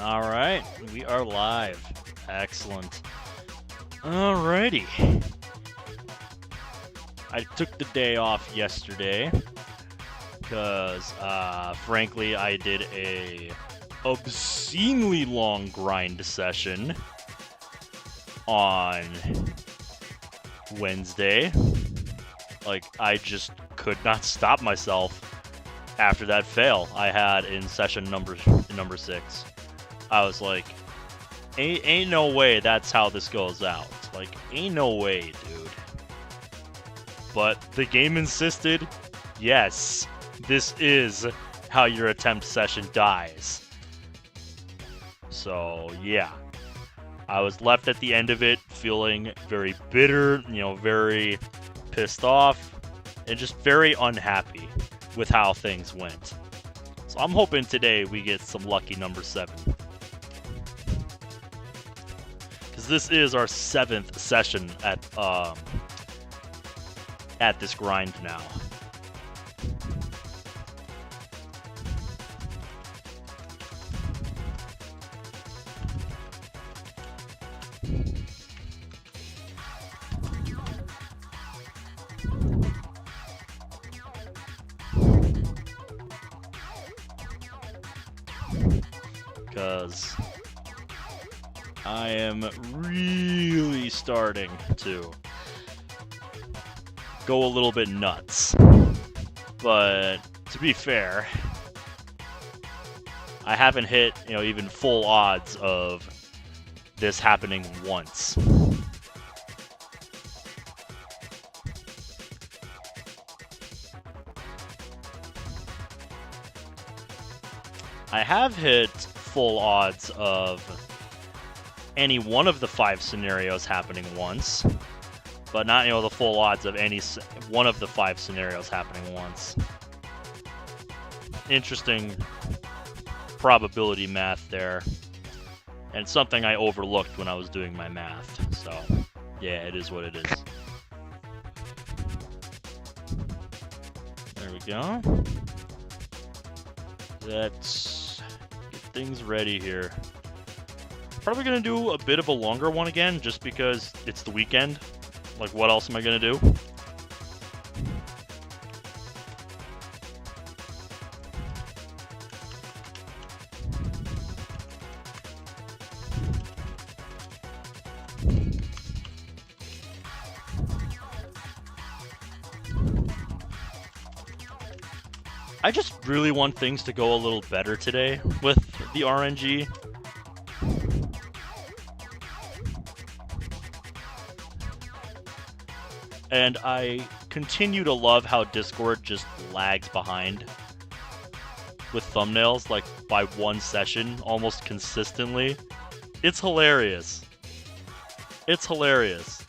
All right, we are live. Excellent. Alrighty. I took the day off yesterday because, frankly, I did a obscenely long grind session on Wednesday. Like, I just could not stop myself after that fail I had in session number 6. I was like, ain't no way that's how this goes out. Like, ain't no way, dude. But the game insisted, yes, this is how your attempt session dies. So, yeah. I was left at the end of it feeling very bitter, very pissed off, and just very unhappy with how things went. So I'm hoping today we get some lucky number 7. Because this is our 7th session at this grind now. Because I am really starting to go a little bit nuts. But to be fair, I haven't hit, even full odds of this happening once. I have hit full odds of any one of the 5 scenarios happening once, but not, the full odds of any one of the 5 scenarios happening once. Interesting probability math there, and something I overlooked when I was doing my math. So, yeah, it is what it is. There we go. Let's get things ready here. Probably gonna do a bit of a longer one again, just because it's the weekend. Like, what else am I gonna do? I just really want things to go a little better today with the RNG. And I continue to love how Discord just lags behind with thumbnails, like, by one session, almost consistently. It's hilarious. It's hilarious.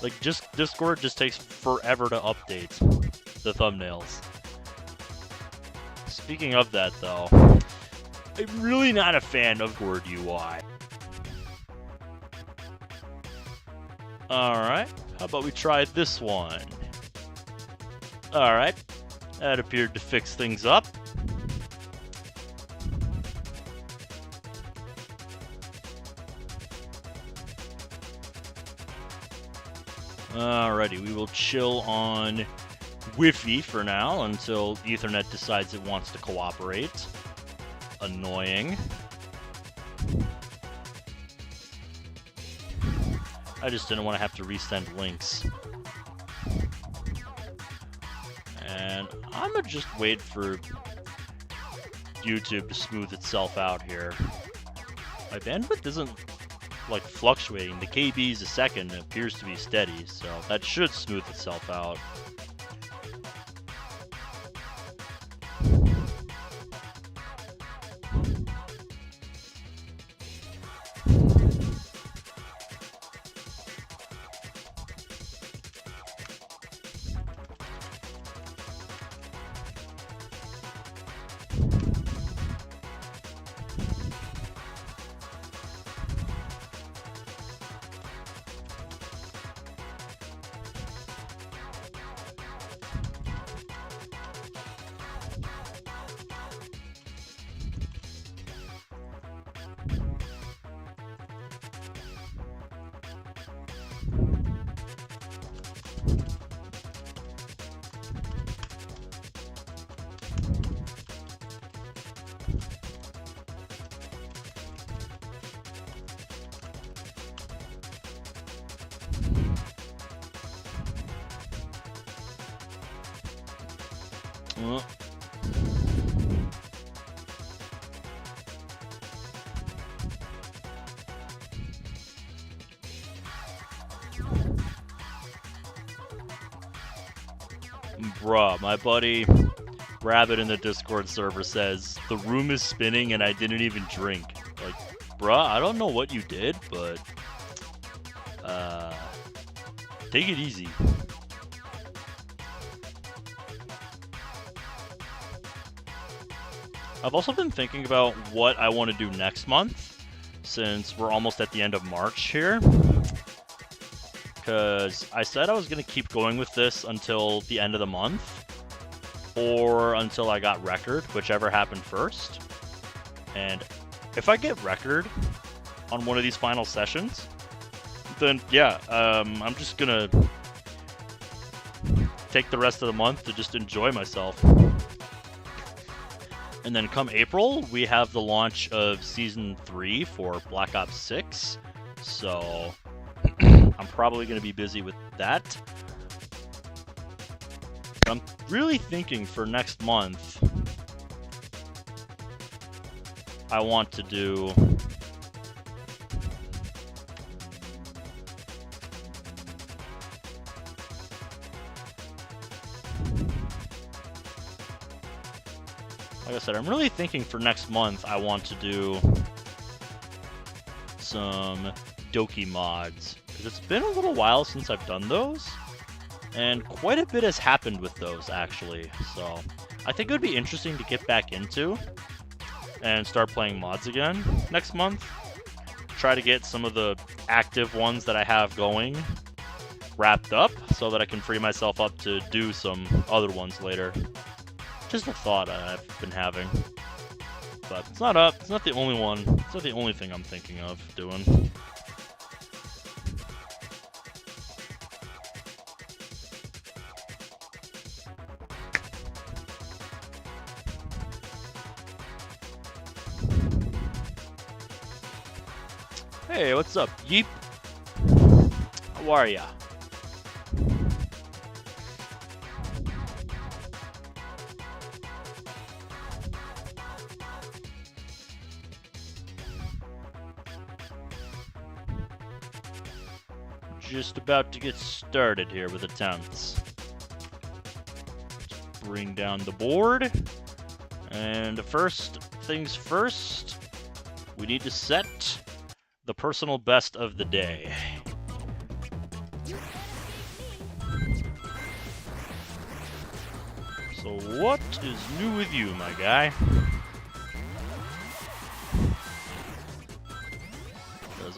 Like, Discord just takes forever to update the thumbnails. Speaking of that, though, I'm really not a fan of Discord UI. Alright, how about we try this one? Alright, that appeared to fix things up. Alrighty, we will chill on Wi-Fi for now until Ethernet decides it wants to cooperate. Annoying. I just didn't want to have to resend links. And I'm gonna just wait for YouTube to smooth itself out here. My bandwidth isn't, like, fluctuating. The KBs a second appears to be steady, so that should smooth itself out. Bruh, my buddy Rabbit in the Discord server says, the room is spinning and I didn't even drink. Like, bruh, I don't know what you did, but take it easy. I've also been thinking about what I want to do next month, since we're almost at the end of March here. Because I said I was going to keep going with this until the end of the month, or until I got record, whichever happened first. And if I get record on one of these final sessions, then yeah, I'm just going to take the rest of the month to just enjoy myself. And then come April, we have the launch of Season 3 for Black Ops 6, so I'm probably going to be busy with that. But I'm really thinking for next month, I want to do like I said, I'm really thinking for next month I want to do some Doki mods, because it's been a little while since I've done those, and quite a bit has happened with those actually, so I think it would be interesting to get back into and start playing mods again next month. Try to get some of the active ones that I have going wrapped up so that I can free myself up to do some other ones later. Just a thought I've been having, but it's not up. It's not the only one. It's not the only thing I'm thinking of doing. Hey, what's up, Yeep? How are ya? Just about to get started here with attempts. Let's bring down the board. And first things first, we need to set the personal best of the day. So what is new with you, my guy?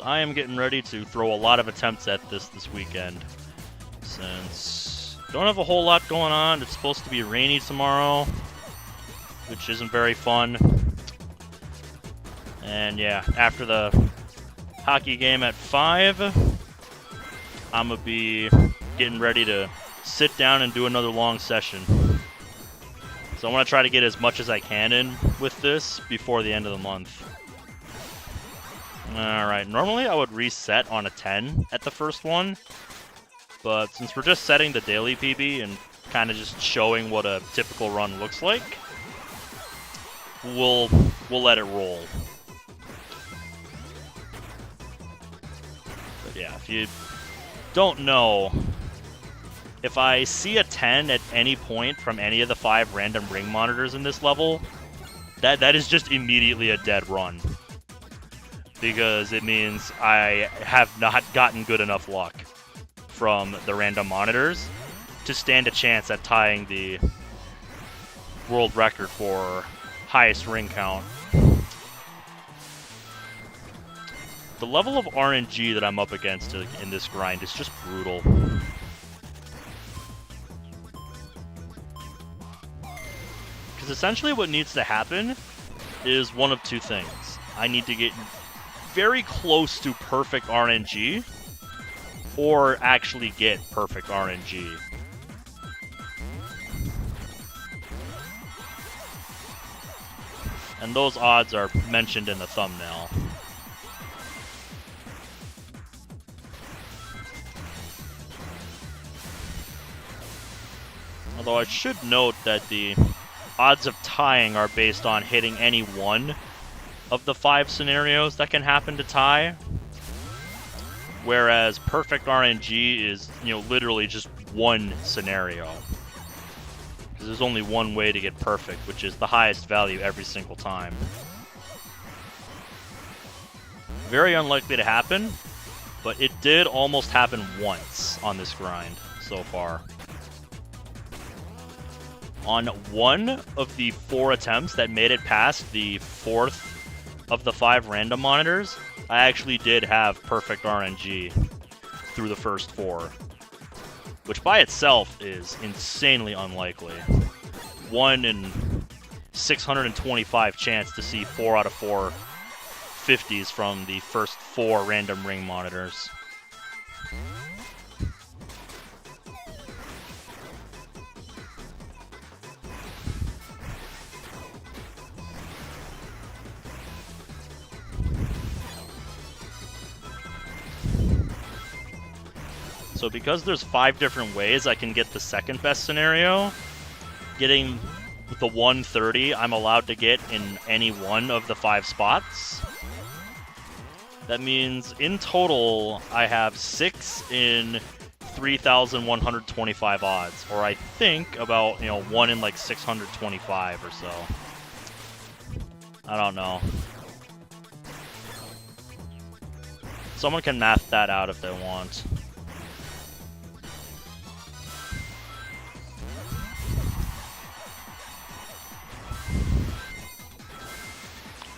I am getting ready to throw a lot of attempts at this weekend, since don't have a whole lot going on. It's supposed to be rainy tomorrow, which isn't very fun. And yeah, after the hockey game at 5, I'm gonna be getting ready to sit down and do another long session. So I want to try to get as much as I can in with this before the end of the month. Alright, normally I would reset on a 10 at the first one, but since we're just setting the daily PB and kind of just showing what a typical run looks like, we'll let it roll. But yeah, if you don't know, if I see a 10 at any point from any of the 5 random ring monitors in this level, that is just immediately a dead run. Because it means I have not gotten good enough luck from the random monitors to stand a chance at tying the world record for highest ring count. The level of RNG that I'm up against in this grind is just brutal. Because essentially what needs to happen is one of two things. I need to get very close to perfect RNG, or actually get perfect RNG. And those odds are mentioned in the thumbnail. Although I should note that the odds of tying are based on hitting any one of the 5 scenarios that can happen to tie. Whereas perfect RNG is, literally just one scenario. Because there's only one way to get perfect, which is the highest value every single time. Very unlikely to happen, but it did almost happen once on this grind so far. On one of the 4 attempts that made it past the 4th of the 5 random monitors, I actually did have perfect RNG through the first 4, which by itself is insanely unlikely. 1 in 625 chance to see 4 out of 4 50s from the first 4 random ring monitors. So because there's 5 different ways I can get the second best scenario, getting the 130 I'm allowed to get in any one of the 5 spots. That means in total I have 6 in 3,125 odds, or I think about 1 in like 625 or so. I don't know. Someone can math that out if they want.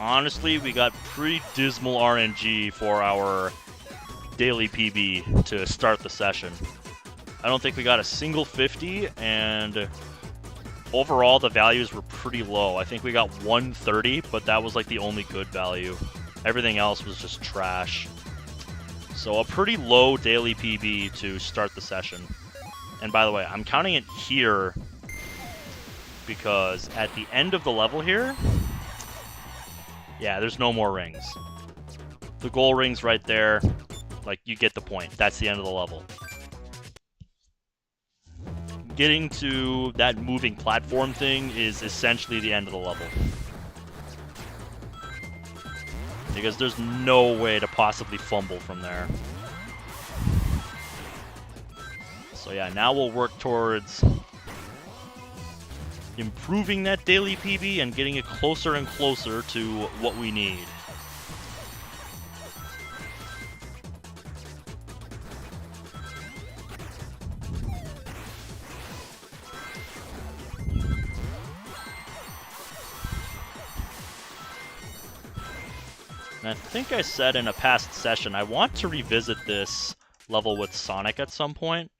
Honestly, we got pretty dismal RNG for our daily PB to start the session. I don't think we got a single 50, and overall the values were pretty low. I think we got 130, but that was like the only good value. Everything else was just trash. So a pretty low daily PB to start the session. And by the way, I'm counting it here because at the end of the level here, yeah, there's no more rings. The goal ring's right there. Like, you get the point. That's the end of the level. Getting to that moving platform thing is essentially the end of the level. Because there's no way to possibly fumble from there. So yeah, now we'll work towards improving that daily PB and getting it closer and closer to what we need. And I think I said in a past session, I want to revisit this level with Sonic at some point,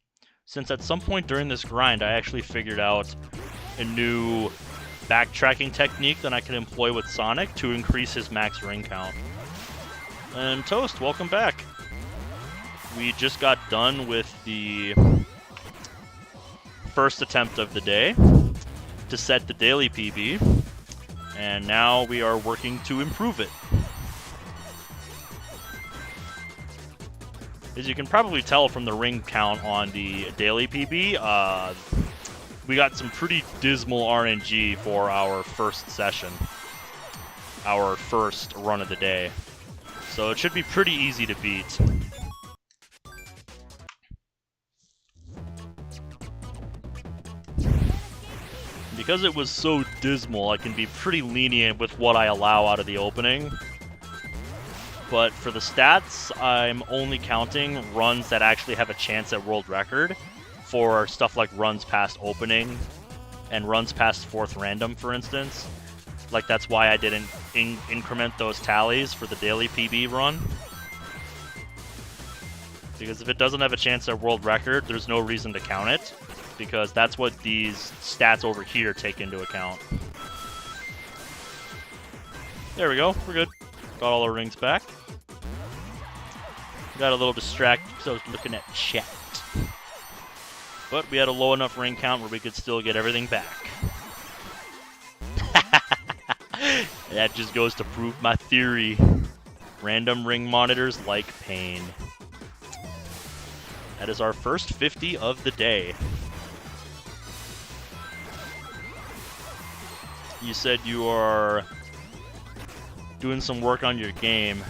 since at some point during this grind I actually figured out a new backtracking technique that I can employ with Sonic to increase his max ring count. And Toast, welcome back. We just got done with the first attempt of the day to set the daily PB, and now we are working to improve it. As you can probably tell from the ring count on the daily PB, we got some pretty dismal RNG for our first session, our first run of the day. So it should be pretty easy to beat. Because it was so dismal, I can be pretty lenient with what I allow out of the opening. But for the stats, I'm only counting runs that actually have a chance at world record for stuff like runs past opening and runs past 4th random, for instance. Like, that's why I didn't increment those tallies for the daily PB run. Because if it doesn't have a chance at world record, there's no reason to count it, because that's what these stats over here take into account. There we go, we're good. Got all our rings back. Got a little distracted because I was looking at chat. But we had a low enough ring count where we could still get everything back. That just goes to prove my theory. Random ring monitors like pain. That is our first 50 of the day. You said you are doing some work on your game.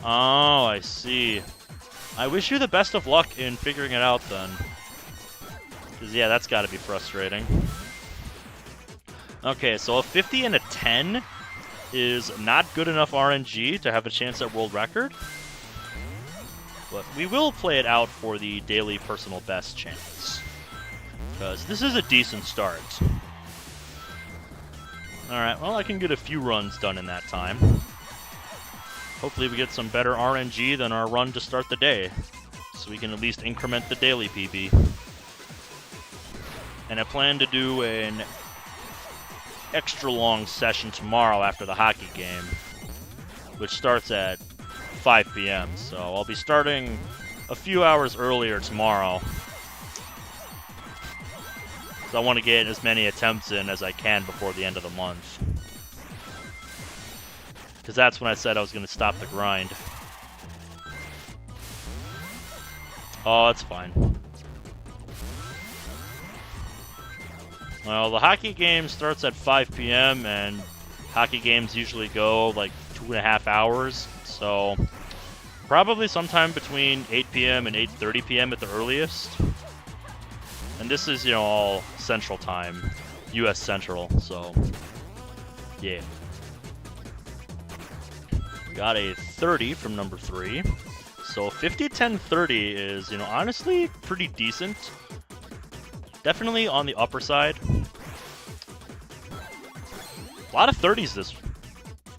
Oh, I see. I wish you the best of luck in figuring it out then. Because, yeah, that's got to be frustrating. Okay, so a 50 and a 10 is not good enough RNG to have a chance at world record. But we will play it out for the daily personal best chance. Because this is a decent start. Alright, well, I can get a few runs done in that time. Hopefully we get some better RNG than our run to start the day. So we can at least increment the daily PB. And I plan to do an extra long session tomorrow after the hockey game, which starts at 5 p.m. So I'll be starting a few hours earlier tomorrow. So I want to get as many attempts in as I can before the end of the month. Because that's when I said I was going to stop the grind. Oh, that's fine. Well, the hockey game starts at 5 p.m. and hockey games usually go like 2.5 hours. So probably sometime between 8 p.m. and 8:30 p.m. at the earliest. And this is, you know, all Central Time, U.S. Central, so yeah. Got a 30 from number 3. So 50, 10, 30 is, you know, honestly pretty decent. Definitely on the upper side. A lot of 30s this.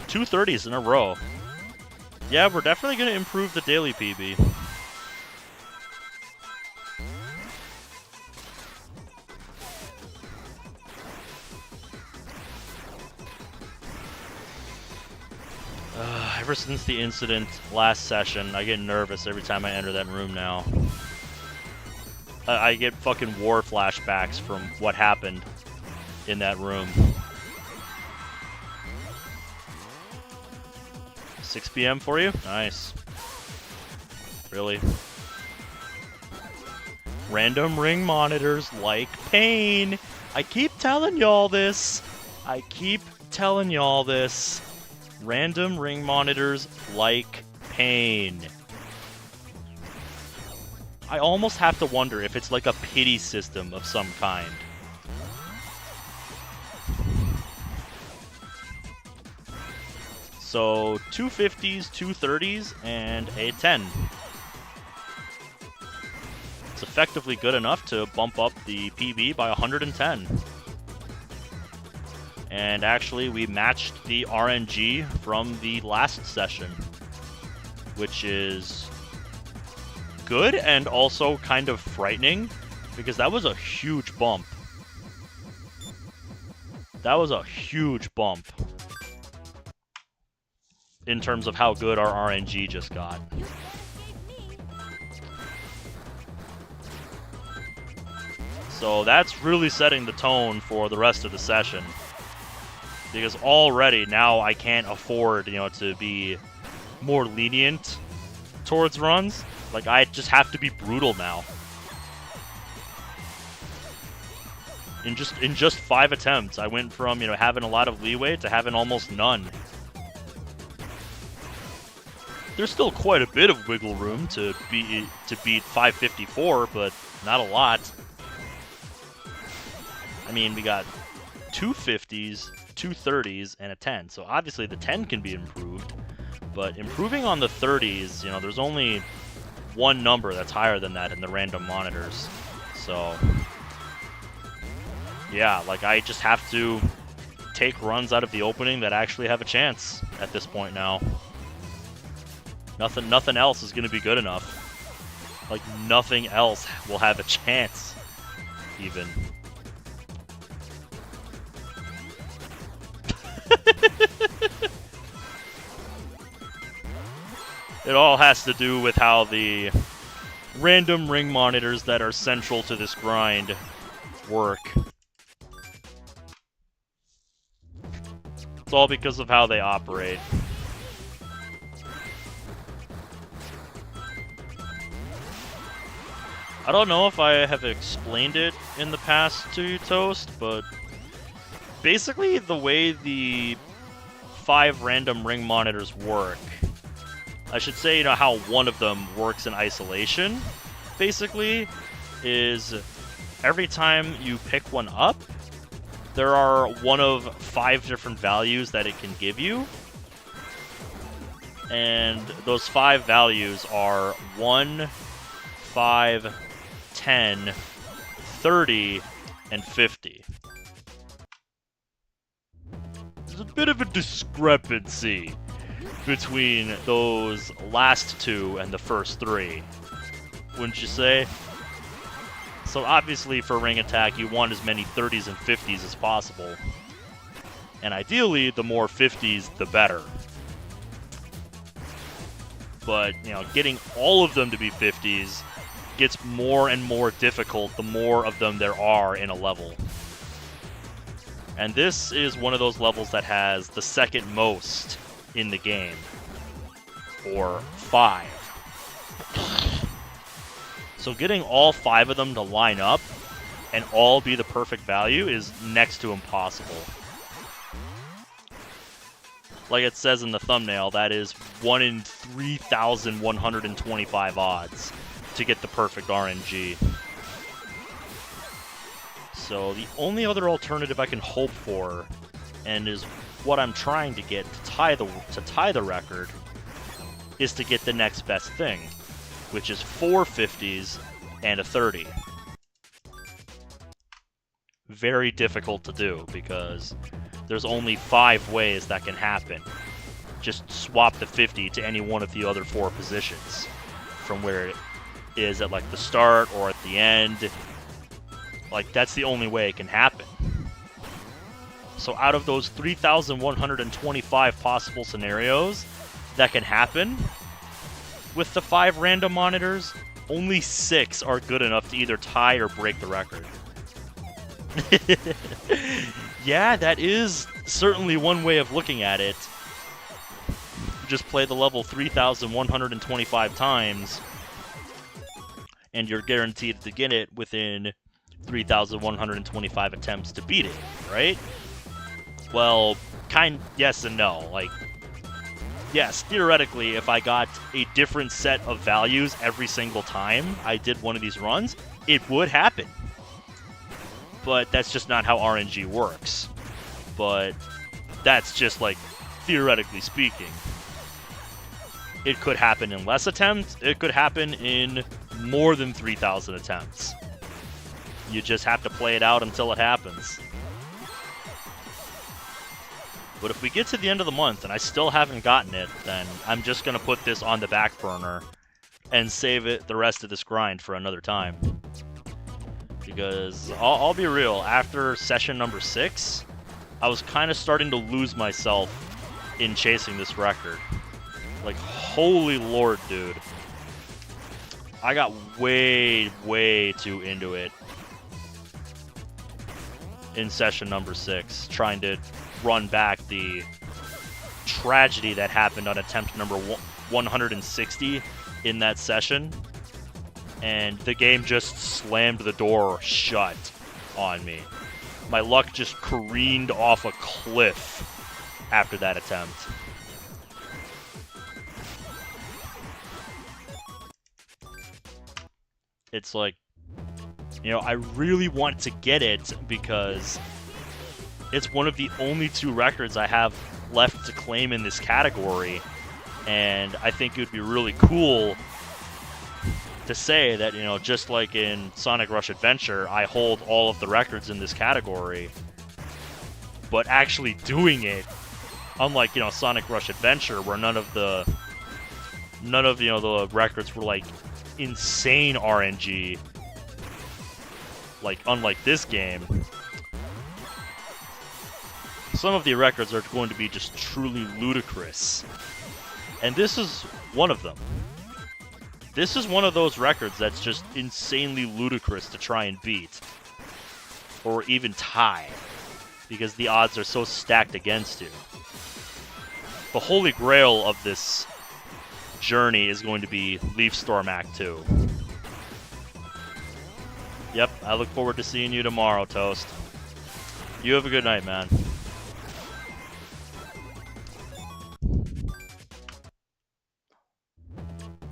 2 30s in a row. Yeah, we're definitely going to improve the daily PB. Ever since the incident last session, I get nervous every time I enter that room now. I get fucking war flashbacks from what happened in that room. 6 p.m. for you? Nice. Really? Random ring monitors like pain. I keep telling y'all this. I keep telling y'all this. Random ring monitors like pain. I almost have to wonder if it's like a pity system of some kind. So 2 50s, 2 30s, and a 10. It's effectively good enough to bump up the PB by 110. And actually, we matched the RNG from the last session, which is good and also kind of frightening, because that was a huge bump. That was a huge bump in terms of how good our RNG just got. So that's really setting the tone for the rest of the session. Because already now I can't afford, you know, to be more lenient towards runs. Like, I just have to be brutal now. In just 5 attempts, I went from, you know, having a lot of leeway to having almost none. There's still quite a bit of wiggle room to beat 554, but not a lot. I mean, we got 2 50s, 2 30s, and a 10. So obviously the 10 can be improved, but improving on the 30s, you know, there's only one number that's higher than that in the random monitors. So yeah, like, I just have to take runs out of the opening that actually have a chance at this point now. Nothing else is going to be good enough. Like, nothing else will have a chance, even. It all has to do with how the random ring monitors that are central to this grind work. It's all because of how they operate. I don't know if I have explained it in the past to you, Toast, but basically the way the 5 random ring monitors work. I should say, how one of them works in isolation, basically, is every time you pick one up, there are one of 5 different values that it can give you. And those 5 values are 1, 5, 10, 30, and 50. There's a bit of a discrepancy between those last 2 and the first 3, wouldn't you say? So obviously for ring attack, you want as many 30s and 50s as possible. And ideally, the more 50s, the better. But, getting all of them to be 50s gets more and more difficult the more of them there are in a level. And this is one of those levels that has the second most in the game, or 5. So getting all 5 of them to line up and all be the perfect value is next to impossible. Like it says in the thumbnail, that is 1 in 3,125 odds to get the perfect RNG. So the only other alternative I can hope for, and is what I'm trying to get to tie the record, is to get the next best thing, which is 4 50s and a 30. Very difficult to do because there's only 5 ways that can happen. Just swap the 50 to any one of the other 4 positions from where it is at like the start or at the end. Like, that's the only way it can happen. So out of those 3,125 possible scenarios that can happen with the 5 random monitors, only 6 are good enough to either tie or break the record. Yeah, that is certainly one way of looking at it. You just play the level 3,125 times, and you're guaranteed to get it within 3,125 attempts to beat it, right? Well, yes and no. Like, yes, theoretically, if I got a different set of values every single time I did one of these runs, it would happen. But that's just not how RNG works. But that's just, like, theoretically speaking. It could happen in less attempts. It could happen in more than 3,000 attempts. You just have to play it out until it happens. But if we get to the end of the month and I still haven't gotten it, then I'm just going to put this on the back burner and save the rest of this grind for another time. Because I'll be real, after session number 6, I was kind of starting to lose myself in chasing this record. Like, holy lord, dude. I got way, way too into it in session number 6, trying to run back the tragedy that happened on attempt number 160 in that session. And the game just slammed the door shut on me. My luck just careened off a cliff after that attempt. It's like, I really want to get it because it's one of the only 2 records I have left to claim in this category. And I think it would be really cool to say that, just like in Sonic Rush Adventure, I hold all of the records in this category. But actually doing it, unlike, Sonic Rush Adventure, where none of the records were like insane RNG, like unlike this game, some of the records are going to be just truly ludicrous. And this is one of them. This is one of those records that's just insanely ludicrous to try and beat. Or even tie. Because the odds are so stacked against you. The holy grail of this journey is going to be Leaf Storm Act 2. Yep, I look forward to seeing you tomorrow, Toast. You have a good night, man.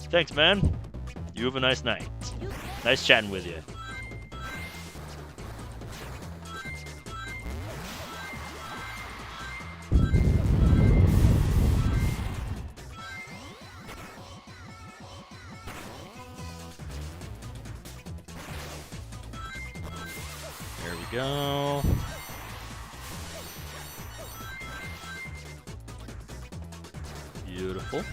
Thanks, man. You have a nice night. Nice chatting with you. There we go. Beautiful.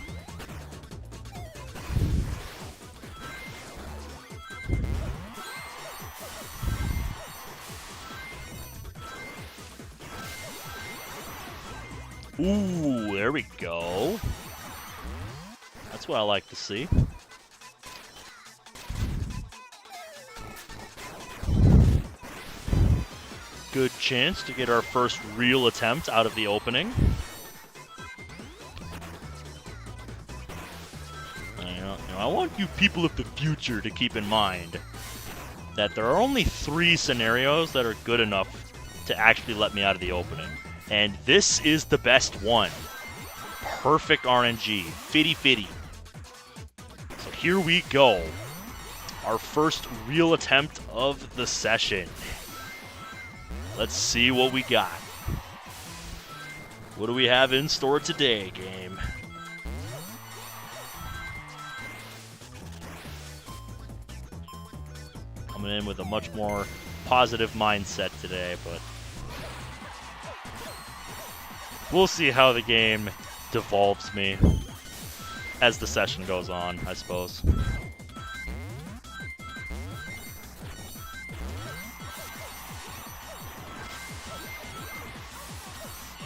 Ooh, there we go. That's what I like to see. Good chance to get our first real attempt out of the opening. I want you people of the future to keep in mind that there are only 3 scenarios that are good enough to actually let me out of the opening. And this is the best one. Perfect RNG. Fitty fitty. So here we go. Our first real attempt of the session. Let's see what we got. What do we have in store today, game? Coming in with a much more positive mindset today, but we'll see how the game devolves me as the session goes on, I suppose.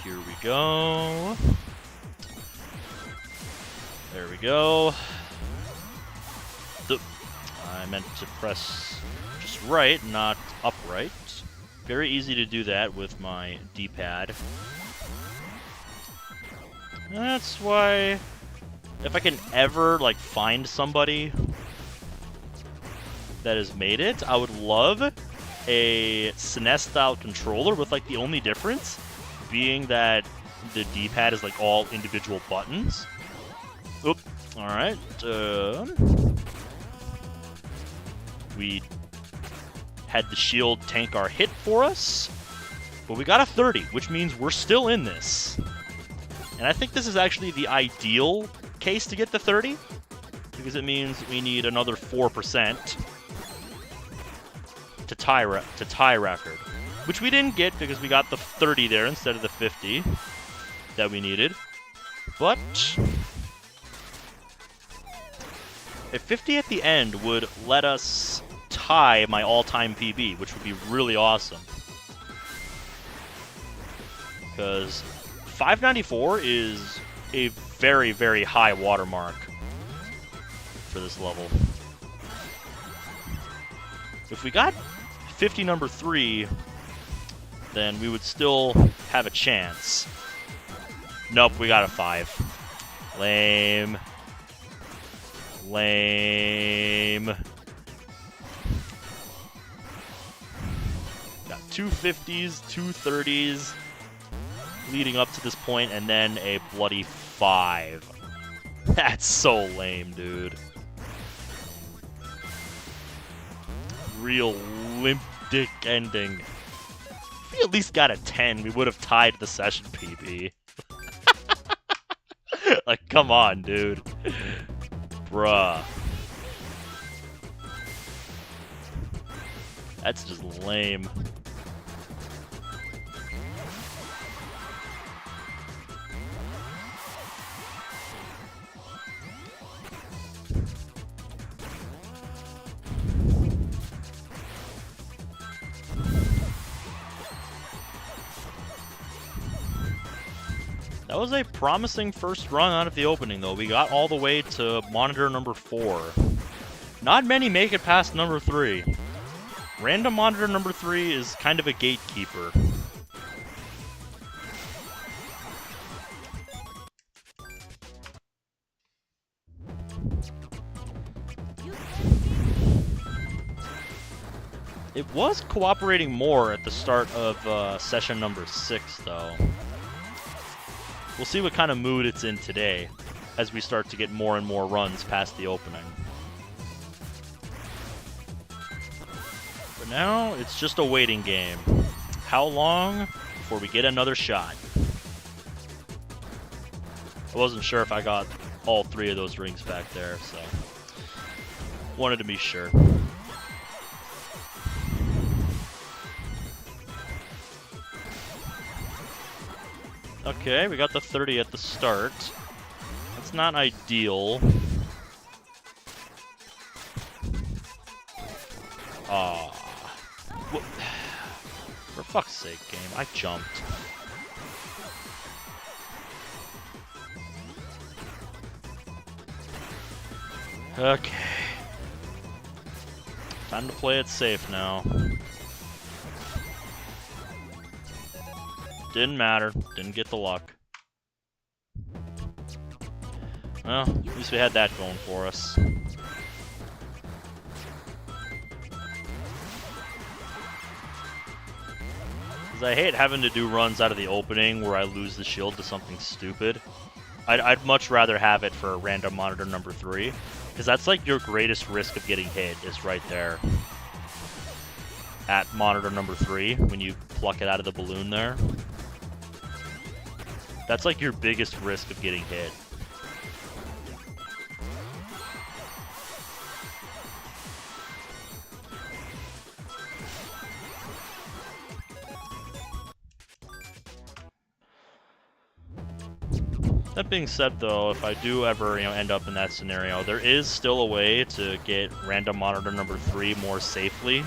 Here we go. There we go. I meant to press just right, not upright. Very easy to do that with my D-pad. That's why, if I can ever, like, find somebody that has made it, I would love a SNES-style controller with, like, the only difference being that the D-pad is, like, all individual buttons. Oop. Alright. We had the shield tank our hit for us, but we got a 30, which means we're still in this. And I think this is actually the ideal case to get the 30, because it means we need another 4% to tie record, which we didn't get because we got the 30 there instead of the 50 that we needed. But a 50 at the end would let us tie my all-time PB, which would be really awesome. Because 594 is a very, very high watermark for this level. If we got 50 number 3, then we would still have a chance. Nope, we got a 5. Lame. Lame. Got 2 50s, 2 30s leading up to this point, and then a bloody 5. That's so lame, dude. Real limp dick ending. If we at least got a 10, we would have tied the session PB. Like, come on, dude. Bruh. That's just lame. That was a promising first run out of the opening, though. We got all the way to monitor number 4. Not many make it past number 3. Random monitor number 3 is kind of a gatekeeper. It was cooperating more at the start of session number 6, though. We'll see what kind of mood it's in today as we start to get more and more runs past the opening. But now, it's just a waiting game. How long before we get another shot? I wasn't sure if I got all 3 of those rings back there, so wanted to be sure. Okay, we got the 30 at the start. That's not ideal. For fuck's sake, game. I jumped. Okay. Time to play it safe now. Didn't matter. Didn't get the luck. Well, at least we had that going for us. Because I hate having to do runs out of the opening where I lose the shield to something stupid. I'd much rather have it for random monitor number 3. Because that's like your greatest risk of getting hit is right there. At monitor number 3, when you pluck it out of the balloon there. That's like your biggest risk of getting hit. That being said, though, if I do ever, end up in that scenario, there is still a way to get random monitor number 3 more safely.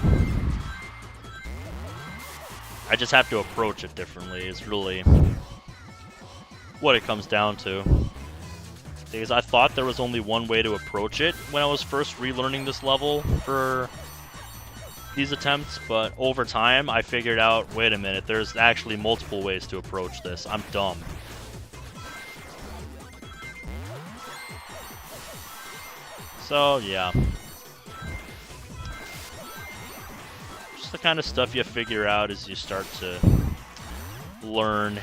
I just have to approach it differently, is really what it comes down to. Because I thought there was only one way to approach it when I was first relearning this level for these attempts, but over time I figured out, wait a minute, there's actually multiple ways to approach this. I'm dumb. So, yeah. Just the kind of stuff you figure out as you start to learn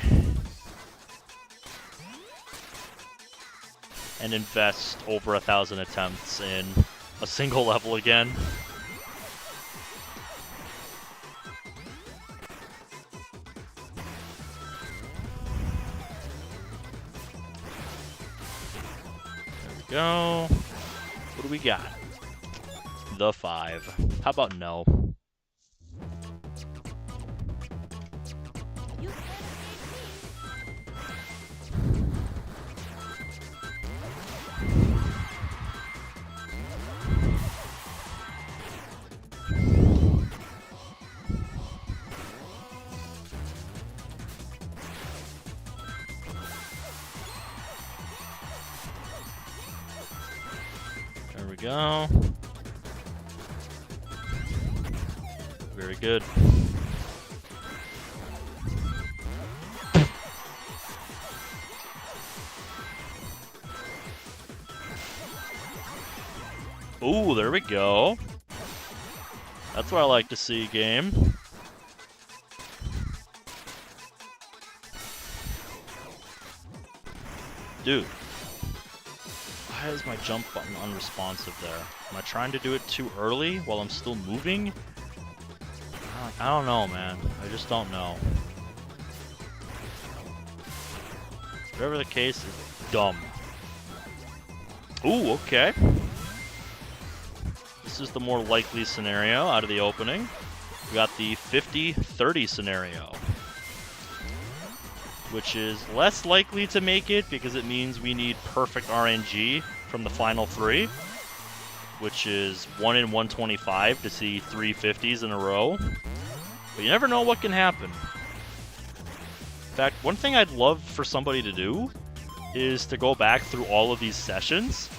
and invest over 1,000 attempts in a single level again. There we go. What do we got? The 5. How about no? There we go. Very good. Ooh, there we go. That's what I like to see, game. Dude. Why is my jump button unresponsive there? Am I trying to do it too early while I'm still moving? I don't know, man. I just don't know. Whatever the case, it's dumb. Ooh, okay. This is the more likely scenario out of the opening. We got the 50-30 scenario, which is less likely to make it because it means we need perfect RNG from the final 3, which is 1 in 125 to see 3 50s in a row. But you never know what can happen. In fact, one thing I'd love for somebody to do is to go back through all of these sessions,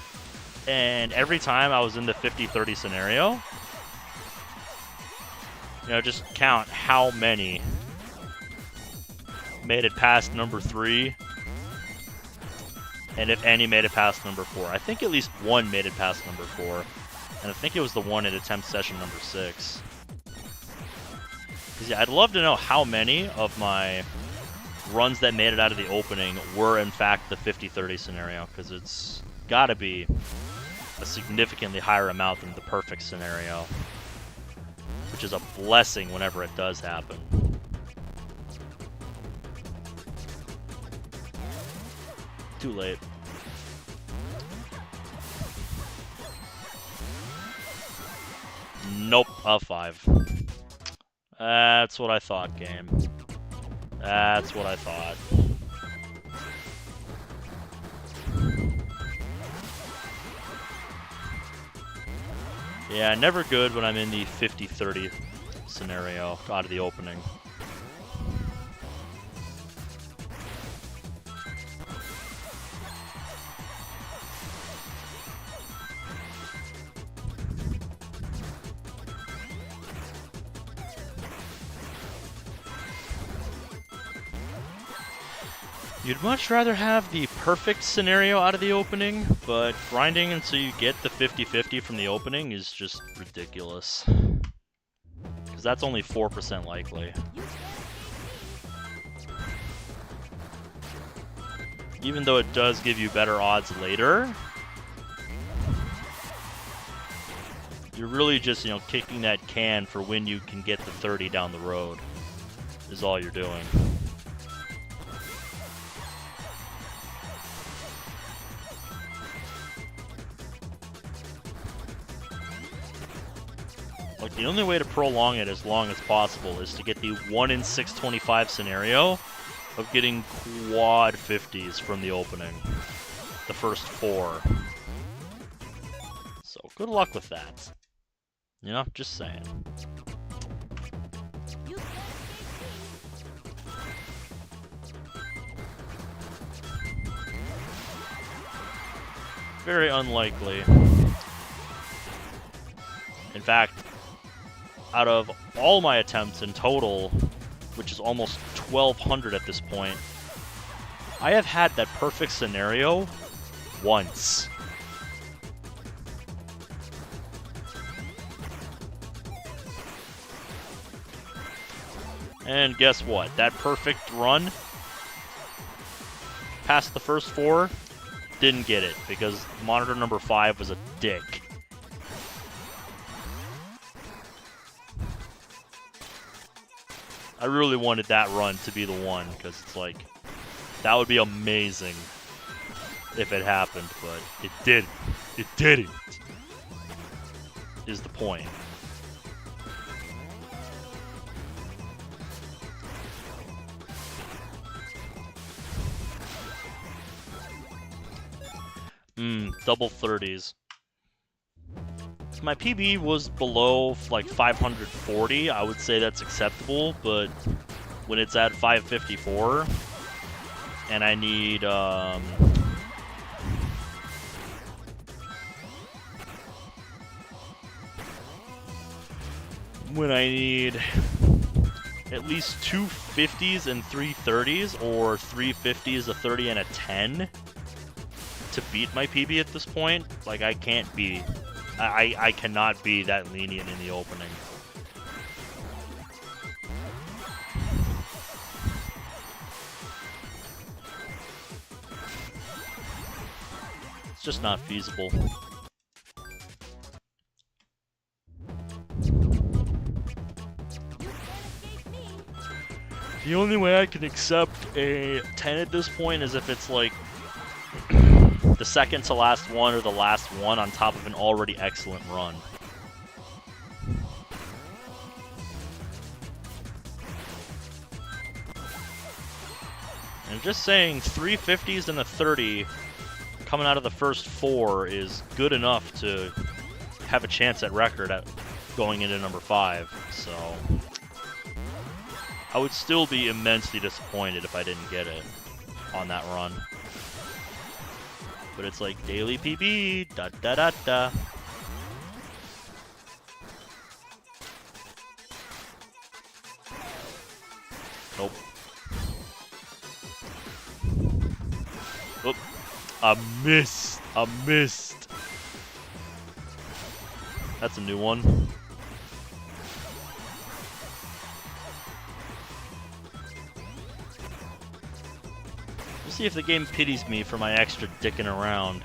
and every time I was in the 50-30 scenario, just count how many made it past number 3, and if any made it past number 4. I think at least one made it past number 4, and I think it was the one at attempt session number 6. 'Cause, yeah, I'd love to know how many of my runs that made it out of the opening were in fact the 50-30 scenario, because it's got to be a significantly higher amount than the perfect scenario, which is a blessing whenever it does happen. Too late. Nope, a 5. That's what I thought, game. That's what I thought. Yeah, never good when I'm in the 50-30 scenario out of the opening. You'd much rather have the perfect scenario out of the opening, but grinding until you get the 50-50 from the opening is just ridiculous. Because that's only 4% likely. Even though it does give you better odds later, you're really just, you know, kicking that can for when you can get the 30 down the road, is all you're doing. Like, the only way to prolong it as long as possible is to get the 1 in 625 scenario of getting quad 50s from the opening. The first 4. So, good luck with that. You know, just saying. Very unlikely. In fact, out of all my attempts in total, which is almost 1,200 at this point, I have had that perfect scenario once. And guess what? That perfect run past the first 4, didn't get it because monitor number 5 was a dick. I really wanted that run to be the one, because it's like, that would be amazing if it happened, but it didn't. It didn't, is the point. Double 30s. My PB was below like 540. I would say that's acceptable, but when it's at 554 and I need when I need at least 2 50s and 3 30s, or 3 50s, a 30, and a 10 to beat my PB at this point, like, I can't be. I cannot be that lenient in the opening. It's just not feasible. The only way I can accept a 10 at this point is if it's like the second to last one or the last one on top of an already excellent run. And just saying 3 50s and a 30 coming out of the first 4 is good enough to have a chance at record at going into number 5, so I would still be immensely disappointed if I didn't get it on that run. But it's like daily PB, da da da da. Nope. Oop. I missed. I missed. That's a new one. see if the game pities me for my extra dicking around.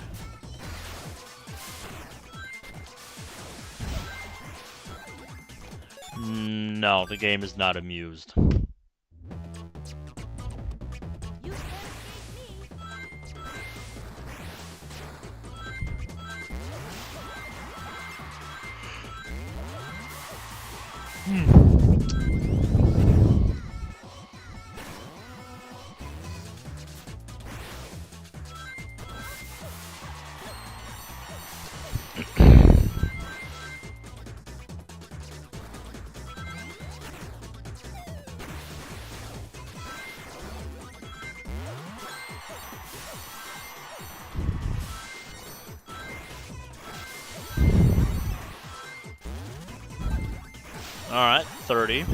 No, the game is not amused. Alright, 30.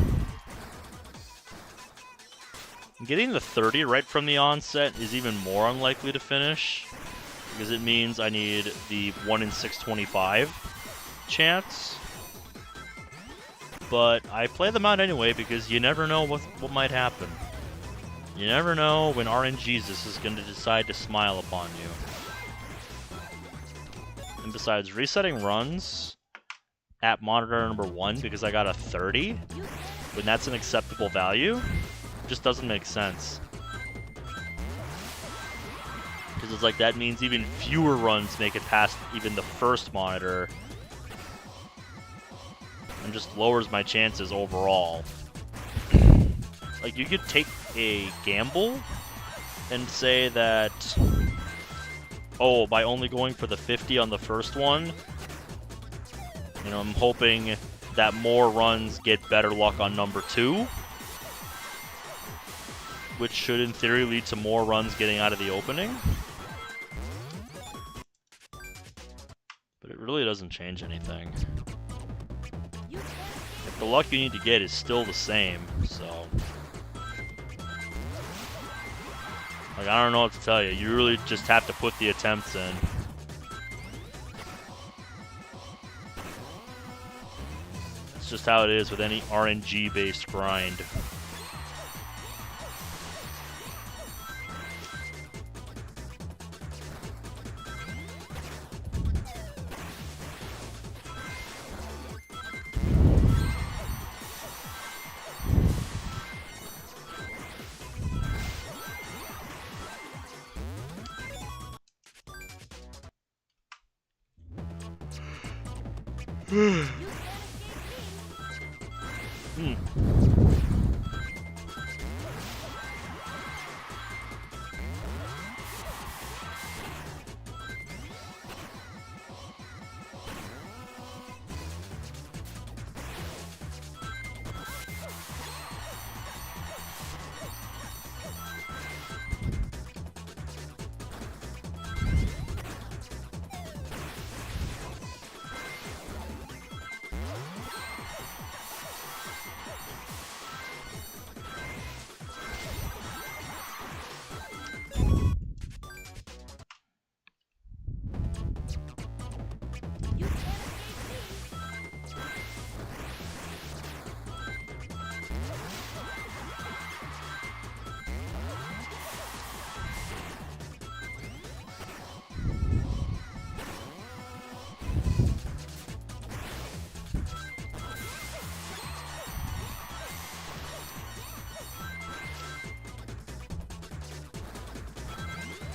Getting the 30 right from the onset is even more unlikely to finish, because it means I need the 1 in 625 chance. But I play them out anyway, because you never know what might happen. You never know when RNGesus is going to decide to smile upon you. And besides, resetting runs at monitor number 1 because I got a 30, when that's an acceptable value, just doesn't make sense. Because it's like, that means even fewer runs make it past even the first monitor, and just lowers my chances overall. Like, you could take a gamble and say that, oh, by only going for the 50 on the first one, you know, I'm hoping that more runs get better luck on number 2, which should in theory lead to more runs getting out of the opening. But it really doesn't change anything. If the luck you need to get is still the same, so... like, I don't know what to tell you. You really just have to put the attempts in. It's just how it is with any RNG-based grind.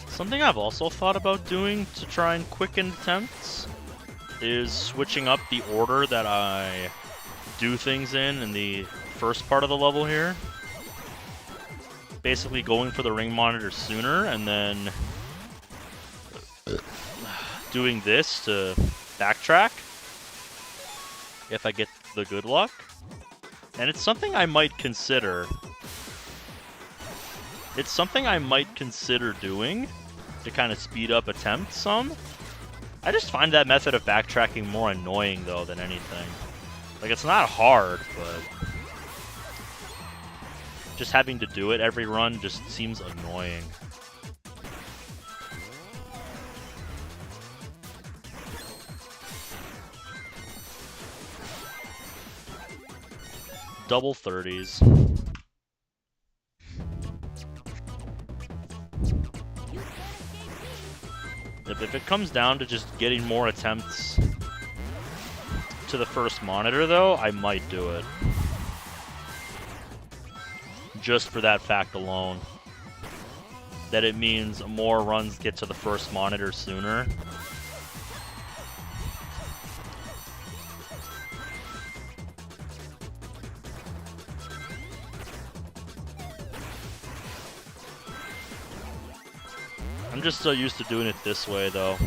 Something I've also thought about doing to try and quicken attempts is switching up the order that I do things in the first part of the level here. Basically going for the ring monitor sooner and then doing this to backtrack if I get the good luck. And it's something I might consider. It's something I might consider doing to kind of speed up attempts some. I just find that method of backtracking more annoying, though, than anything. Like, it's not hard, but just having to do it every run just seems annoying. Double 30s. If it comes down to just getting more attempts to the first monitor, though, I might do it. Just for that fact alone. That it means more runs get to the first monitor sooner. I'm just so used to doing it this way, though.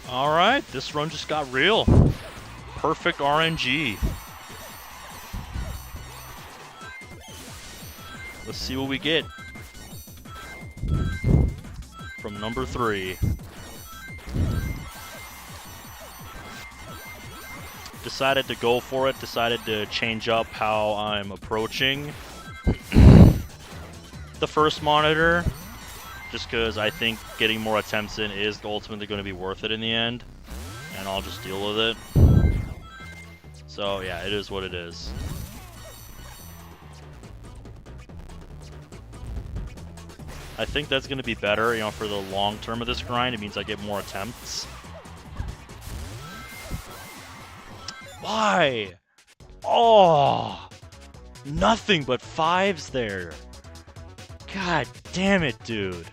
Alright, this run just got real. Perfect RNG. Let's see what we get from number 3. Decided to go for it, decided to change up how I'm approaching the first monitor, just because I think getting more attempts in is ultimately going to be worth it in the end, and I'll just deal with it. So yeah, it is what it is. I think that's going to be better, you know, for the long term of this grind. It means I get more attempts. Why? Oh, nothing but 5s there. God damn it, dude.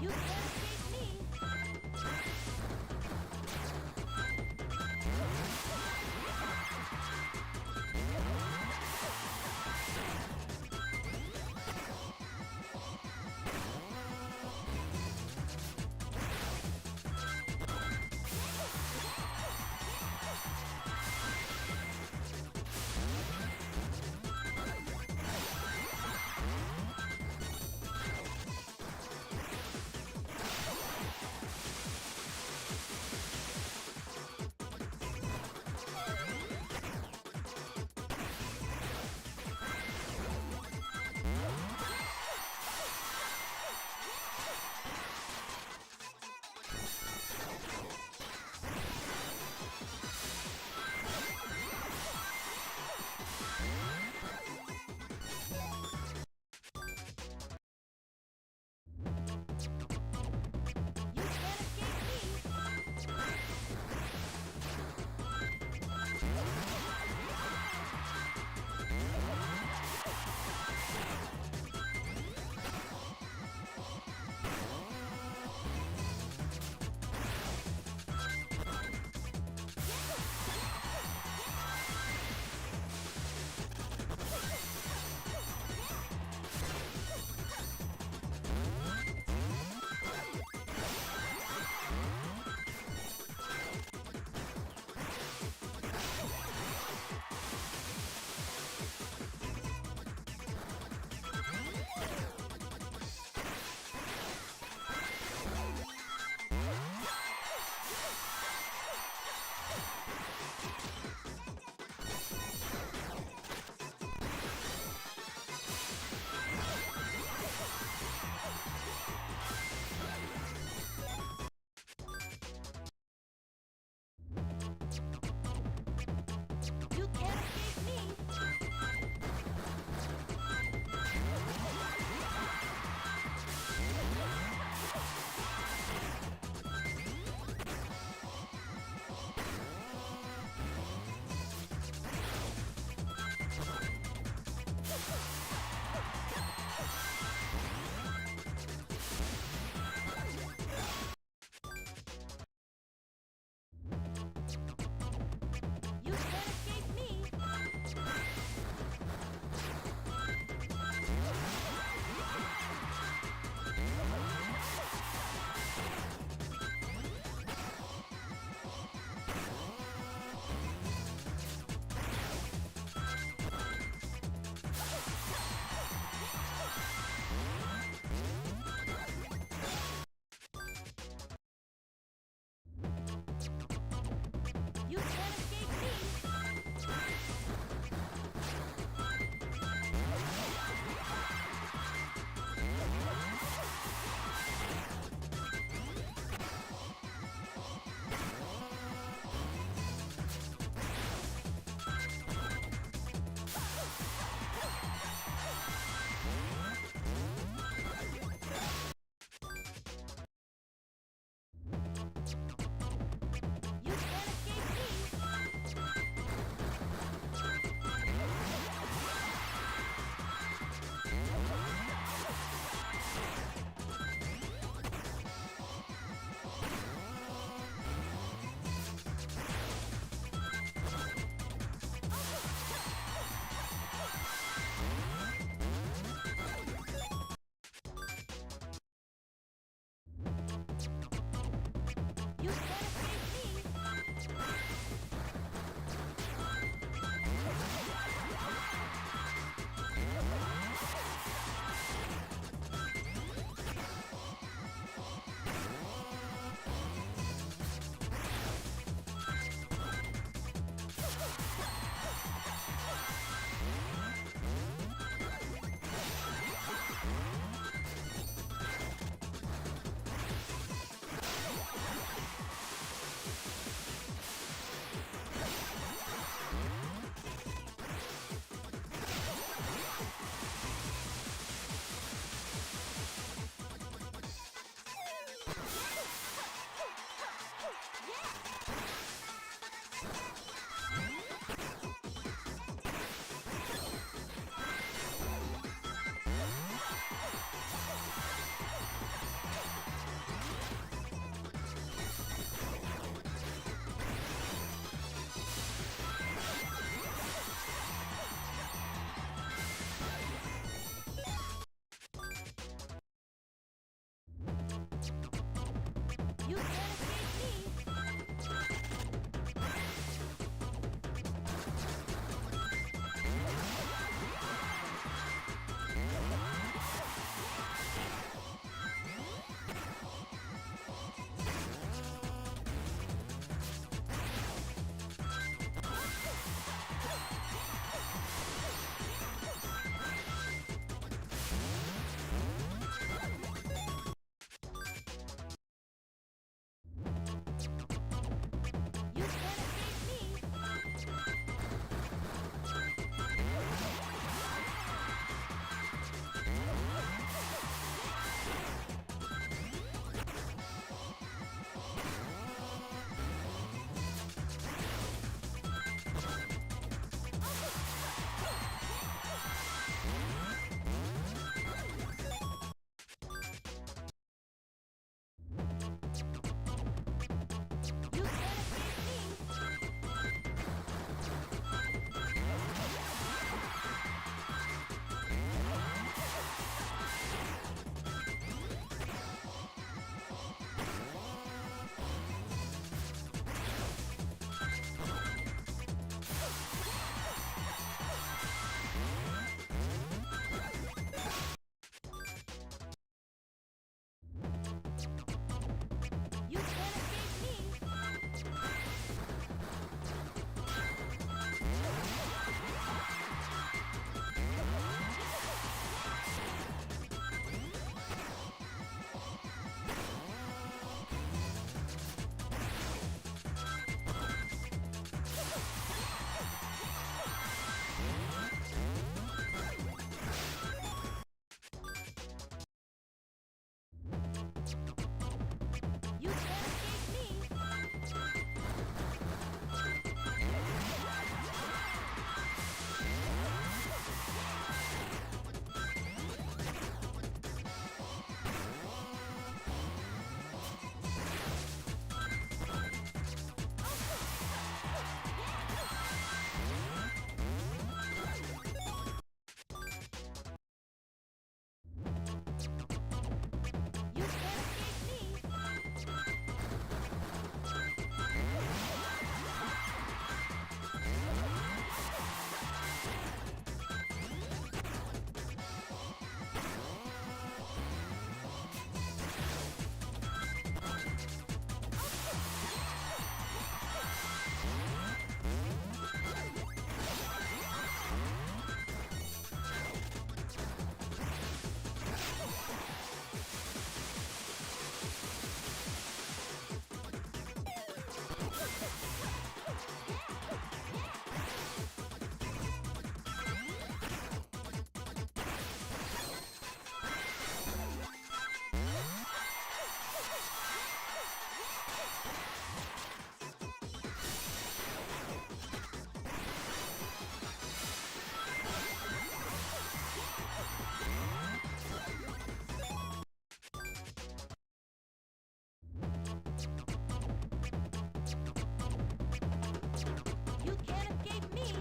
You can't escape me.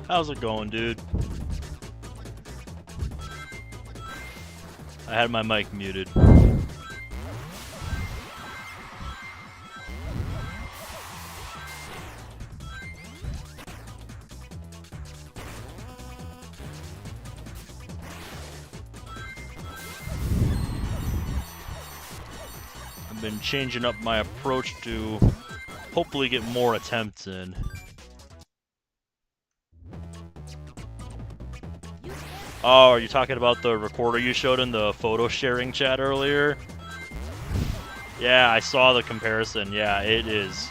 How's it going, dude? I had my mic muted. I've been changing up my approach to hopefully get more attempts in. Oh, are you talking about the recorder you showed in the photo sharing chat earlier? Yeah, I saw the comparison. Yeah, it is.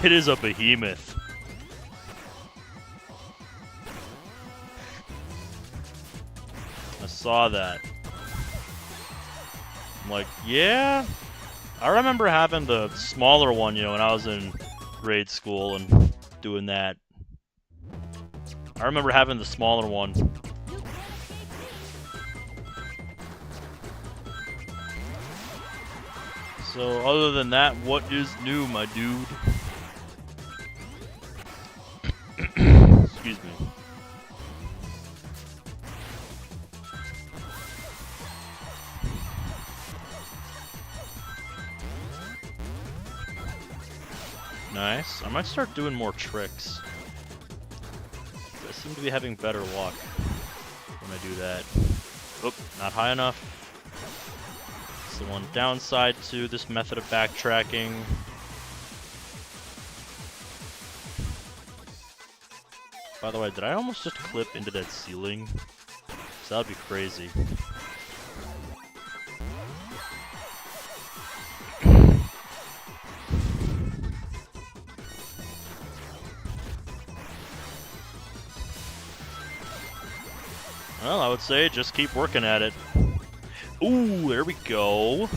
It is a behemoth. I saw that. I'm like, yeah. I remember having the smaller one, you know, when I was in grade school and doing that. I remember having the smaller one. So, other than that, what is new, my dude? Excuse me. Nice. I might start doing more tricks. I seem to be having better luck when I do that. Oop, not high enough. That's the one downside to this method of backtracking. By the way, did I almost just clip into that ceiling? So that would be crazy. Well, I would say just keep working at it. Ooh, there we go.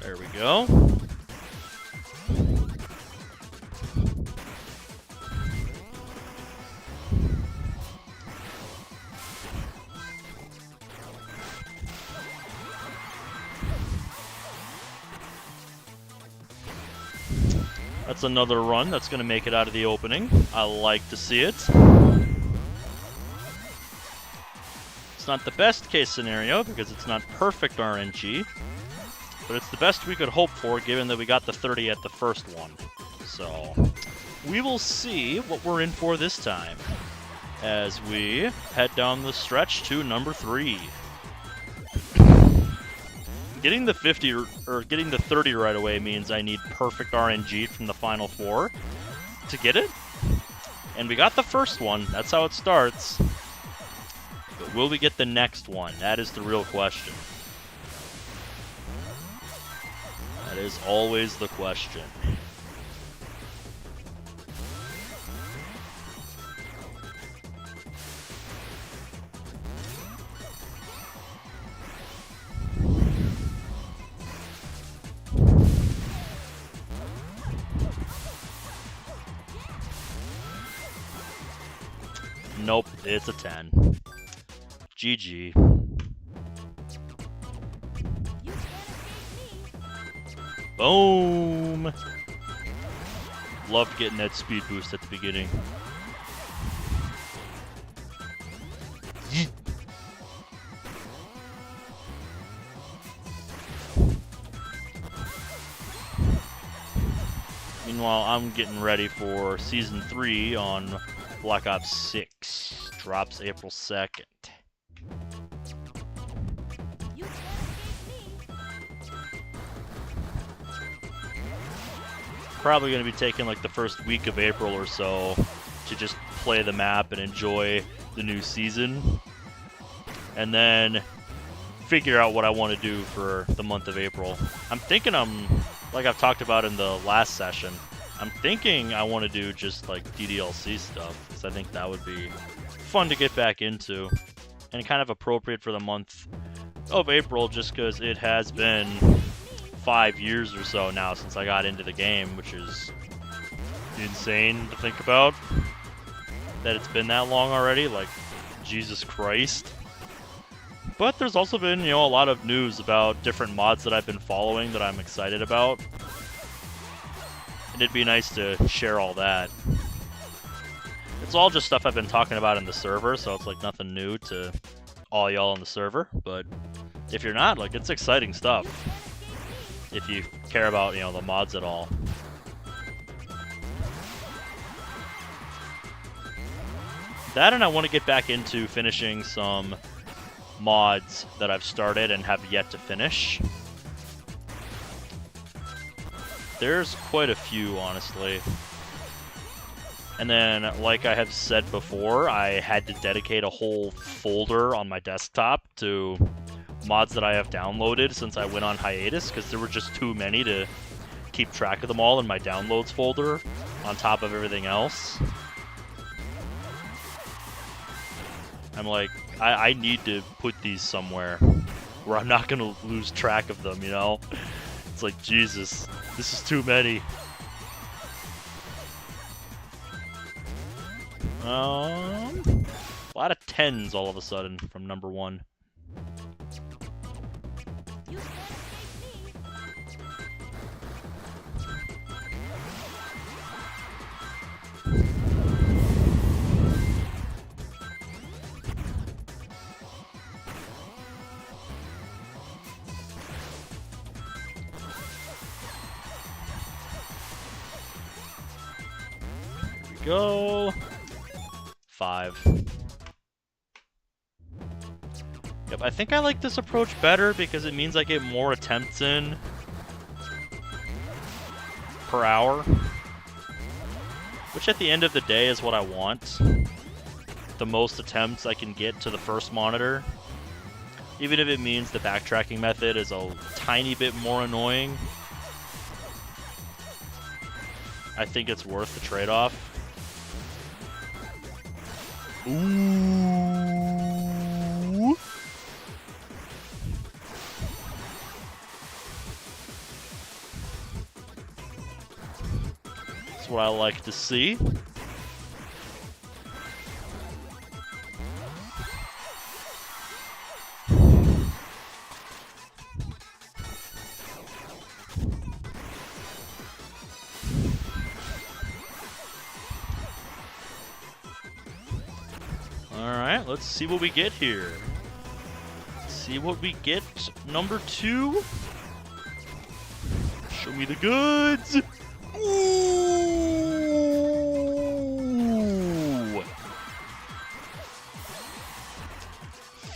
There we go. That's another run that's going to make it out of the opening. I like to see it. It's not the best case scenario because it's not perfect RNG, but it's the best we could hope for given that we got the 30 at the first one. So we will see what we're in for this time as we head down the stretch to number 3. Getting the 50 or getting the 30 right away means I need perfect RNG from the final 4 to get it. And we got the first one. That's how it starts. But will we get the next one? That is the real question. That is always the question. Nope, it's a 10. GG. Boom! Loved getting that speed boost at the beginning. Meanwhile, I'm getting ready for Season 3 on Black Ops 6. Drops April 2nd. Probably going to be taking like the first week of April or so to just play the map and enjoy the new season. And then figure out what I want to do for the month of April. I'm thinking like I've talked about in the last session, I'm thinking I want to do just like DDLC stuff, because I think that would be fun to get back into, and kind of appropriate for the month of April, just because it has been 5 years or so now since I got into the game, which is insane to think about, that it's been that long already, like, Jesus Christ. But there's also been, a lot of news about different mods that I've been following that I'm excited about. And it'd be nice to share all that. It's all just stuff I've been talking about in the server, so it's like nothing new to all y'all in the server. But if you're not, like, it's exciting stuff. If you care about, the mods at all. That, and I want to get back into finishing some mods that I've started and have yet to finish. There's quite a few, honestly. And then, like I have said before, I had to dedicate a whole folder on my desktop to mods that I have downloaded since I went on hiatus, because there were just too many to keep track of them all in my downloads folder on top of everything else. I'm like, I need to put these somewhere where I'm not going to lose track of them, It's like, Jesus, this is too many. A lot of 10s all of a sudden from number 1. go. 5. Yep, I think I like this approach better because it means I get more attempts in per hour. Which at the end of the day is what I want. The most attempts I can get to the first monitor. Even if it means the backtracking method is a tiny bit more annoying. I think it's worth the trade-off. Ooh. That's what I like to see. Alright, let's see what we get here. See what we get. Number 2. Show me the goods. Ooh.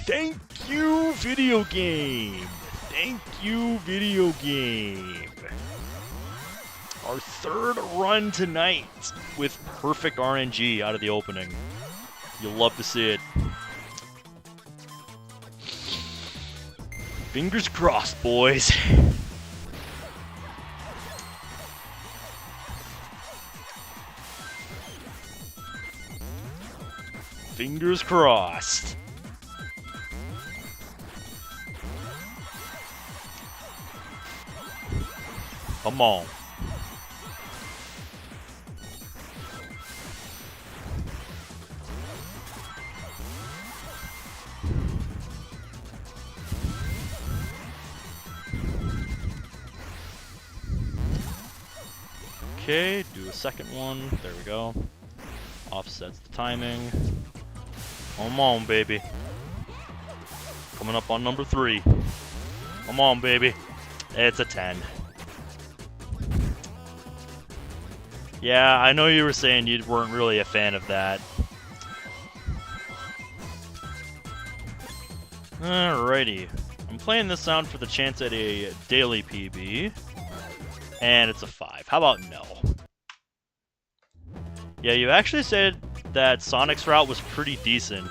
Thank you, video game. Thank you, video game. Our 3rd run tonight with perfect RNG out of the opening. You'll love to see it. Fingers crossed, boys. Fingers crossed. Come on. Okay, do a second one. There we go. Offsets the timing. Come on, baby. Coming up on number 3. Come on, baby. It's a 10. Yeah, I know you were saying you weren't really a fan of that. Alrighty. I'm playing this sound for the chance at a daily PB. And it's a 5. How about no? Yeah, you actually said that Sonic's route was pretty decent.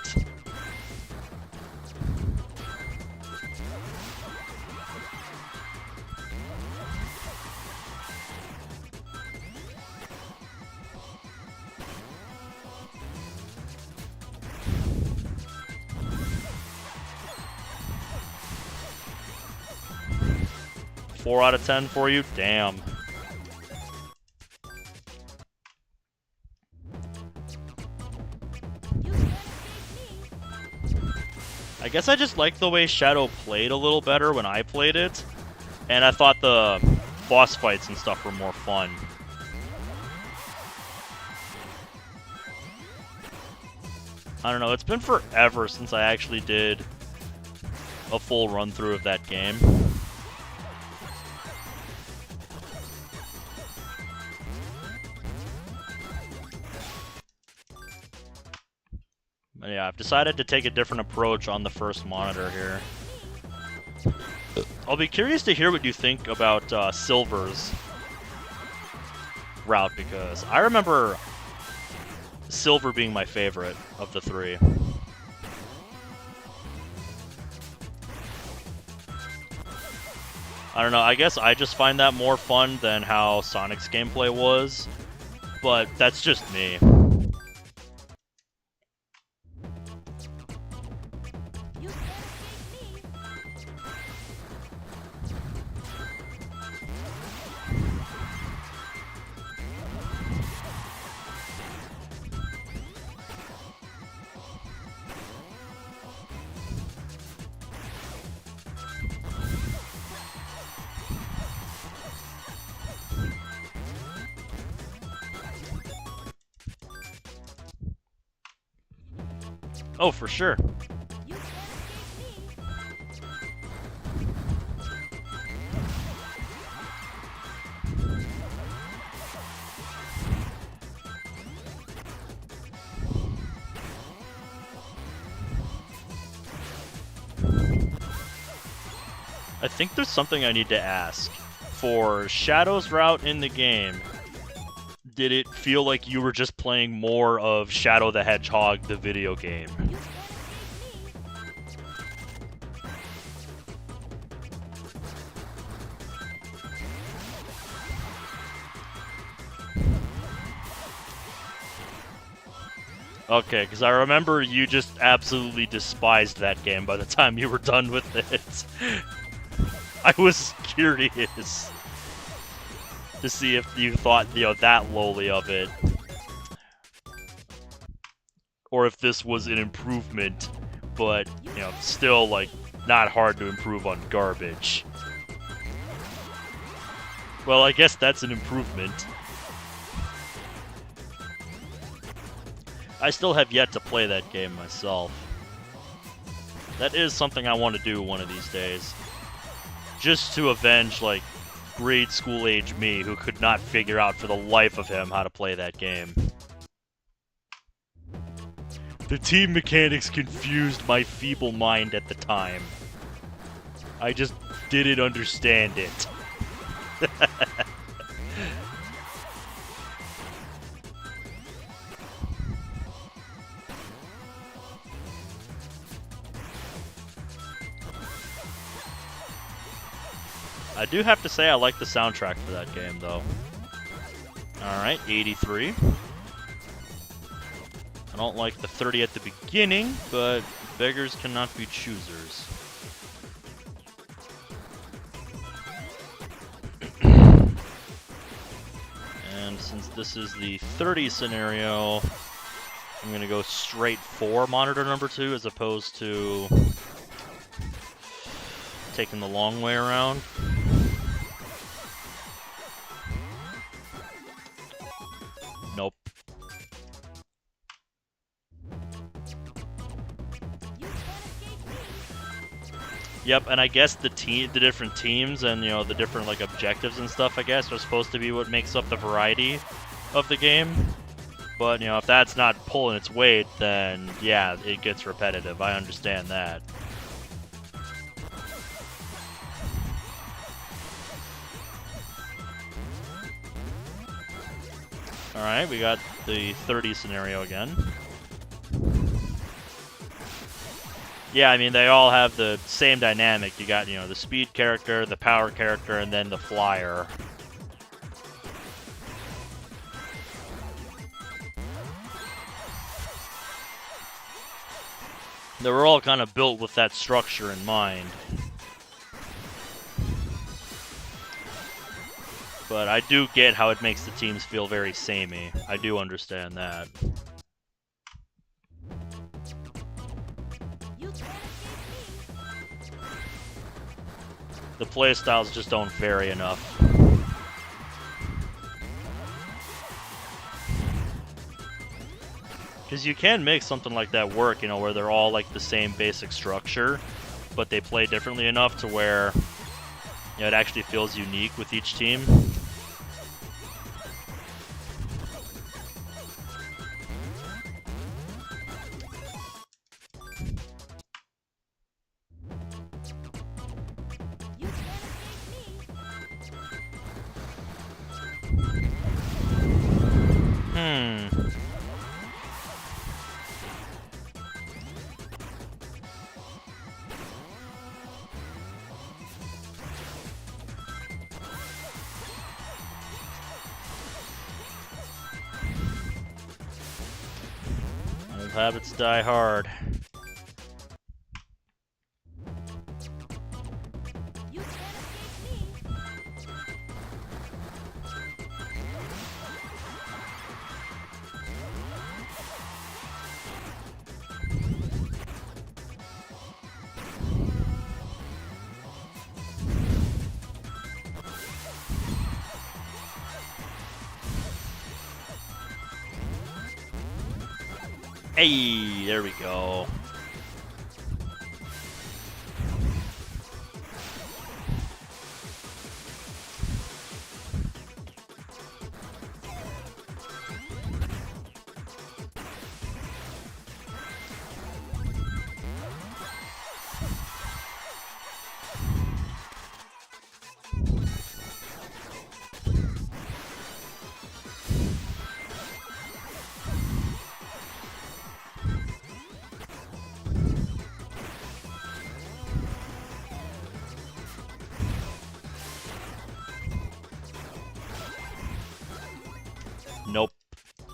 Four out of 10 for you? Damn. I guess I just liked the way Shadow played a little better when I played it. And I thought the boss fights and stuff were more fun. I don't know, it's been forever since I actually did a full run-through of that game. But yeah, I've decided to take a different approach on the first monitor here. I'll be curious to hear what you think about Silver's route, because I remember Silver being my favorite of the 3. I don't know, I guess I just find that more fun than how Sonic's gameplay was, but that's just me. Oh, for sure. I think there's something I need to ask. For Shadow's route in the game, did it feel like you were just playing more of Shadow the Hedgehog, the video game? Okay, because I remember you just absolutely despised that game by the time you were done with it. I was curious to see if you thought, that lowly of it. Or if this was an improvement, but, still, like, not hard to improve on garbage. Well, I guess that's an improvement. I still have yet to play that game myself. That is something I want to do one of these days. Just to avenge, like, grade school age me who could not figure out for the life of him how to play that game. The team mechanics confused my feeble mind at the time. I just didn't understand it. I do have to say I like the soundtrack for that game, though. Alright, 83. I don't like the 30 at the beginning, but beggars cannot be choosers. And since this is the 30 scenario, I'm going to go straight for monitor number 2 as opposed to taking the long way around. Nope. Yep, and I guess the different teams and the different like objectives and stuff, I guess, are supposed to be what makes up the variety of the game. But if that's not pulling its weight, then yeah, it gets repetitive. I understand that. Alright, we got the 30 scenario again. Yeah, I mean, they all have the same dynamic. You got, the speed character, the power character, and then the flyer. They were all kind of built with that structure in mind. But I do get how it makes the teams feel very samey. I do understand that. The playstyles just don't vary enough. Because you can make something like that work, where they're all like the same basic structure, but they play differently enough to where it actually feels unique with each team. Habits die hard. Hey, there we go.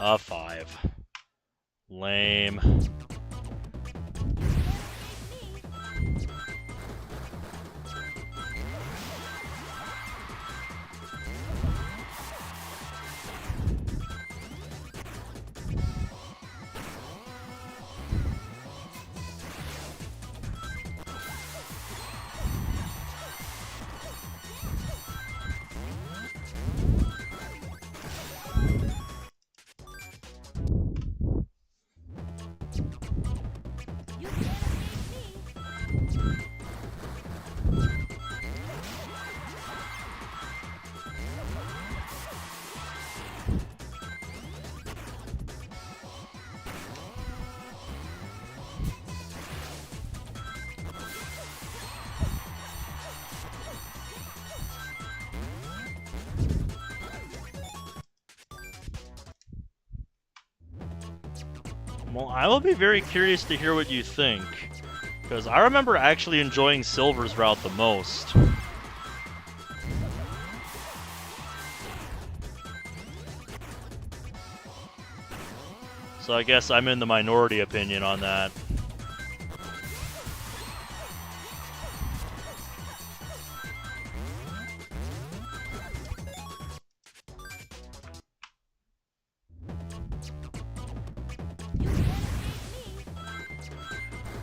A 5. Lame. Well, I will be very curious to hear what you think, because I remember actually enjoying Silver's route the most. So I guess I'm in the minority opinion on that.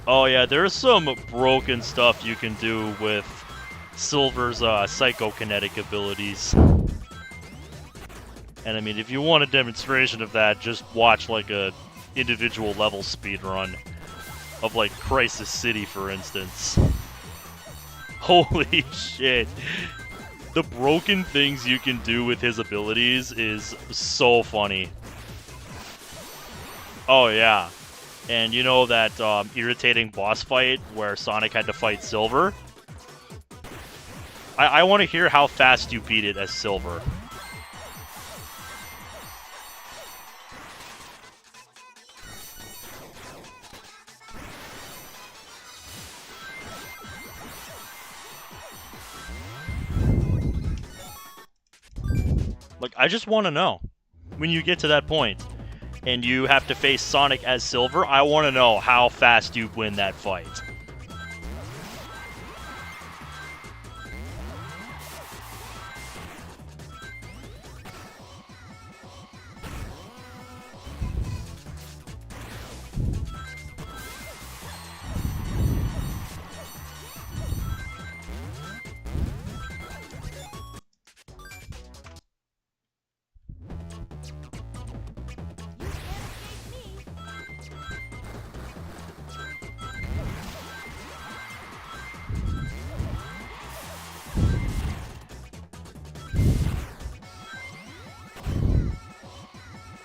Oh yeah, there's some broken stuff you can do with Silver's psychokinetic abilities. And I mean, if you want a demonstration of that, just watch like a individual level speedrun of like Crisis City, for instance. Holy shit. The broken things you can do with his abilities is so funny. Oh yeah. And you know that irritating boss fight where Sonic had to fight Silver? I want to hear how fast you beat it as Silver. Like, I just want to know. When you get to that point, and you have to face Sonic as Silver, I want to know how fast you win that fight.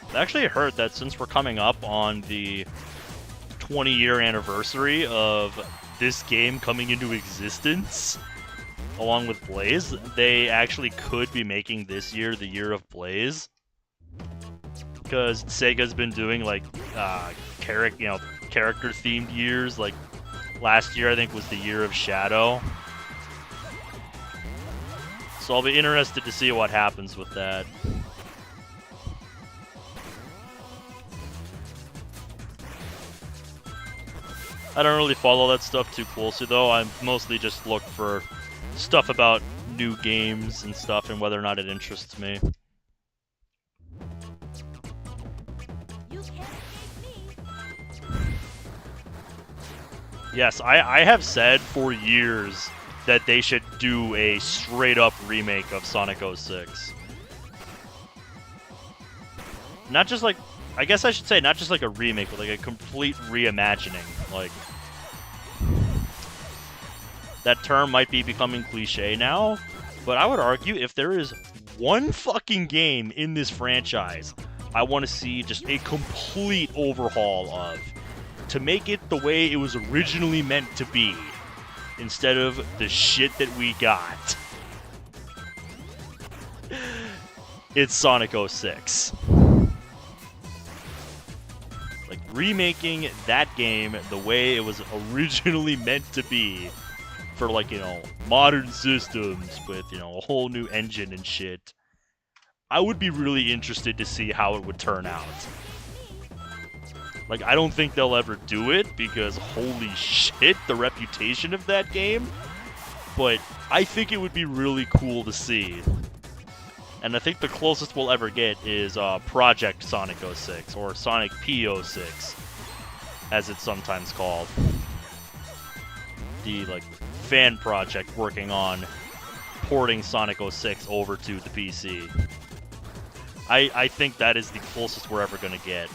I actually heard that since we're coming up on the 20-year anniversary of this game coming into existence, along with Blaze, they actually could be making this year the year of Blaze. Because Sega's been doing like character-themed years. Like last year, I think, was the year of Shadow. So I'll be interested to see what happens with that. I don't really follow that stuff too closely, though. I mostly just look for stuff about new games and stuff and whether or not it interests me. Yes, I have said for years that they should do a straight-up remake of Sonic 06. Not just like... I guess I should say not just like a remake, but like a complete reimagining. Like, that term might be becoming cliche now, but I would argue if there is one fucking game in this franchise I want to see just a complete overhaul of, to make it the way it was originally meant to be, instead of the shit that we got, it's Sonic 06. Like, remaking that game the way it was originally meant to be for, like, you know, modern systems with, you know, a whole new engine and shit. I would be really interested to see how it would turn out. Like, I don't think they'll ever do it, because holy shit, the reputation of that game. But I think it would be really cool to see. And I think the closest we'll ever get is Project Sonic 06, or Sonic P06, as it's sometimes called. The, like, fan project working on porting Sonic 06 over to the PC. I think that is the closest we're ever going to get.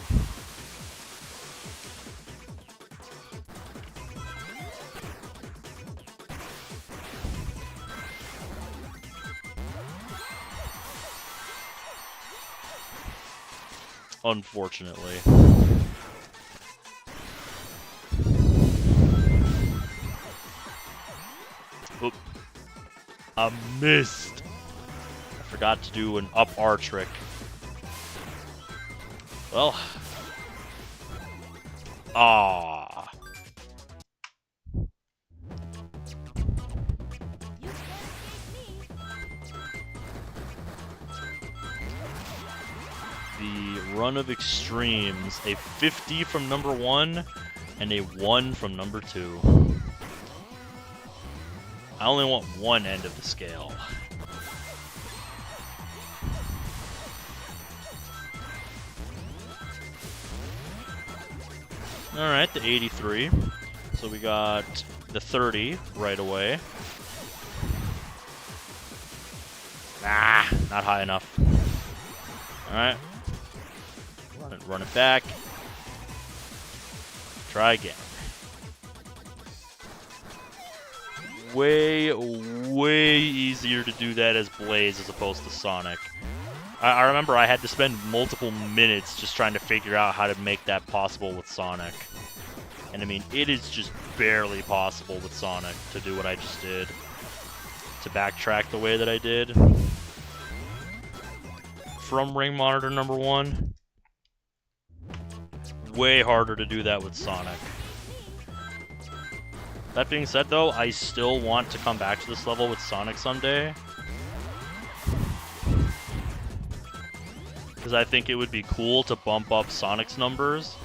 Unfortunately. Oop. I missed. I forgot to do an up R trick. Well. Ah. The run of extremes, a 50 from number 1 and a 1 from number 2. I only want one end of the scale. Alright, the 83. So we got the 30 right away. Ah, not high enough. Alright. Run it back. Try again. Way easier to do that as Blaze as opposed to Sonic. I remember I had to spend multiple minutes just trying to figure out how to make that possible with Sonic. And I mean, it is just barely possible with Sonic to do what I just did. To backtrack the way that I did. From Ring Monitor number 1. Way harder to do that with Sonic. That being said, though, I still want to come back to this level with Sonic someday. Because I think it would be cool to bump up Sonic's numbers.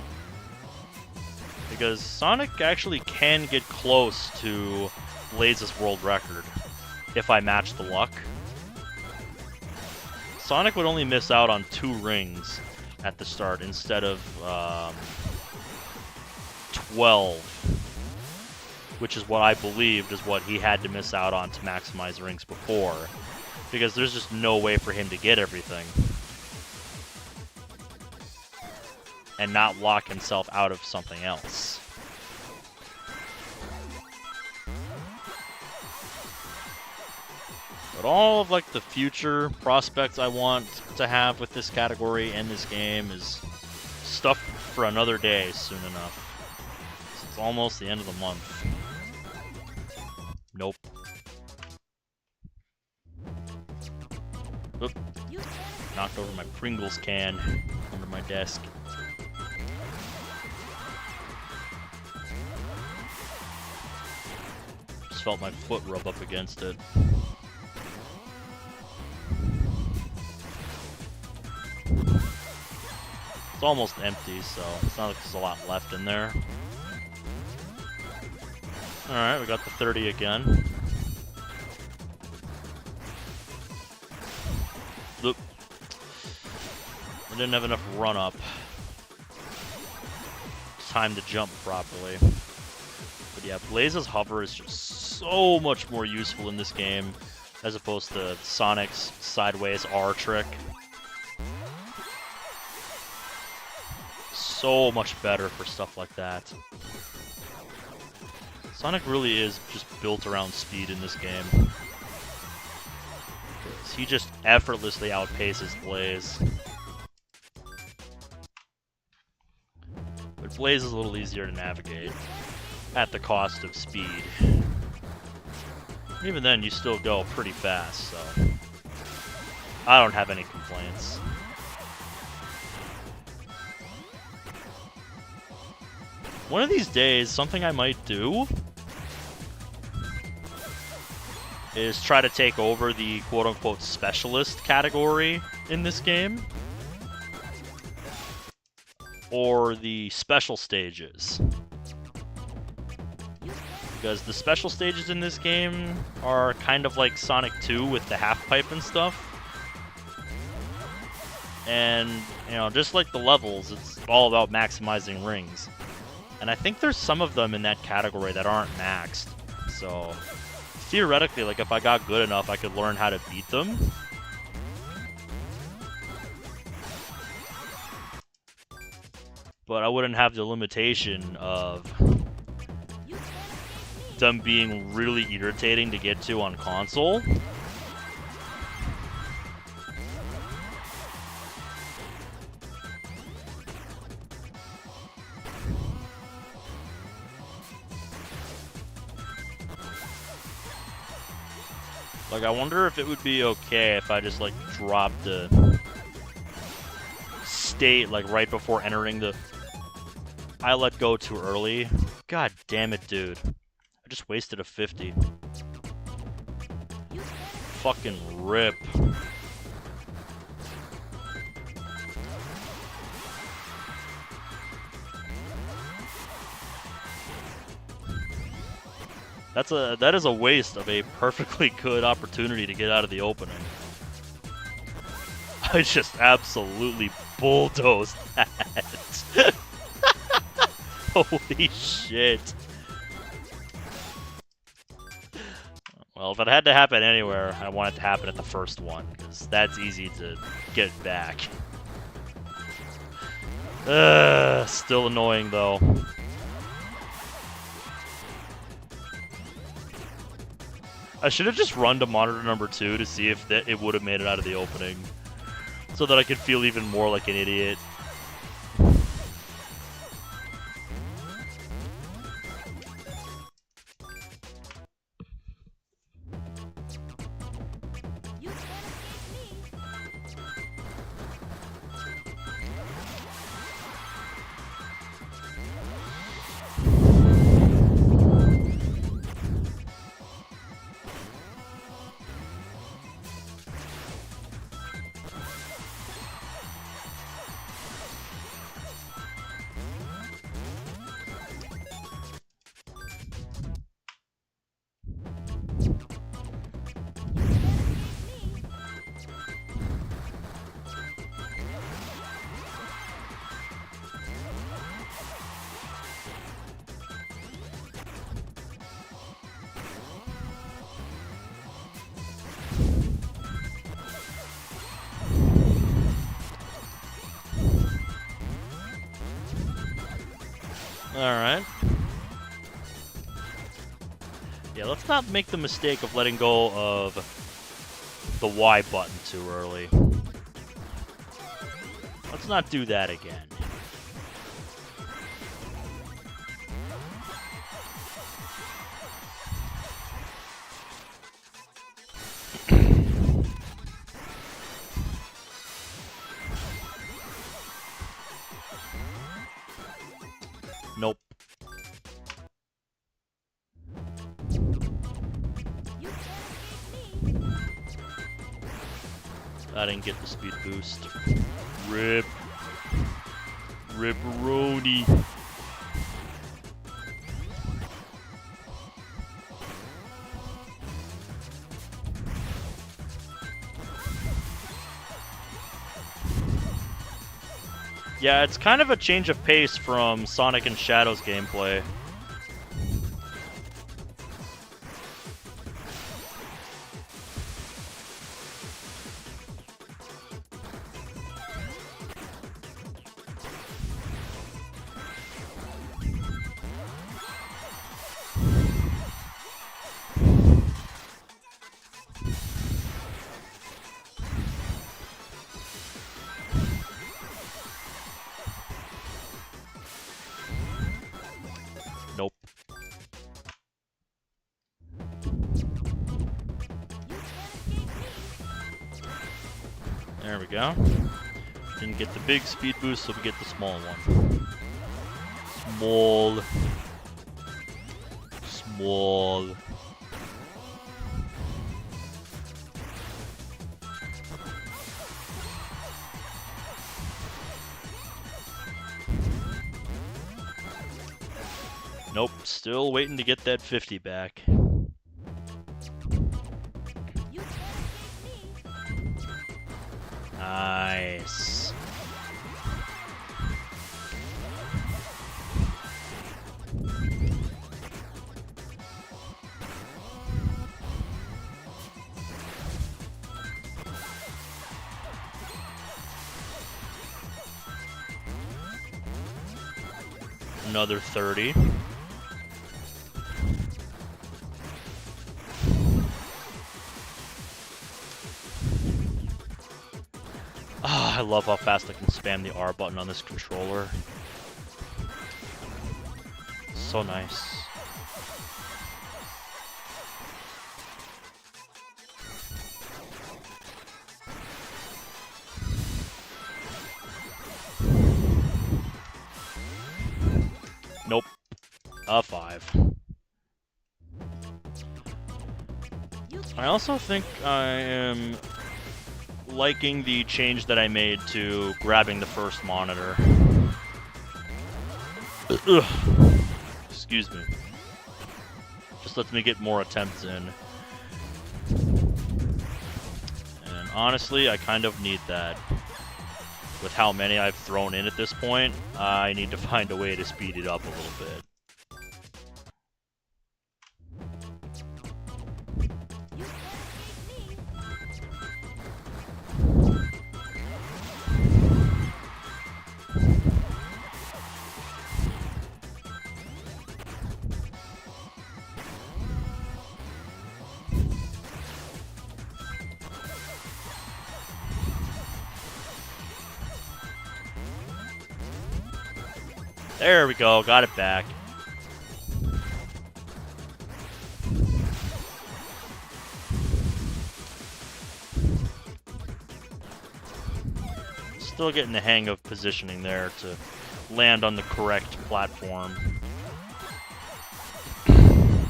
Because Sonic actually can get close to Blaze's world record, if I match the luck. Sonic would only miss out on 2 rings at the start instead of 12, which is what I believed is what he had to miss out on to maximize rings before, because there's just no way for him to get everything and not lock himself out of something else. But all of, like, the future prospects I want to have with this category and this game is stuff for another day soon enough. It's almost the end of the month. Nope. Oop. Knocked over my Pringles can under my desk. Just felt my foot rub up against it. It's almost empty, so it's not like there's a lot left in there. Alright, we got the 30 again. Oop. I didn't have enough run-up. Time to jump properly. But yeah, Blaze's hover is just so much more useful in this game as opposed to Sonic's sideways R trick. So much better for stuff like that. Sonic really is just built around speed in this game. He just effortlessly outpaces Blaze. But Blaze is a little easier to navigate at the cost of speed. Even then, you still go pretty fast, so I don't have any complaints. One of these days, something I might do is try to take over the quote-unquote specialist category in this game, or the special stages. Because the special stages in this game are kind of like Sonic 2 with the half pipe and stuff. And, you know, just like the levels, it's all about maximizing rings. And I think there's some of them in that category that aren't maxed. So, theoretically, like if I got good enough, I could learn how to beat them. But I wouldn't have the limitation of them being really irritating to get to on console. Like, I wonder if it would be okay if I just, like, dropped the state, like, right before entering the... I let go too early. God damn it, dude. I just wasted a 50. Fucking rip. That is a waste of a perfectly good opportunity to get out of the opening. I just absolutely bulldozed that. Holy shit. Well, if it had to happen anywhere, I want it to happen at the first one, because that's easy to get back. Still annoying, though. I should have just run to monitor number 2 to see if it would have made it out of the opening, so that I could feel even more like an idiot. Alright. Yeah, let's not make the mistake of letting go of the Y button too early. Let's not do that again. Nope. I didn't get the speed boost. Rip. Ripperoni. Yeah, it's kind of a change of pace from Sonic and Shadow's gameplay. Nope. There we go. Didn't get the big speed boost, so we get the small one. Small. Small. Nope, still waiting to get that 50 back. Nice. Another 30. I love how fast I can spam the R button on this controller. So nice. Nope. A 5. I also think I am liking the change that I made to grabbing the first monitor. Ugh. Excuse me. Just lets me get more attempts in. And honestly, I kind of need that. With how many I've thrown in at this point, I need to find a way to speed it up a little bit. There we go, got it back. Still getting the hang of positioning there to land on the correct platform. And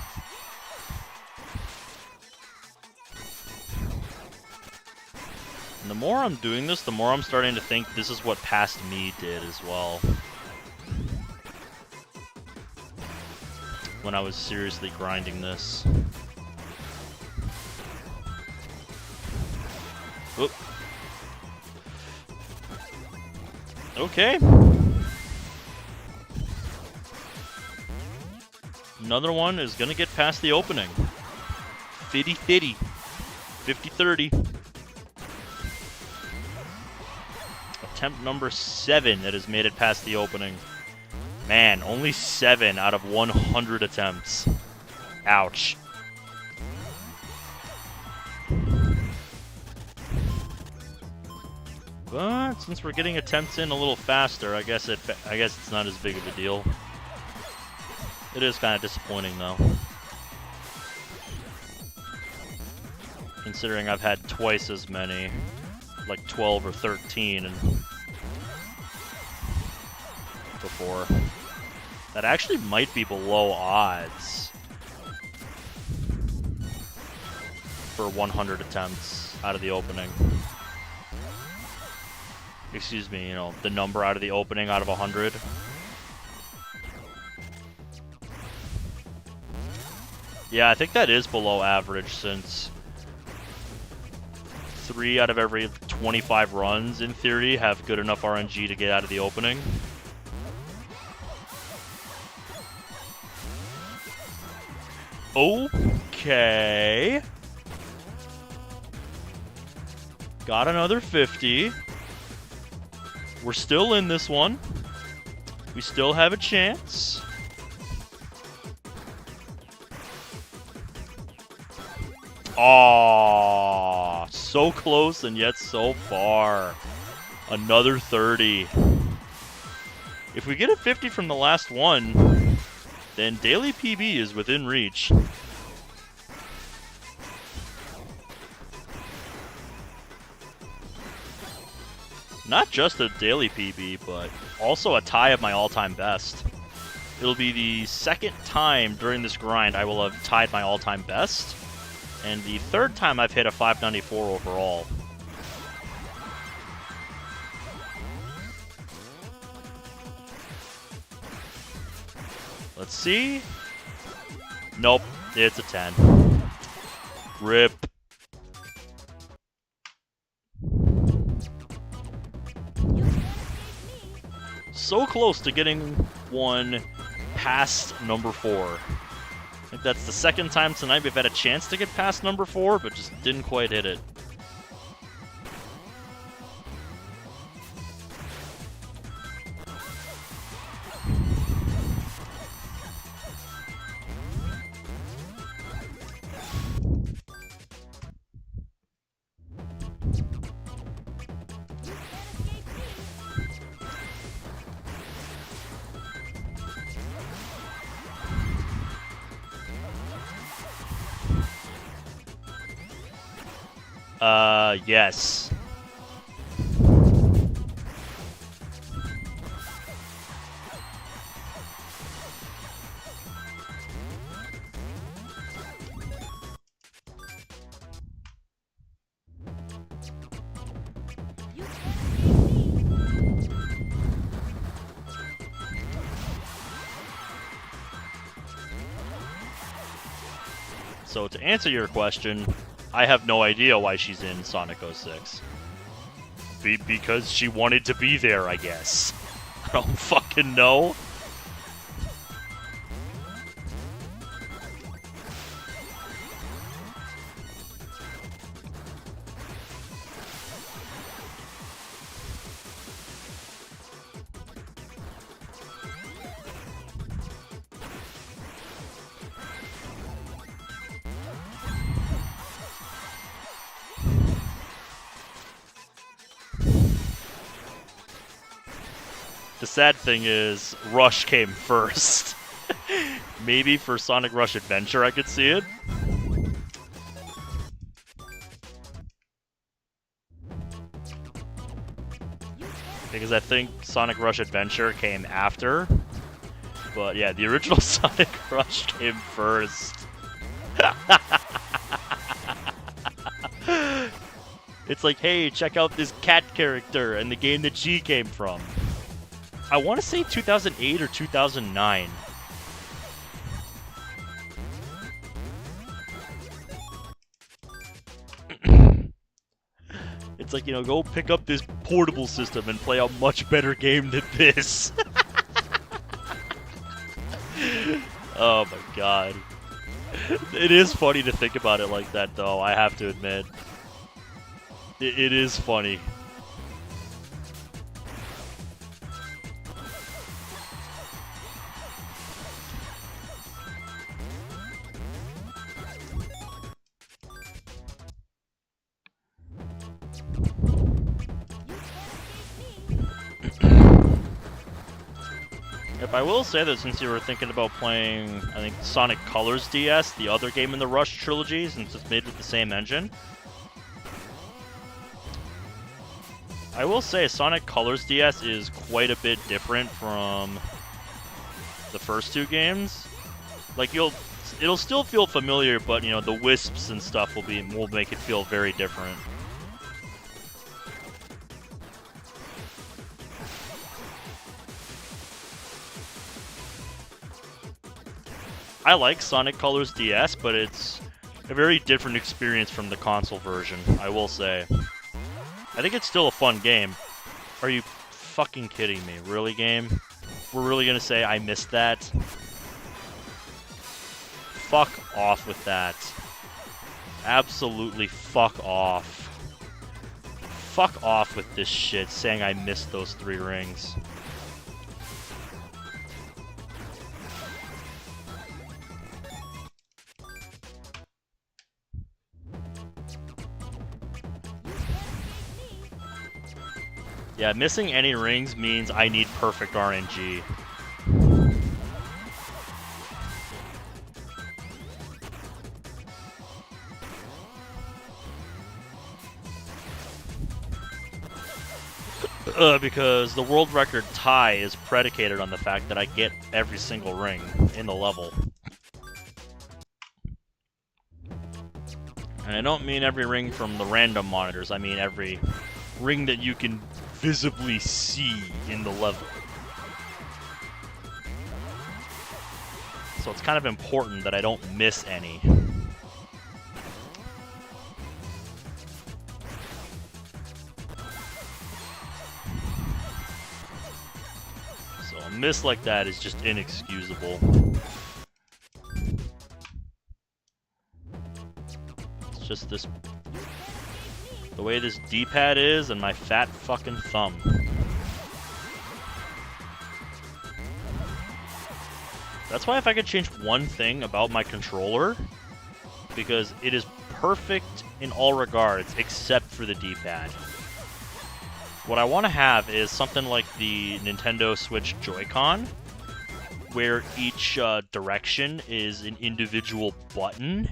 the more I'm doing this, the more I'm starting to think this is what past me did as well. When I was seriously grinding this. Oop. Okay. Another one is gonna get past the opening. 50-50. 50-30. Attempt number 7 that has made it past the opening. Man, only 7 out of 100 attempts. Ouch. But since we're getting attempts in a little faster, I guess it's not as big of a deal. It is kind of disappointing though. Considering I've had twice as many, like 12 or 13 and before. That actually might be below odds for 100 attempts out of the opening. Excuse me, you know, the number out of the opening out of 100. Yeah, I think that is below average since 3 out of every 25 runs, in theory, have good enough RNG to get out of the opening. Okay. Got another 50. We're still in this one. We still have a chance. Aww, so close and yet so far. Another 30. If we get a 50 from the last one, then daily PB is within reach. Not just a daily PB, but also a tie of my all-time best. It'll be the second time during this grind I will have tied my all-time best, and the third time I've hit a 594 overall. Let's see. Nope, it's a 10. Rip. So close to getting one past number 4. I think that's the second time tonight we've had a chance to get past number 4, but just didn't quite hit it. Yes. So to answer your question, I have no idea why she's in Sonic 06. Because she wanted to be there, I guess. I don't fucking know. The sad thing is, Rush came first. Maybe for Sonic Rush Adventure I could see it. Because I think Sonic Rush Adventure came after. But yeah, the original Sonic Rush came first. It's like, hey, check out this cat character and the game that G came from. I want to say 2008 or 2009. It's like, you know, go pick up this portable system and play a much better game than this. Oh my god. It is funny to think about it like that, though, I have to admit. It is funny. If I will say that since you were thinking about playing, I think, Sonic Colors DS, the other game in the Rush trilogy, since it's made with the same engine, I will say Sonic Colors DS is quite a bit different from the first two games. Like, it'll still feel familiar, but, you know, the wisps and stuff will make it feel very different. I like Sonic Colors DS, but it's a very different experience from the console version, I will say. I think it's still a fun game. Are you fucking kidding me? Really, game? We're really gonna say I missed that? Fuck off with that. Absolutely fuck off. Fuck off with this shit, saying I missed those 3 rings. Yeah, missing any rings means I need perfect RNG. Because the world record tie is predicated on the fact that I get every single ring in the level. And I don't mean every ring from the random monitors, I mean every ring that you can visibly see in the level. So it's kind of important that I don't miss any. So a miss like that is just inexcusable. It's just this... the way this D-pad is and my fat fucking thumb. That's why if I could change one thing about my controller, because it is perfect in all regards except for the D-pad. What I want to have is something like the Nintendo Switch Joy-Con, where each direction is an individual button,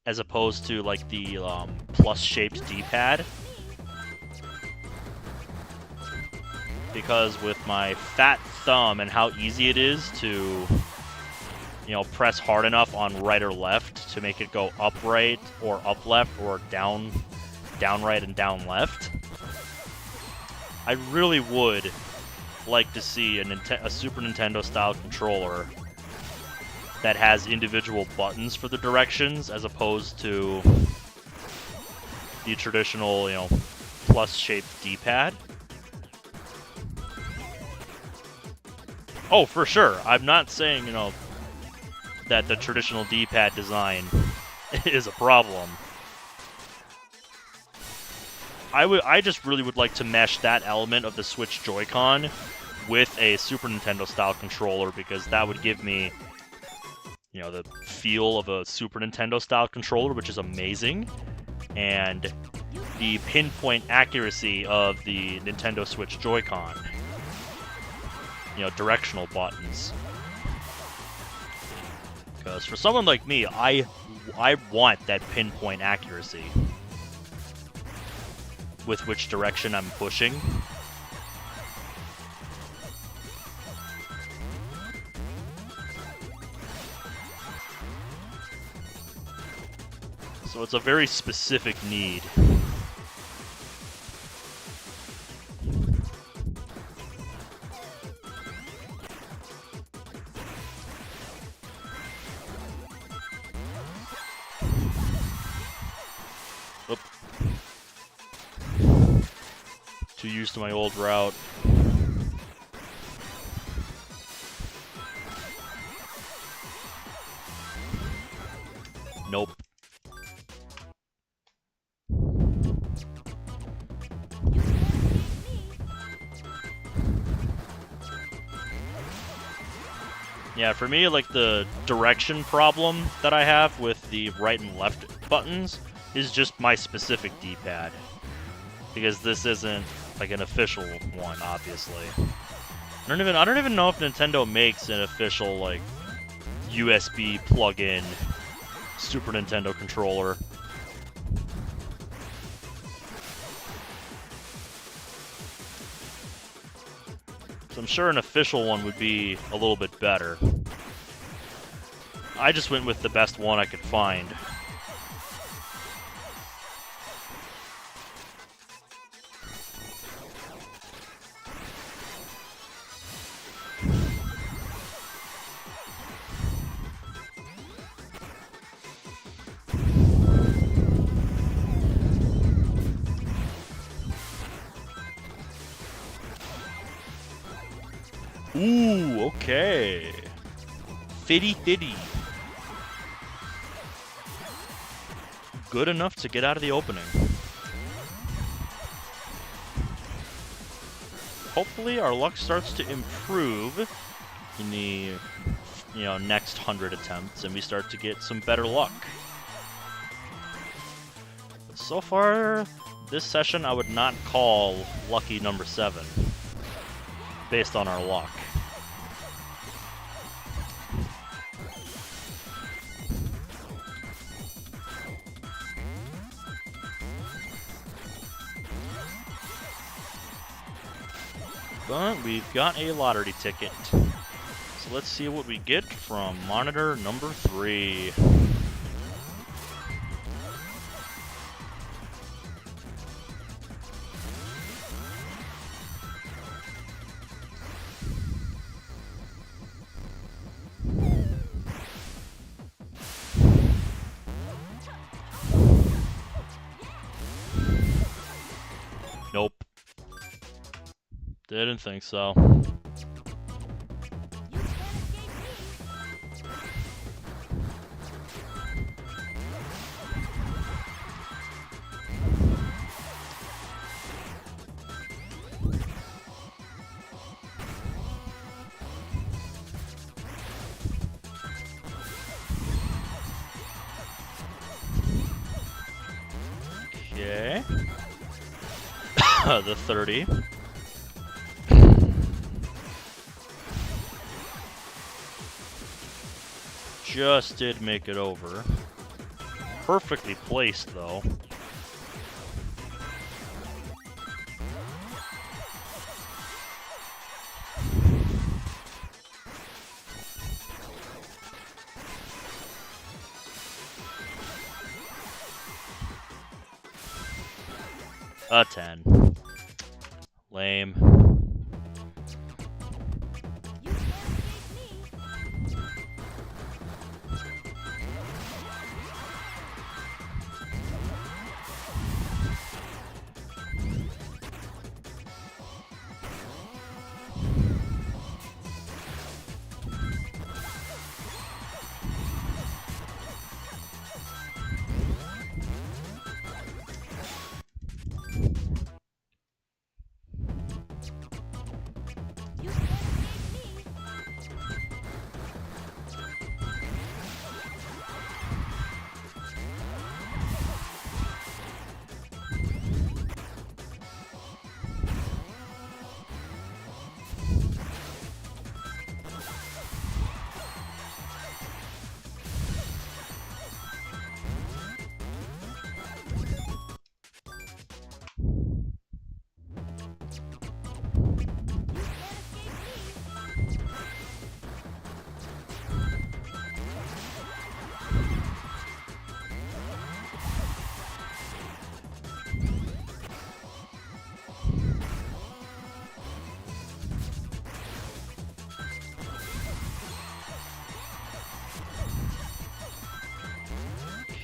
as opposed to like the plus-shaped D-pad. Because with my fat thumb and how easy it is to, you know, press hard enough on right or left to make it go up right or up left or down right and down left, I really would like to see a Super Nintendo style controller that has individual buttons for the directions as opposed to the traditional, you know, plus-shaped D-pad. Oh, for sure. I'm not saying, you know, that the traditional D-pad design is a problem. I just really would like to mesh that element of the Switch Joy-Con with a Super Nintendo style controller, because that would give me, you know, the feel of a Super Nintendo style controller, which is amazing, and the pinpoint accuracy of the Nintendo Switch Joy-Con. You know, directional buttons. Because for someone like me, I want that pinpoint accuracy with which direction I'm pushing. So it's a very specific need. Oop. Too used to my old route. Nope. Yeah, for me, like, the direction problem that I have with the right and left buttons is just my specific D-pad. Because this isn't, like, an official one, obviously. I don't even know if Nintendo makes an official, like, USB plug-in Super Nintendo controller. So I'm sure an official one would be a little bit better. I just went with the best one I could find. Ooh, okay. Fitty. Good enough to get out of the opening. Hopefully our luck starts to improve in the, you know, next 100 attempts, and we start to get some better luck. But so far, this session I would not call lucky number 7, based on our luck. But we've got a lottery ticket. So let's see what we get from monitor number 3. Didn't think so. Okay. The 30. Just did make it over. Perfectly placed, though. A 10. Lame.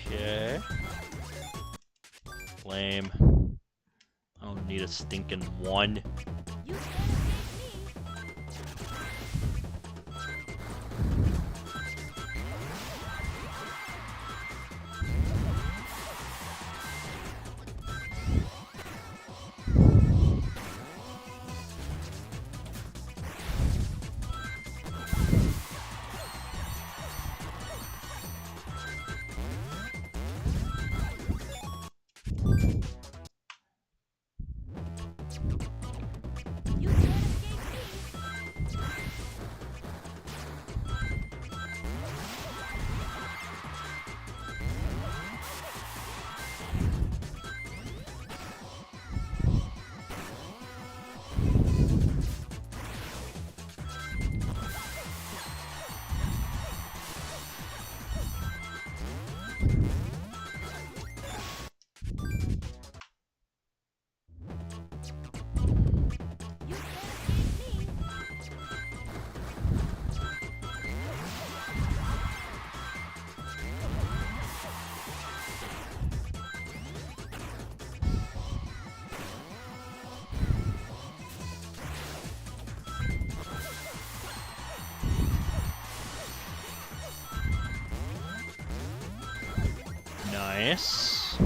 Okay. Lame. I don't need a stinking 1. Nice.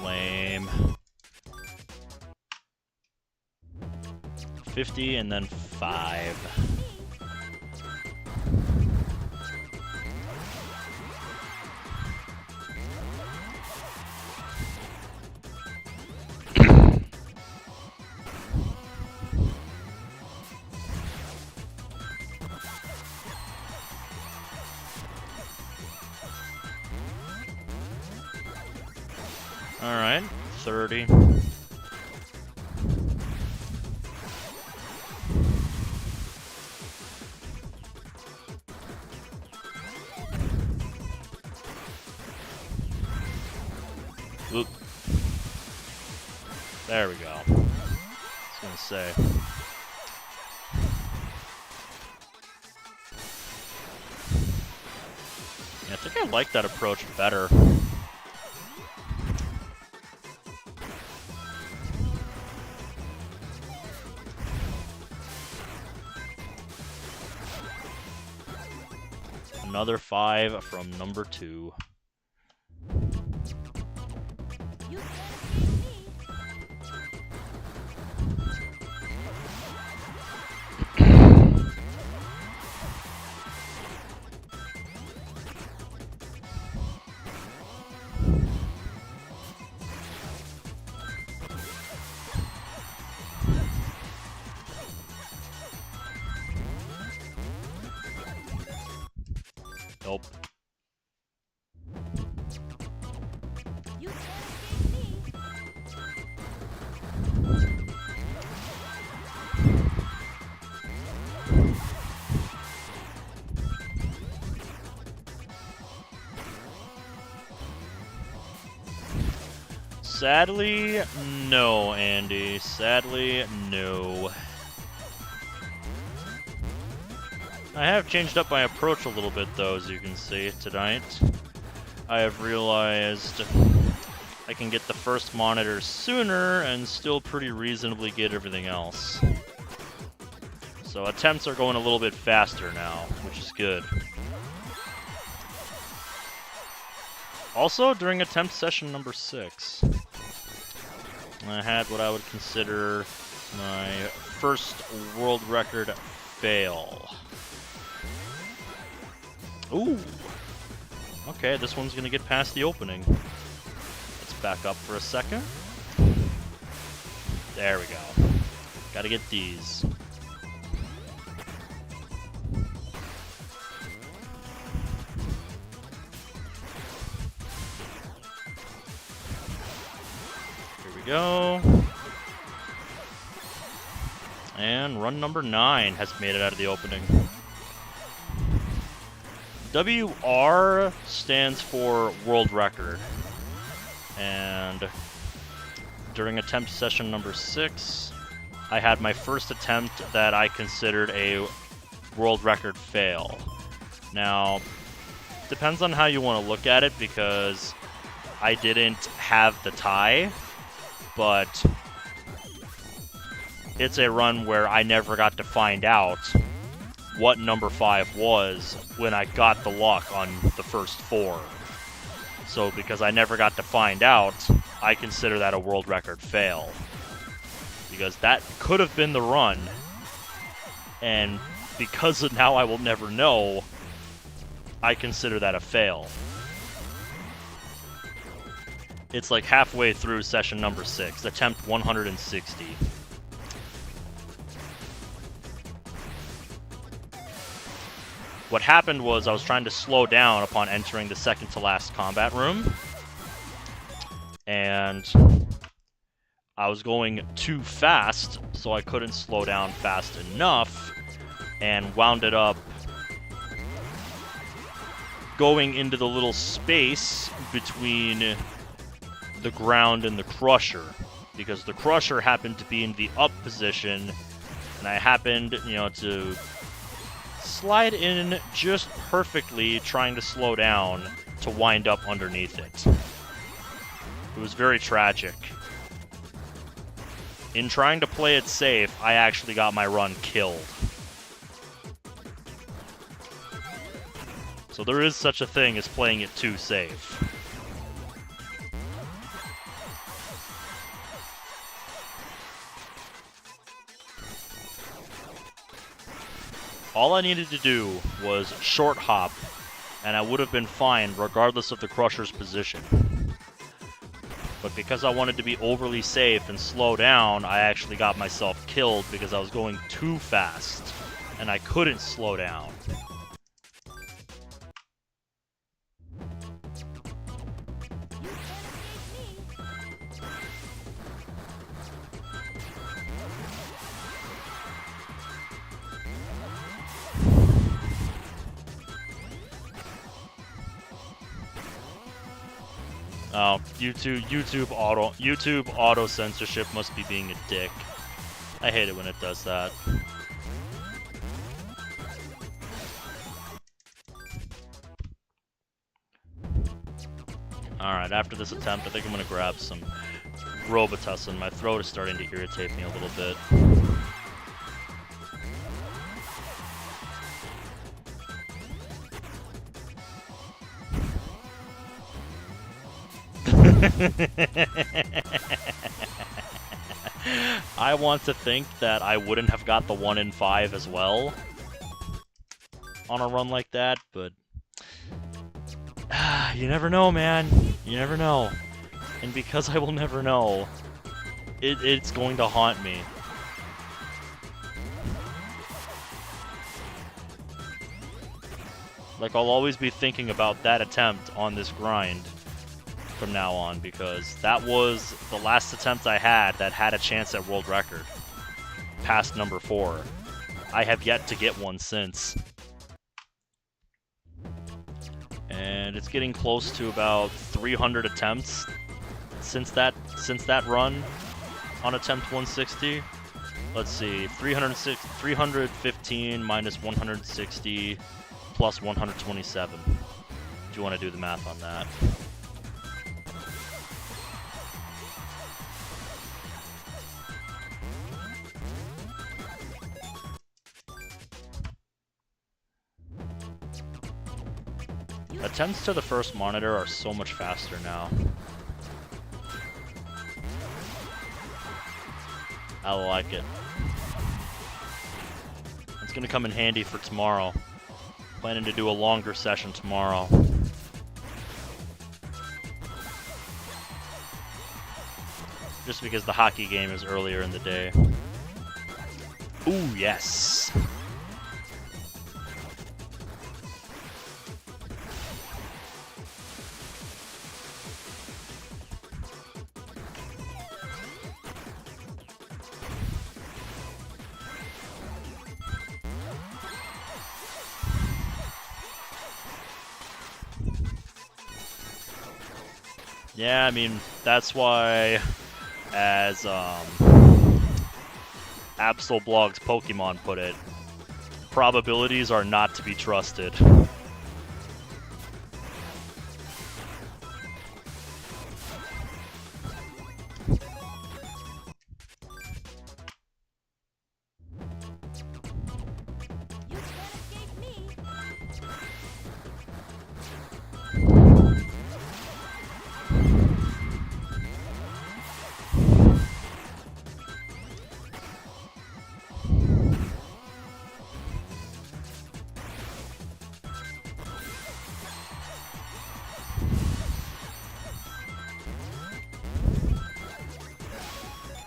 Lame. 50 and then 5. 30. Oop. There we go. I was gonna say. Yeah, I think I like that approach better. Another 5 from number 2. Nope. Sadly, no, Andy. Sadly, no. I have changed up my approach a little bit, though, as you can see, tonight. I have realized I can get the first monitor sooner and still pretty reasonably get everything else. So attempts are going a little bit faster now, which is good. Also, during attempt session number 6, I had what I would consider my first world record fail. Ooh! Okay, this one's gonna get past the opening. Let's back up for a second. There we go. Gotta get these. Go. And run number 9 has made it out of the opening. WR stands for world record. And during attempt session number 6, I had my first attempt that I considered a world record fail. Now, depends on how you want to look at it, because I didn't have the tie. But it's a run where I never got to find out what number 5 was when I got the luck on the first 4. So because I never got to find out, I consider that a world record fail. Because that could have been the run, and because of now I will never know, I consider that a fail. It's like halfway through session number 6, attempt 160. What happened was I was trying to slow down upon entering the second to last combat room, and I was going too fast, so I couldn't slow down fast enough, and wound it up going into the little space between the ground and the crusher, because the crusher happened to be in the up position, and I happened, to slide in just perfectly trying to slow down to wind up underneath it. It was very tragic. In trying to play it safe, I actually got my run killed. So there is such a thing as playing it too safe. All I needed to do was short hop, and I would have been fine regardless of the crusher's position. But because I wanted to be overly safe and slow down, I actually got myself killed because I was going too fast, and I couldn't slow down. Oh, YouTube auto censorship must be being a dick. I hate it when it does that. Alright, after this attempt, I think I'm gonna grab some Robitussin. My throat is starting to irritate me a little bit. I want to think that I wouldn't have got the 1 in 5 as well on a run like that, but you never know, man. You never know. And because I will never know, it's going to haunt me. Like, I'll always be thinking about that attempt on this grind from now on, because that was the last attempt I had that had a chance at world record, past number 4. I have yet to get one since. And it's getting close to about 300 attempts since that run on attempt 160. Let's see, 315 minus 160 plus 127. Do you want to do the math on that? Attempts to the first monitor are so much faster now. I like it. It's gonna come in handy for tomorrow. Planning to do a longer session tomorrow. Just because the hockey game is earlier in the day. Ooh, yes! Yeah, I mean, that's why, as Absolblog's Pokemon put it, probabilities are not to be trusted.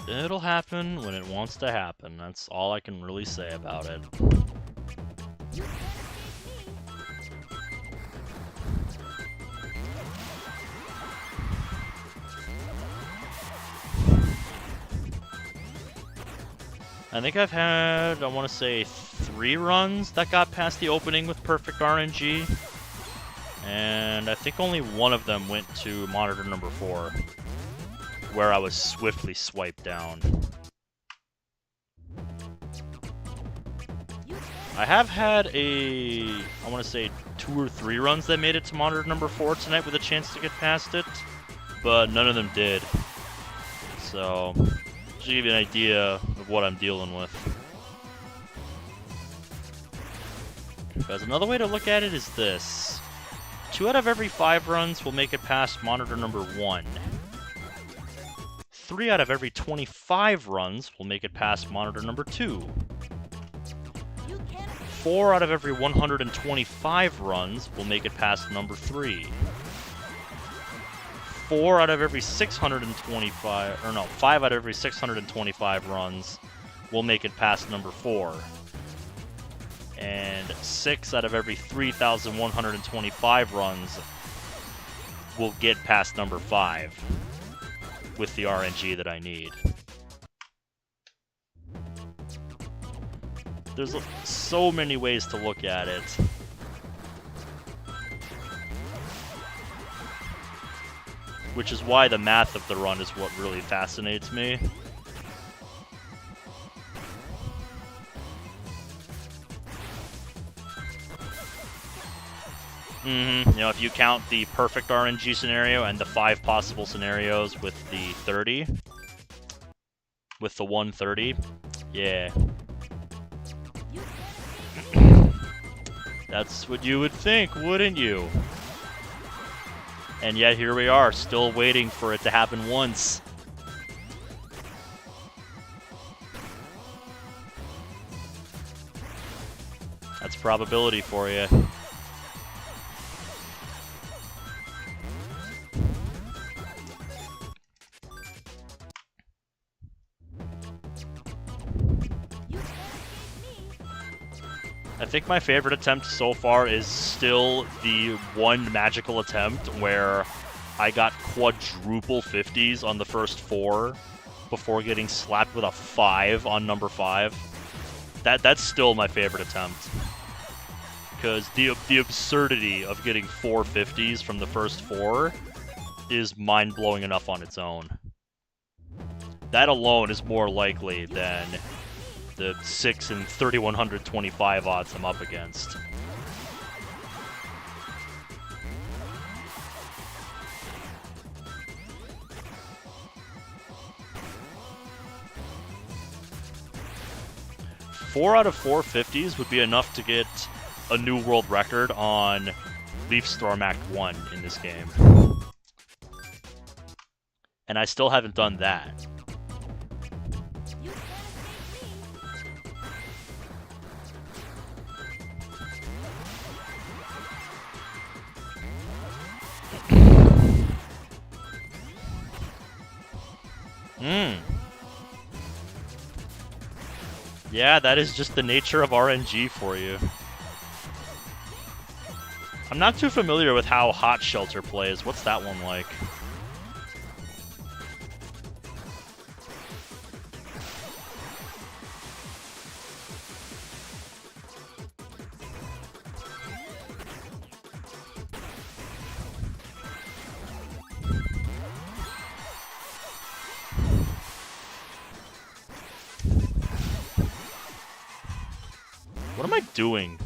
It'll happen when it wants to happen. That's all I can really say about it. I think I've had, I want to say, 3 runs that got past the opening with perfect RNG. And I think only one of them went to monitor number 4. Where I was swiftly swiped down. I have had I want to say 2 or 3 runs that made it to monitor number 4 tonight with a chance to get past it, but none of them did. So, just to give you an idea of what I'm dealing with. Because another way to look at it is this. 2 out of every 5 runs will make it past monitor number 1. 3 out of every 25 runs will make it past monitor number 2. 4 out of every 125 runs will make it past number 3. 4 out of every 625, or no, 5 out of every 625 runs will make it past number 4. And 6 out of every 3,125 runs will get past number 5. With the RNG that I need. There's so many ways to look at it. which is why the math of the run is what really fascinates me. You know, if you count the perfect RNG scenario and the 5 possible scenarios with the 30, with the 130, yeah. That's what you would think, wouldn't you? And yet here we are, still waiting for it to happen once. That's probability for you. I think my favorite attempt so far is still the one magical attempt where I got quadruple 50s on the first 4 before getting slapped with a 5 on number 5. That's still my favorite attempt. Because the absurdity of getting 4 50s from the first 4 is mind-blowing enough on its own. That alone is more likely than the 6 and 3125 odds I'm up against. Four out of 4 50s would be enough to get a new world record on Leaf Storm Act 1 in this game. And I still haven't done that. Yeah, that is just the nature of RNG for you. I'm not too familiar with how Hot Shelter plays. What's that one like? What am I doing?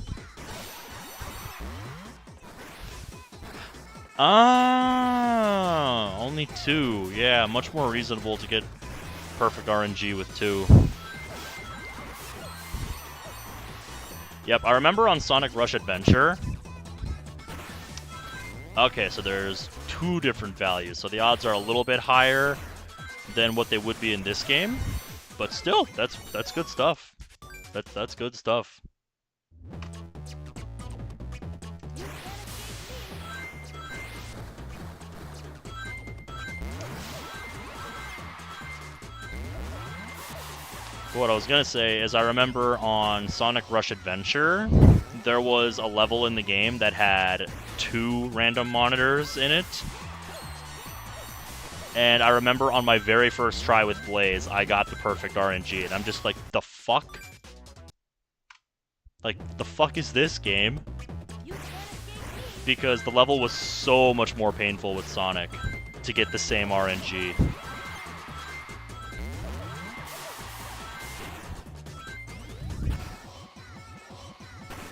Ah, only 2. Yeah, much more reasonable to get perfect RNG with 2. Yep, I remember on Sonic Rush Adventure. Okay, so there's 2 different values, so the odds are a little bit higher than what they would be in this game, but still, that's good stuff. That's good stuff. What I was gonna say is I remember on Sonic Rush Adventure, there was a level in the game that had 2 random monitors in it. And I remember on my very first try with Blaze, I got the perfect RNG, and I'm just like, the fuck? Like, the fuck is this game? Because the level was so much more painful with Sonic to get the same RNG.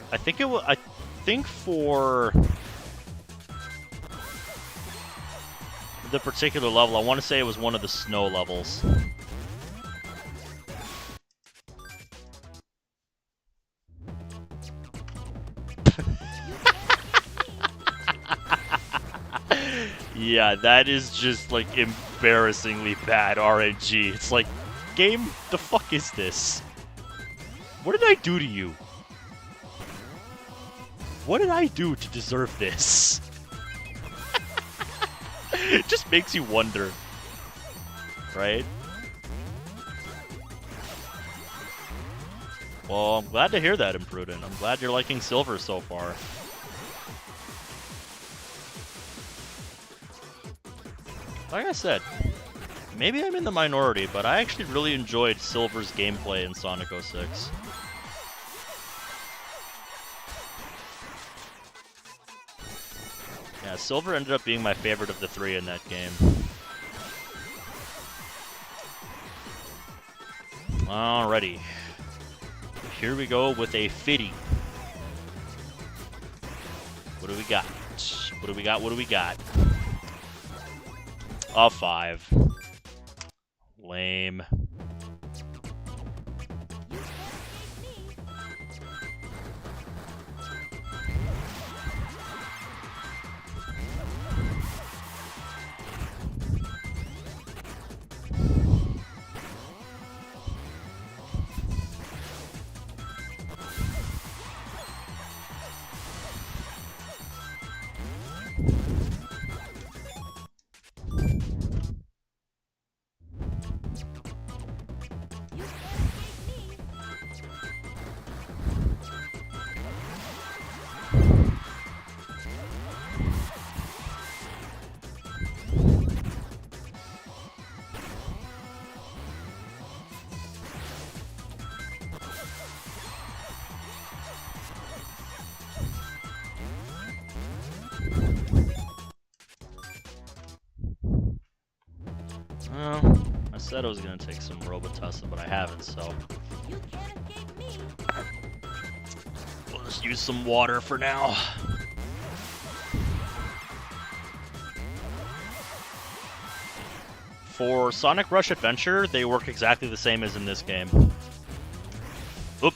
I think for the particular level, I want to say it was one of the snow levels. Yeah, that is just like embarrassingly bad RNG. It's like, game, the fuck is this? What did I do to you? What did I do to deserve this? It just makes you wonder, right? Well, I'm glad to hear that, Imprudent. I'm glad you're liking Silver so far. Like I said, maybe I'm in the minority, but I actually really enjoyed Silver's gameplay in Sonic 06. Yeah, Silver ended up being my favorite of the 3 in that game. Alrighty. Here we go with a fitty. What do we got? What do we got? What do we got? A 5. Lame. Well, I said I was gonna take some Robitussin, but I haven't, so You can't escape me. we'll just use some water for now. For Sonic Rush Adventure, they work exactly the same as in this game. Oop.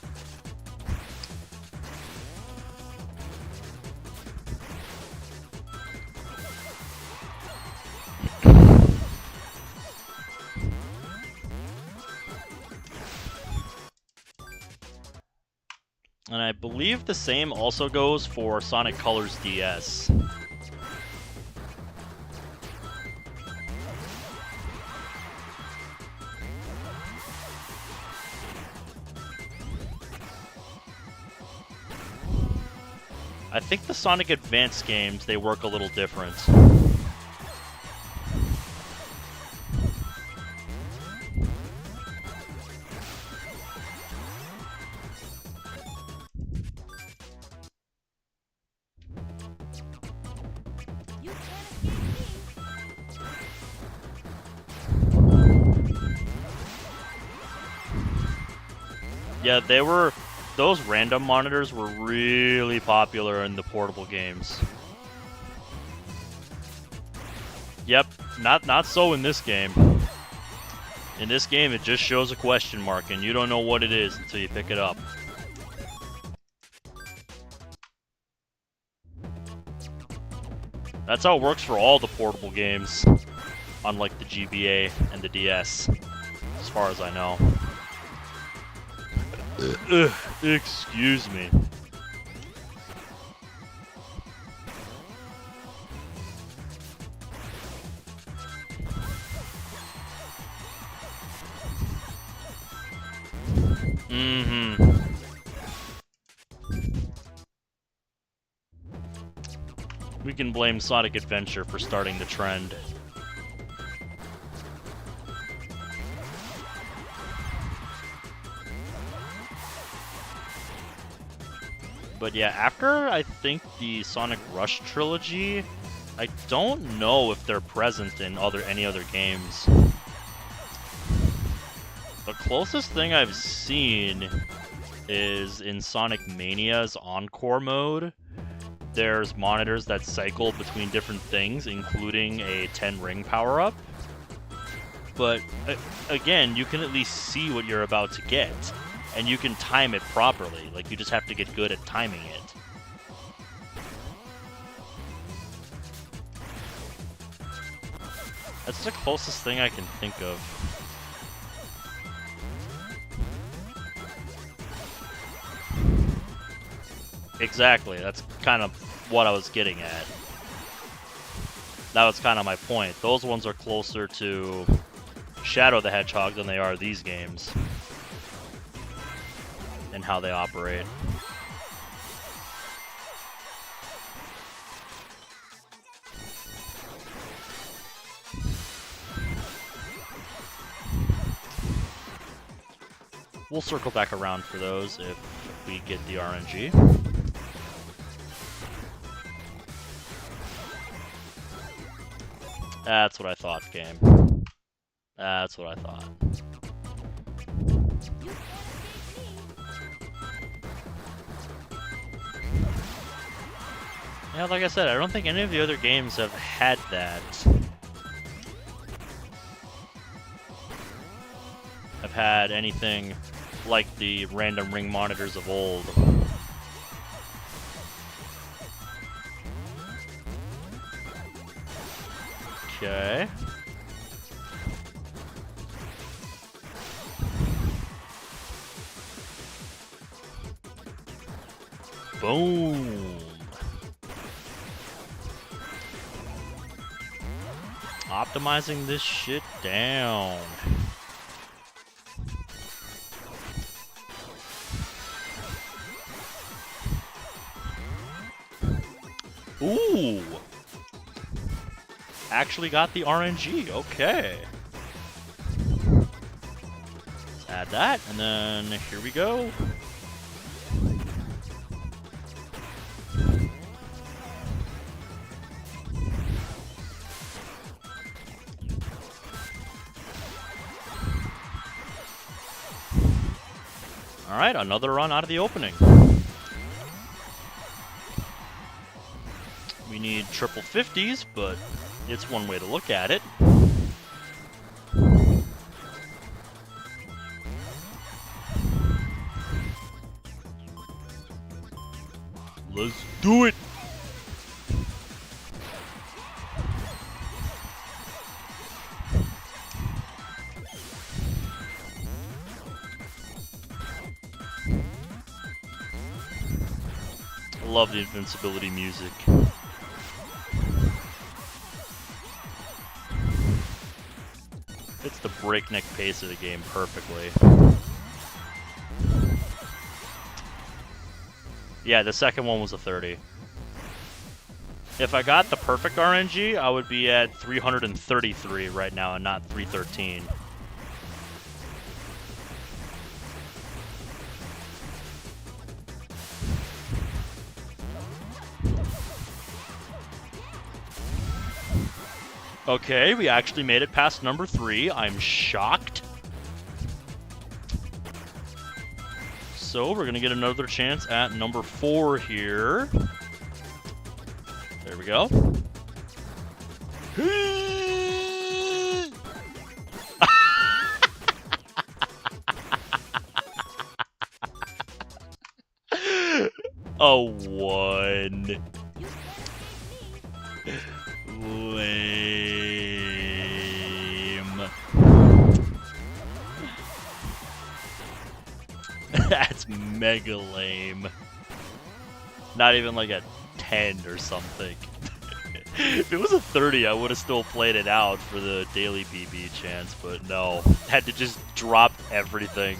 And I believe the same also goes for Sonic Colors DS. I think the Sonic Advance games, they work a little different. You can't escape me. Yeah, those random monitors were really popular in the portable games. Yep, not so in this game. In this game, it just shows a question mark, and you don't know what it is until you pick it up. That's how it works for all the portable games, unlike the GBA and the DS, as far as I know. Excuse me. We can blame Sonic Adventure for starting the trend. But yeah, after I think the Sonic Rush trilogy, I don't know if they're present in any other games. The closest thing I've seen is in Sonic Mania's Encore mode. There's monitors that cycle between different things, including a 10-ring power-up. But again, you can at least see what you're about to get. And you can time it properly. Like, you just have to get good at timing it. That's the closest thing I can think of. Exactly, that's kind of what I was getting at. That was kind of my point. Those ones are closer to Shadow the Hedgehog than they are these games. And how they operate. We'll circle back around for those if we get the RNG. That's what I thought, game. That's what I thought. You can't escape me. Yeah, like I said, I don't think any of the other games have had that. Have had anything like the random ring monitors of old. Okay. Boom. Optimizing this shit down. Ooh. Actually got the RNG. Okay. Let's add that, and then here we go. Alright, another run out of the opening. We need triple 50s, but it's one way to look at it. Let's do it! I love the invincibility music. It's the breakneck pace of the game perfectly. Yeah, the second one was a 30. If I got the perfect RNG, I would be at 333 right now and not 313. Okay, we actually made it past number 3. I'm shocked. So we're gonna get another chance at number 4 here. There we go. A 1. You can't escape me. Lame. That's mega lame. Not even like a 10 or something. If it was a 30, I would have still played it out for the daily PB chance, but no. Had to just drop everything.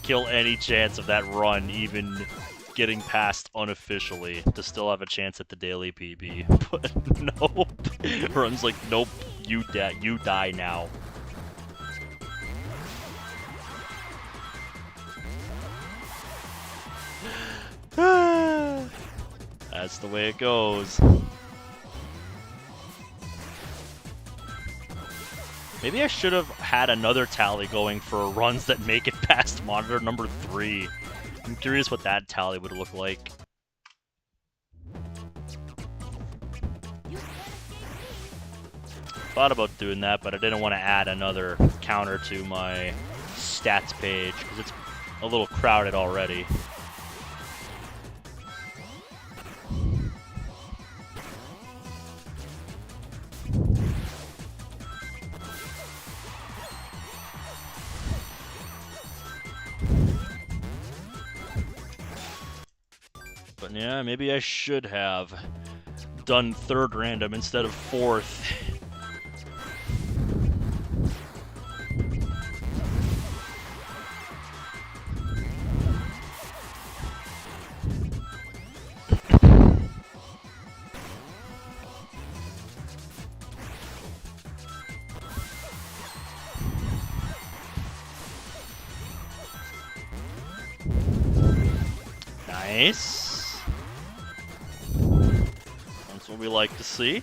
Kill any chance of that run, even getting past unofficially, to still have a chance at the daily PB. But nope. Run's like, nope, you die now. That's the way it goes. Maybe I should have had another tally going for runs that make it past monitor number 3. I'm curious what that tally would look like. You can't escape me. Thought about doing that, but I didn't want to add another counter to my stats page because it's a little crowded already. But yeah, maybe I should have done 3rd random instead of 4th. Nice. That's what we like to see.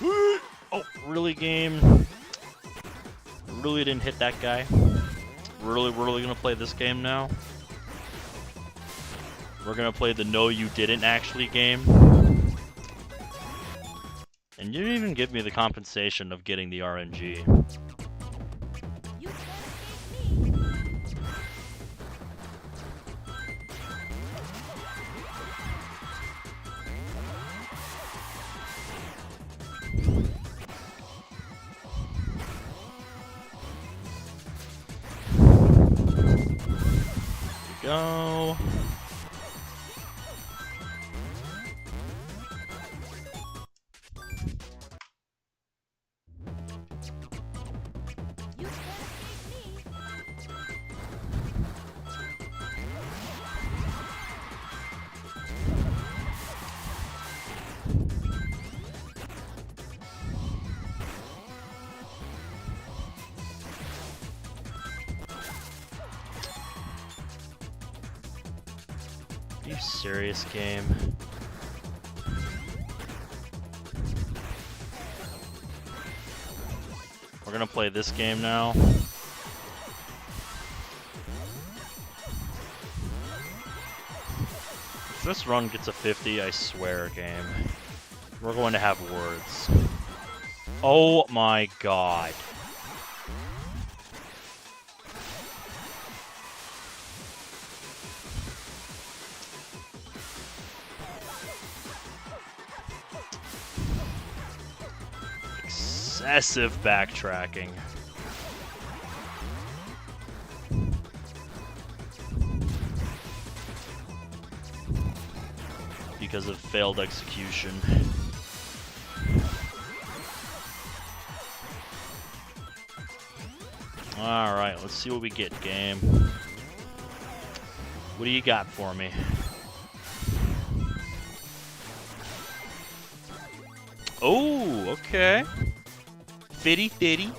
Oh, really, game? Really didn't hit that guy? Really gonna play this game now? We're gonna play the no you didn't actually game. And you didn't even give me the compensation of getting the RNG. You can't escape me. Go. You can't escape me. Are you serious, game? We're gonna play this game now. If this run gets a 50, I swear, game, we're going to have words. Oh my god. Excessive backtracking. Because of failed execution. Alright, let's see what we get, game. What do you got for me? Oh, okay. Fitty fitty.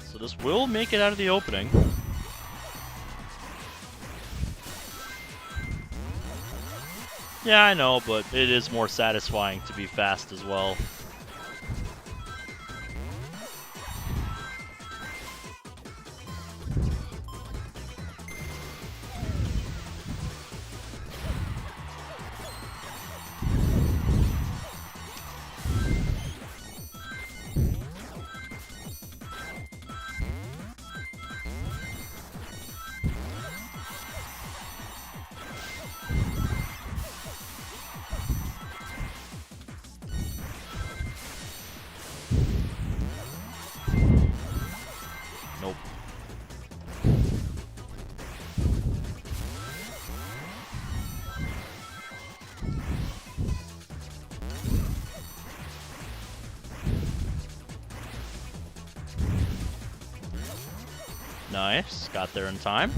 So this will make it out of the opening. Yeah, I know, but it is more satisfying to be fast as well. Nope. Nice, got there in time.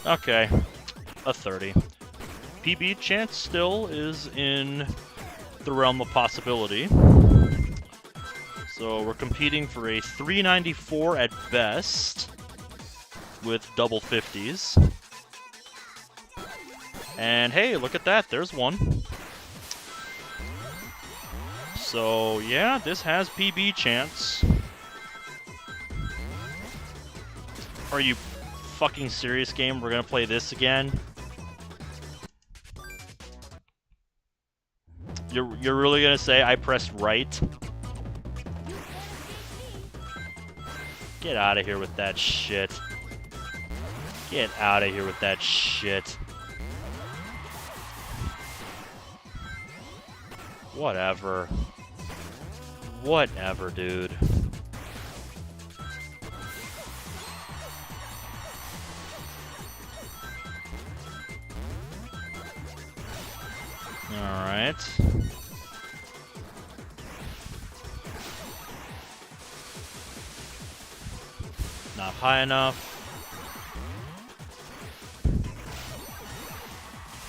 Okay, a 30. PB chance still is in the realm of possibility. So we're competing for a 394 at best with double 50s. And hey, look at that, there's one. So yeah, this has PB chance. Are you fucking serious, game? We're gonna play this again? You're really gonna say I pressed right? Get out of here with that shit. Get out of here with that shit. Whatever. Whatever, dude. Alright. Not high enough.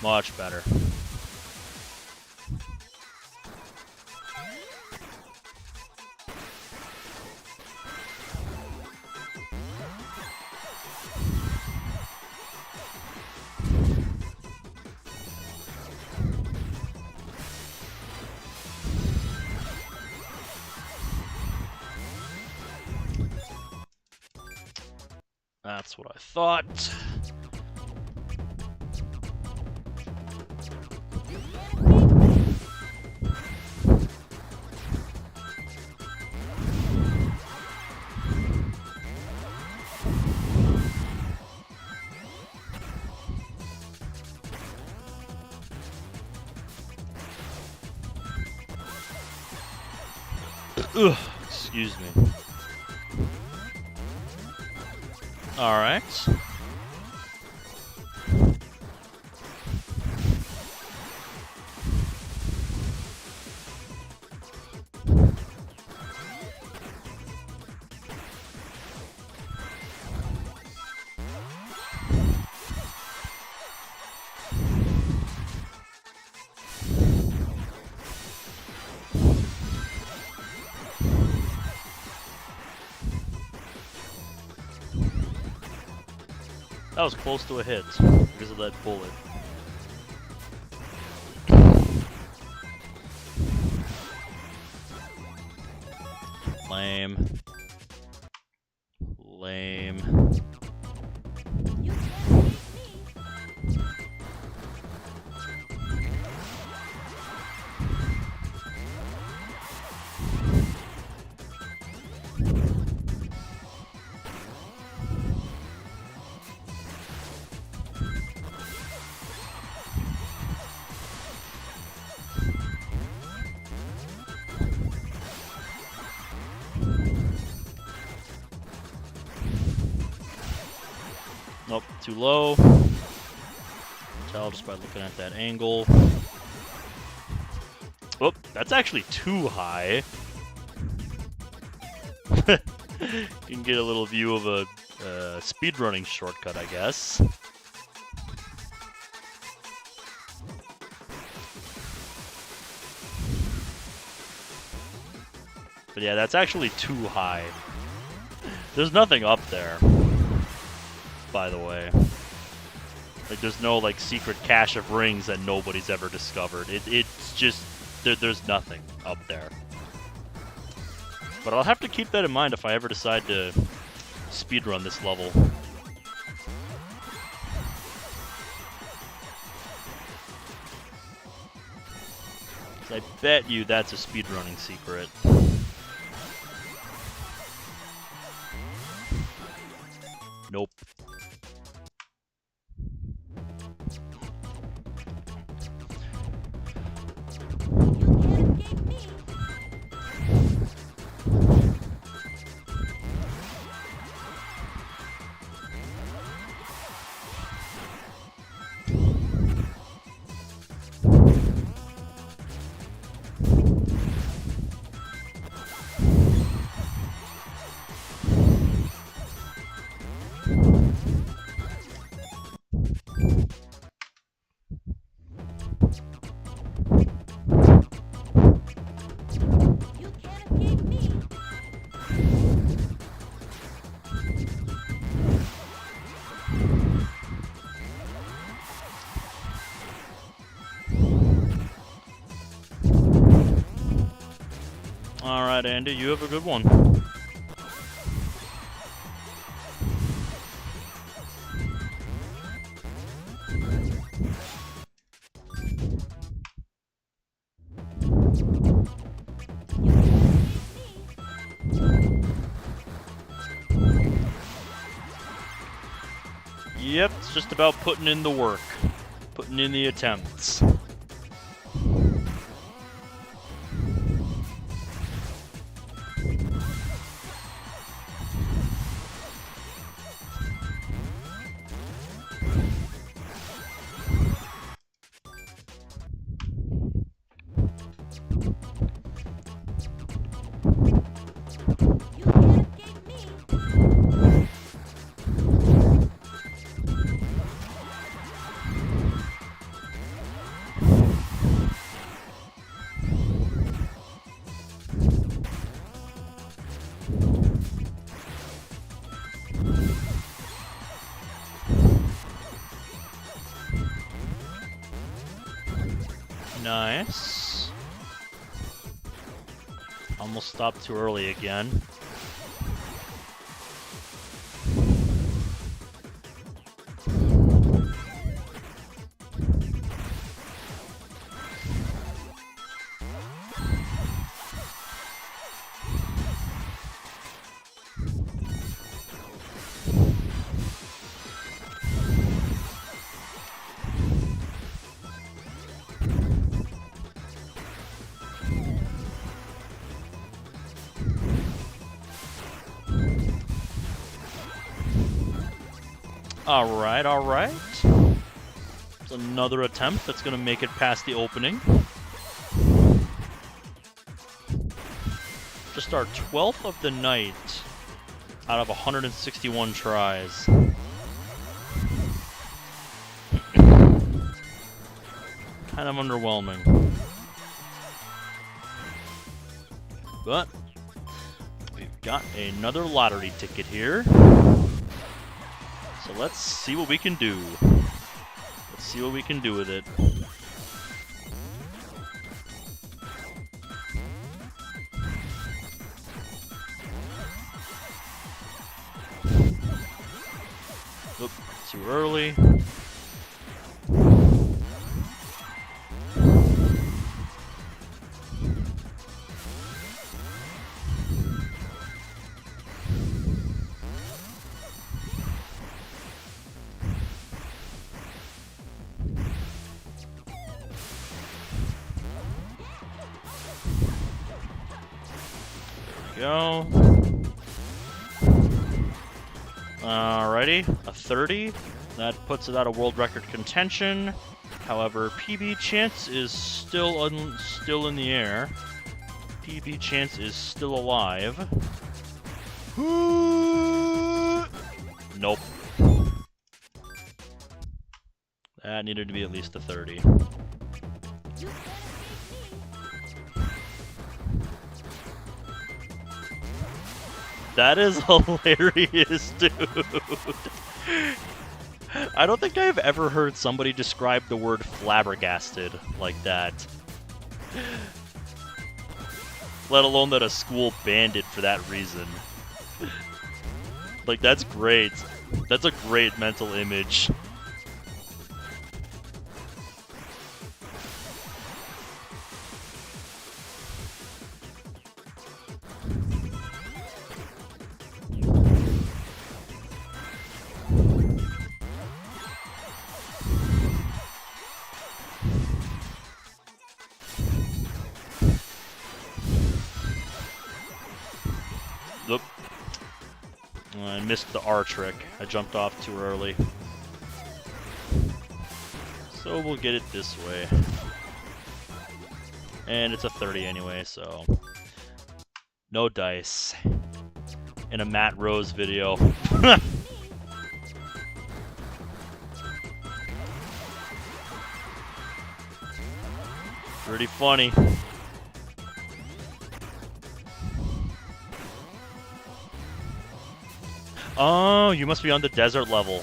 Much better. That's what I thought. Ugh, excuse me. Alright. That was close to a hit because of that bullet. Lame. Lame. You can't beat me. Nope, too low. Tell just by looking at that angle. Oh, that's actually too high. You can get a little view of a speedrunning shortcut, I guess. But yeah, that's actually too high. There's nothing up there, by the way. Like, there's no, like, secret cache of rings that nobody's ever discovered. It's just, there's nothing up there. But I'll have to keep that in mind if I ever decide to speedrun this level. I bet you that's a speedrunning secret. Nope. You can't escape me. You can't escape me. Alright, Andy, you have a good one. You can't escape me. Yep, it's just about putting in the work. Putting in the attempts. You can't escape me. Nice. Almost stopped too early again. Alright, alright. It's another attempt that's gonna make it past the opening. Just our 12th of the night out of 161 tries. Kind of underwhelming. But we've got another lottery ticket here. So let's see what we can do. Let's see what we can do with it. Oop, too early. Go. Alrighty, a 30. That puts it out of world record contention. However, PB chance is still in the air. PB chance is still alive. Nope. That needed to be at least a 30. That is hilarious, dude. I don't think I've ever heard somebody describe the word flabbergasted like that. Let alone that a school banned it for that reason. Like, that's great. That's a great mental image. Oop. I missed the R trick. I jumped off too early. So we'll get it this way. And it's a 30 anyway, so... no dice. In a Matt Rose video. Pretty funny. Oh, you must be on the desert level.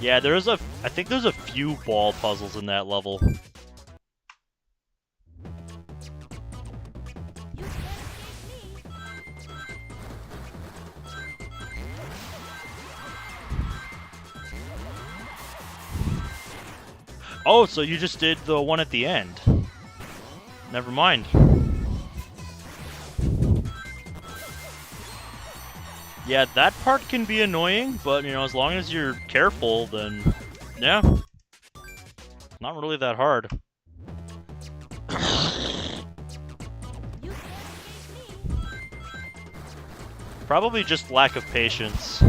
Yeah, I think there's a few ball puzzles in that level. Oh, so you just did the one at the end. Never mind. Yeah, that part can be annoying, but, you know, as long as you're careful, then, yeah. Not really that hard. Probably just lack of patience.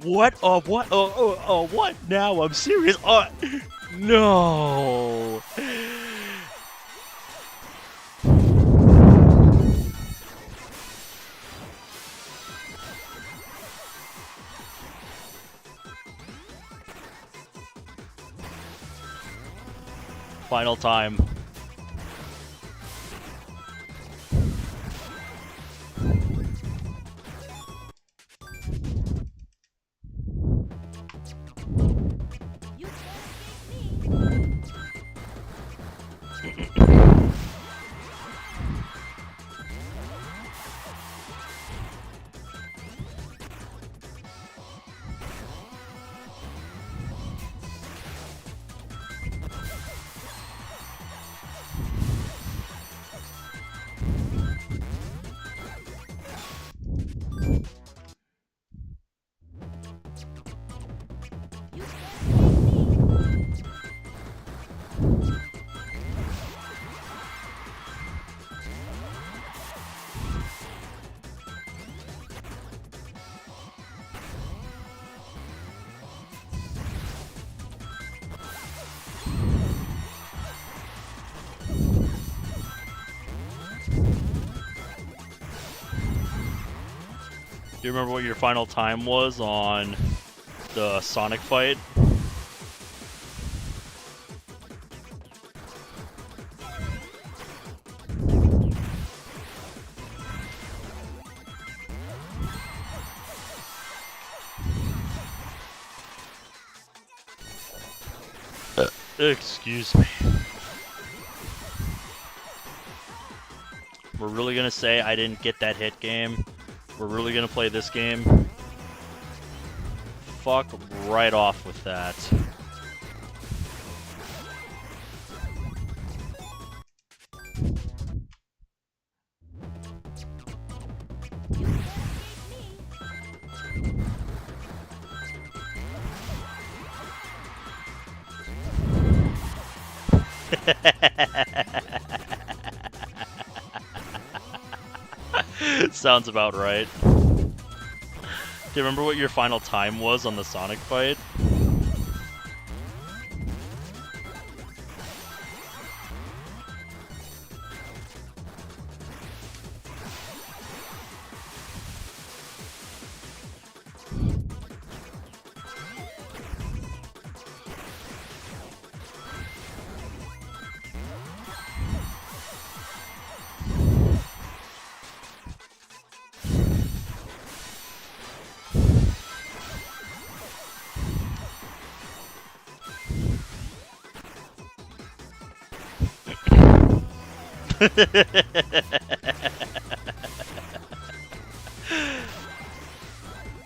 What? What? What? Now I'm serious. No. Final time. You can't escape me. You can't escape me. Do you remember what your final time was on the Sonic fight? Excuse me. We're really gonna say I didn't get that hit game? We're really gonna play this game? Fuck right off with that. You can't escape me. Sounds about right. Do you remember what your final time was on the Sonic fight?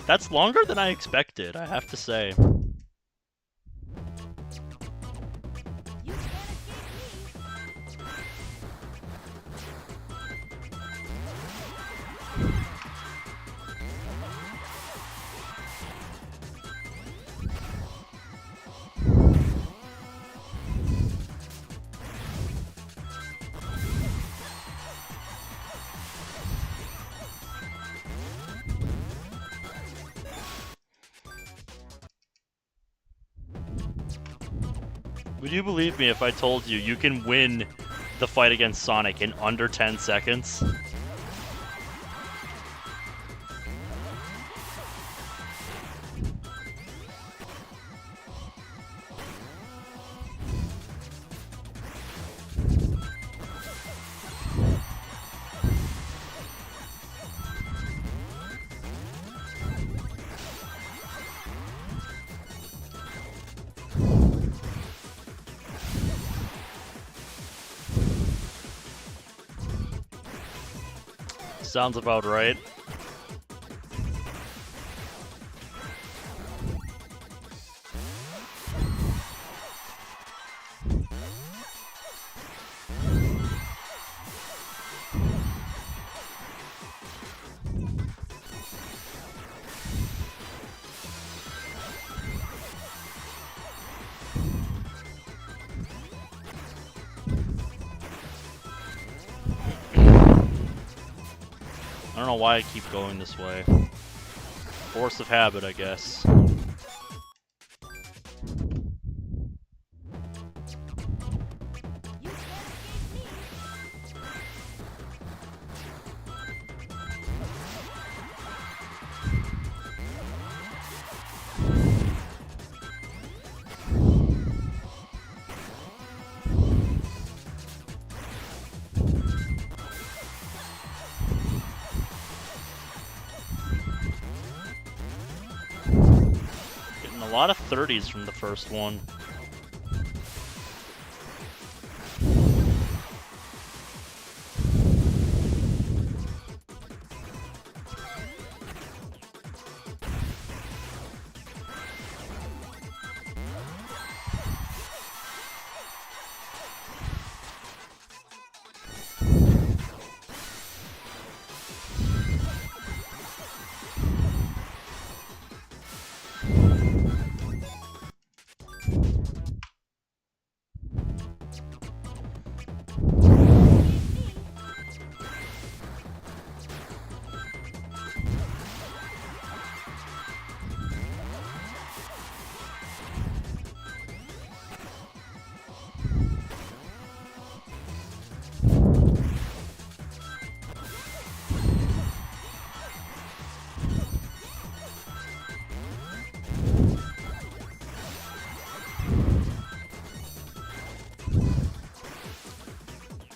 That's longer than I expected, I have to say. You can't escape me. Would you believe me if I told you you can win the fight against Sonic in under 10 seconds? Sounds about right. I don't know why I keep going this way. Force of habit, I guess. You can't escape me. Getting a lot of 30s from the first one.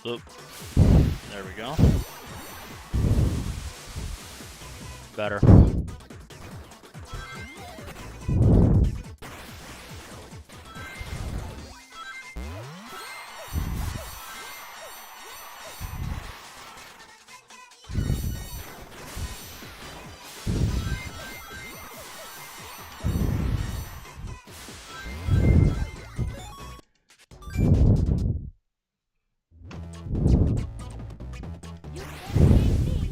Oop. There we go. Better. You can't escape me. You can't escape me. You can't escape me.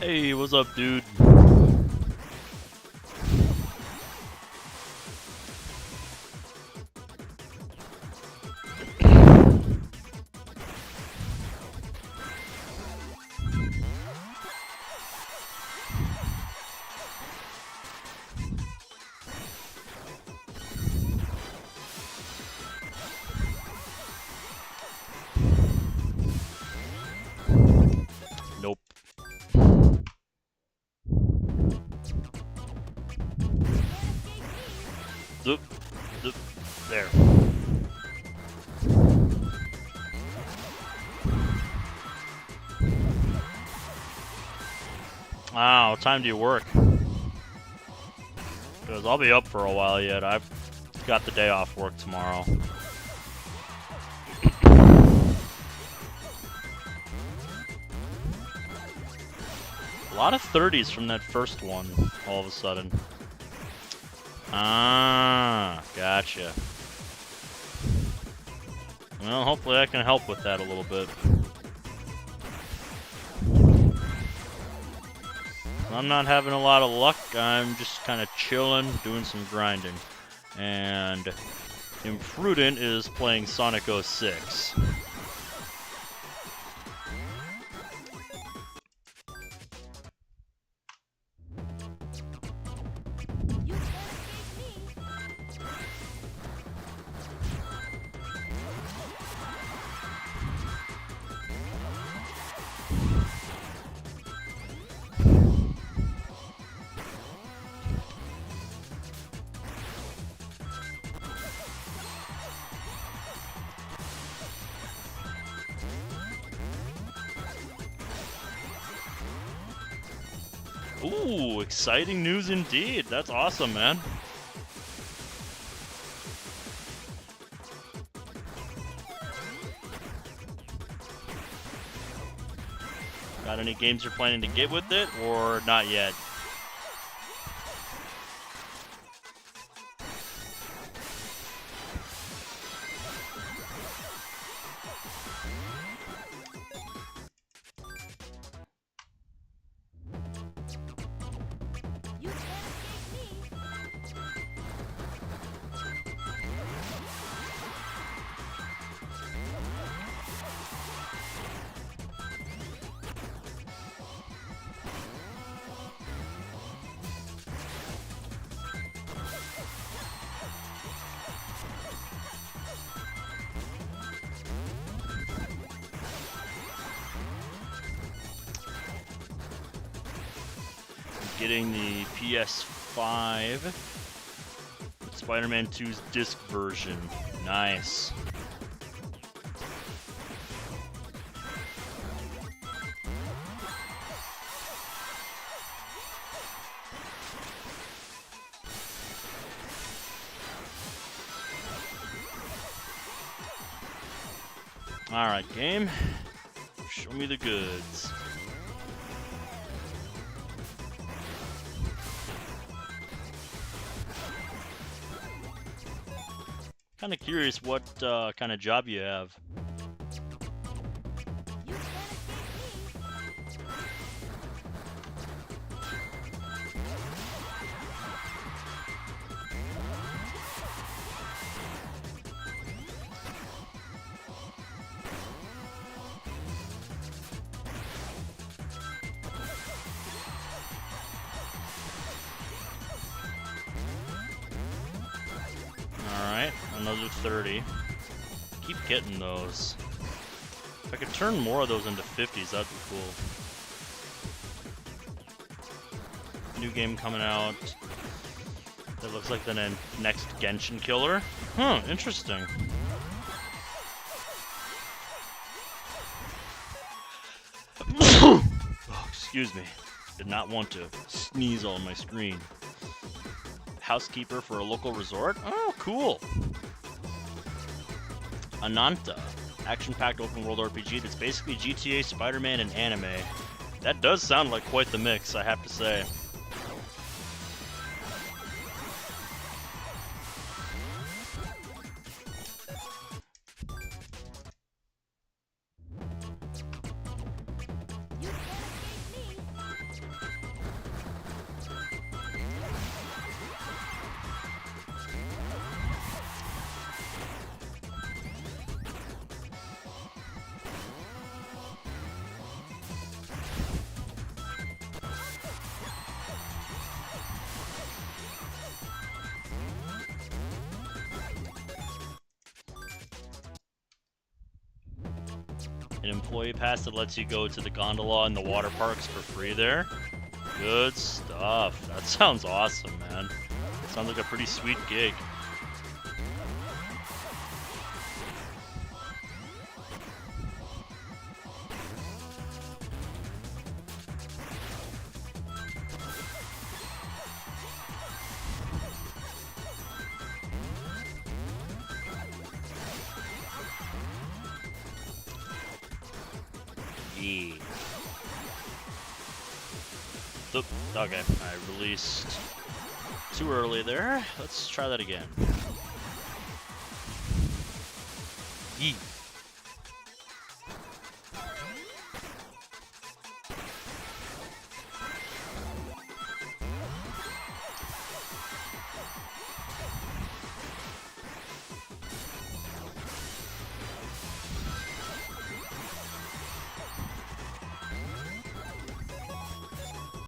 Hey, what's up, dude? Nope. Zoop. Zoop. There. Wow, what time do you work? Because I'll be up for a while yet. I've got the day off work tomorrow. A lot of 30s from that first one, all of a sudden. Ah, gotcha. Well, hopefully I can help with that a little bit. I'm not having a lot of luck. I'm just kind of chilling, doing some grinding. And Imprudent is playing Sonic 06. You can't escape me. Ooh, exciting news indeed. That's awesome, man. Got any games you're planning to get with it, or not yet? You can't escape me. Getting the PS5 Spider-Man 2's disc version. Nice. Alright, game. Show me the goods. Kind of curious what kind of job you have. You can't escape me. Alright, another 30. Keep getting those. If I could turn more of those into 50s, that'd be cool. New game coming out. That looks like the next Genshin killer. Huh, interesting. Oh, excuse me. Did not want to sneeze on my screen. Housekeeper for a local resort? Oh, cool. Ananta. Action-packed open-world RPG that's basically GTA, Spider-Man, and anime. That does sound like quite the mix, I have to say. You can't escape me. An employee pass that lets you go to the gondola and the water parks for free there. Good stuff. That sounds awesome, man. Sounds like a pretty sweet gig. Yeah. Oop, okay, I released too early there. Let's try that again. Yee.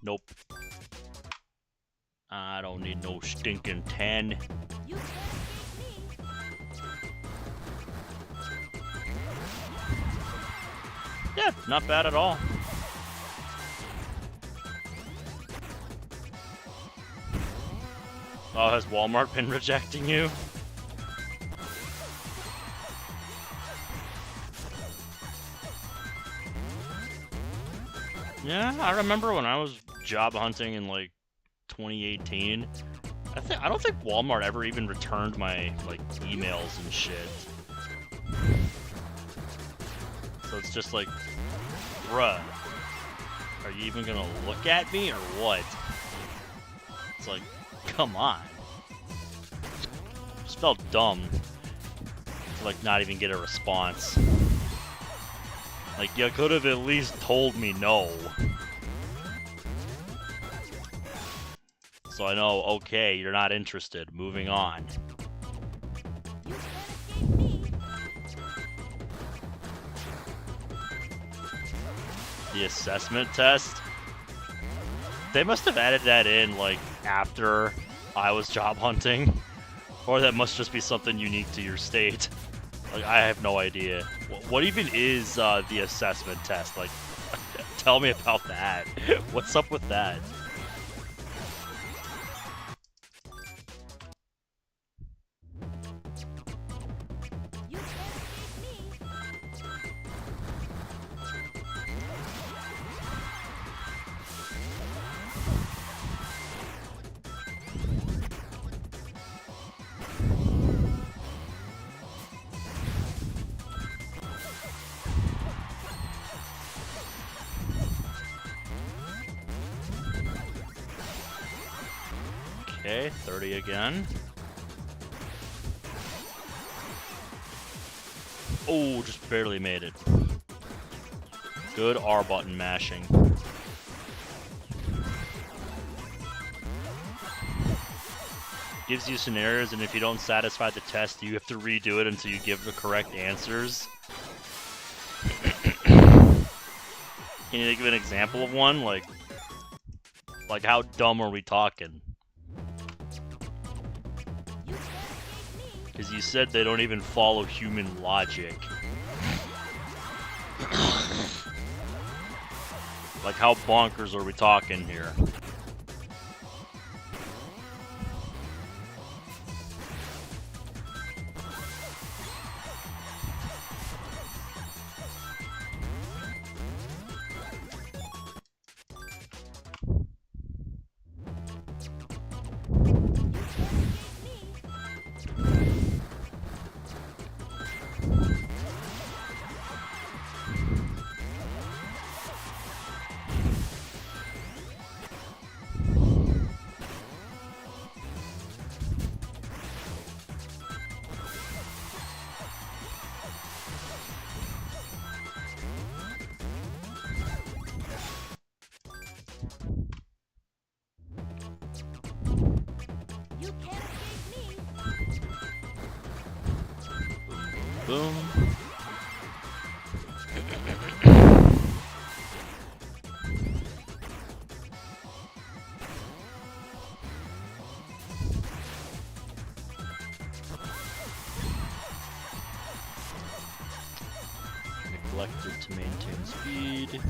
Nope. I don't need no stinking 10. You can't escape me. Yeah, not bad at all. Oh, has Walmart been rejecting you? Yeah, I remember when I was job hunting in like 2018. I don't think Walmart ever even returned my like emails and shit. So it's just like, bruh, are you even gonna look at me or what? It's like, come on. Just felt dumb to like not even get a response. Like, you could have at least told me no. So I know, okay, you're not interested. Moving on. You can't escape me. The assessment test? They must have added that in, like, after I was job hunting. Or that must just be something unique to your state. Like, I have no idea. What even is the assessment test? Like, tell me about that. What's up with that? You can't escape me. Okay, 30 again. Oh, just barely made it. Good R button mashing. Gives you scenarios, and if you don't satisfy the test, you have to redo it until you give the correct answers. Can you give an example of one? Like how dumb are we talking? You can't escape me. Because you said they don't even follow human logic. Like, how bonkers are we talking here? You can't escape me. Boom. Neglected to maintain speed.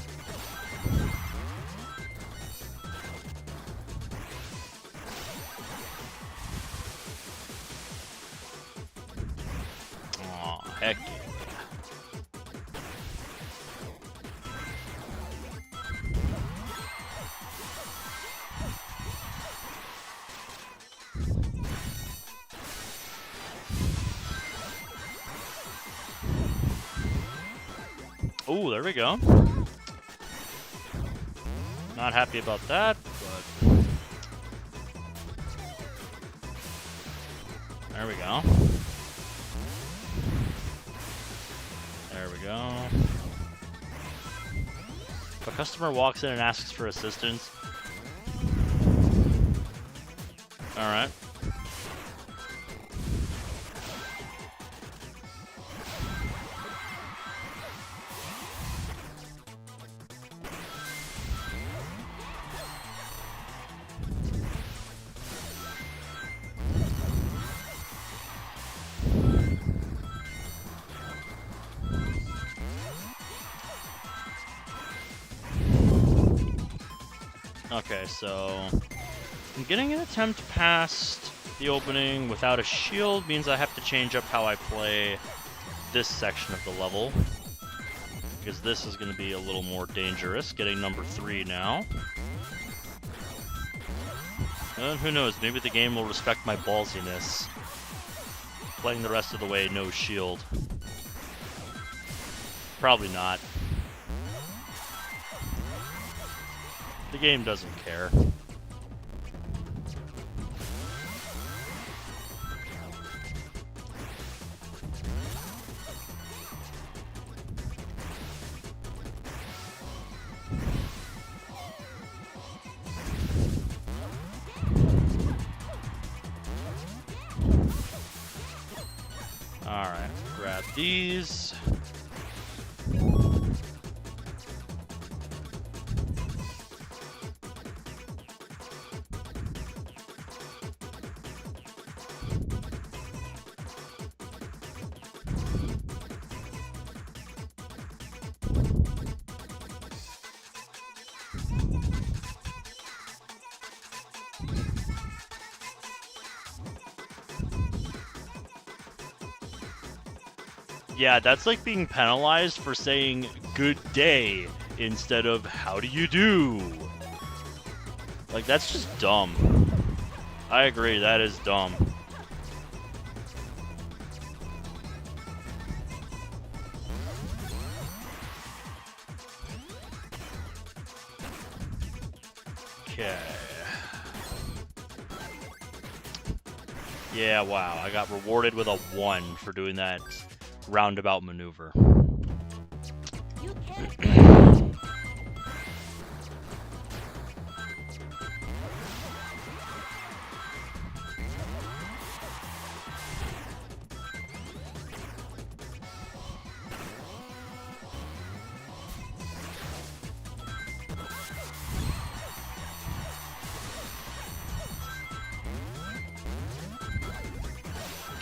Aw, heck yeah. Oh, there we go. Not happy about that, but there we go. There we go. If a customer walks in and asks for assistance, alright. Okay, so I'm getting an attempt past the opening without a shield means I have to change up how I play this section of the level. Because this is going to be a little more dangerous, getting number 3 now. And who knows, maybe the game will respect my ballsiness. Playing the rest of the way, no shield. Probably not. The game doesn't care. Alright, grab these. Yeah, that's like being penalized for saying good day instead of how do you do? Like, that's just dumb. I agree, that is dumb. Okay. Yeah, wow, I got rewarded with a 1 for doing that roundabout maneuver. You can't escape me.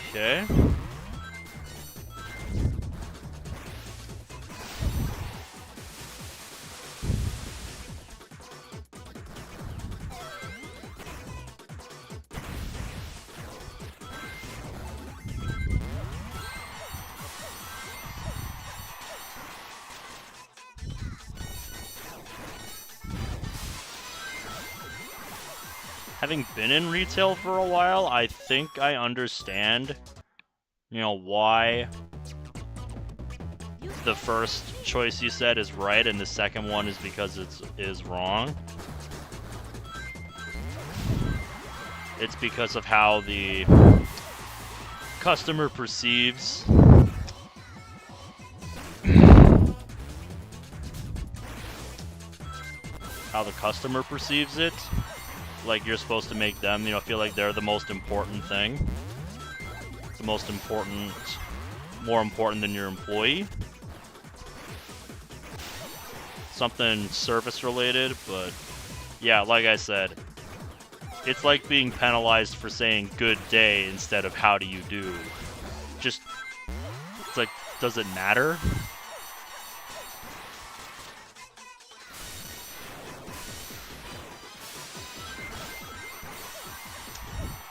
Okay. Having been in retail for a while, I think I understand, why the first choice you said is right and the second one is because is wrong. It's because of how the customer perceives it. Like, you're supposed to make them, feel like they're the most important thing. More important than your employee. Something service related, but yeah, like I said, it's like being penalized for saying good day instead of how do you do. It's like, does it matter?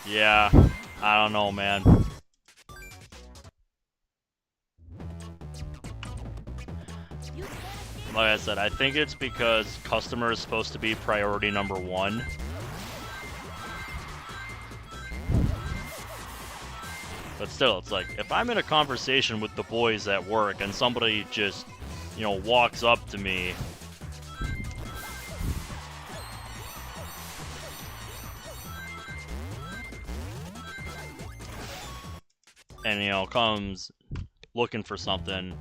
Yeah, I don't know, man. You can't escape Like I said, I think it's because customer is supposed to be priority number 1. But still, it's like, if I'm in a conversation with the boys at work and somebody just, walks up to me and, comes looking for something,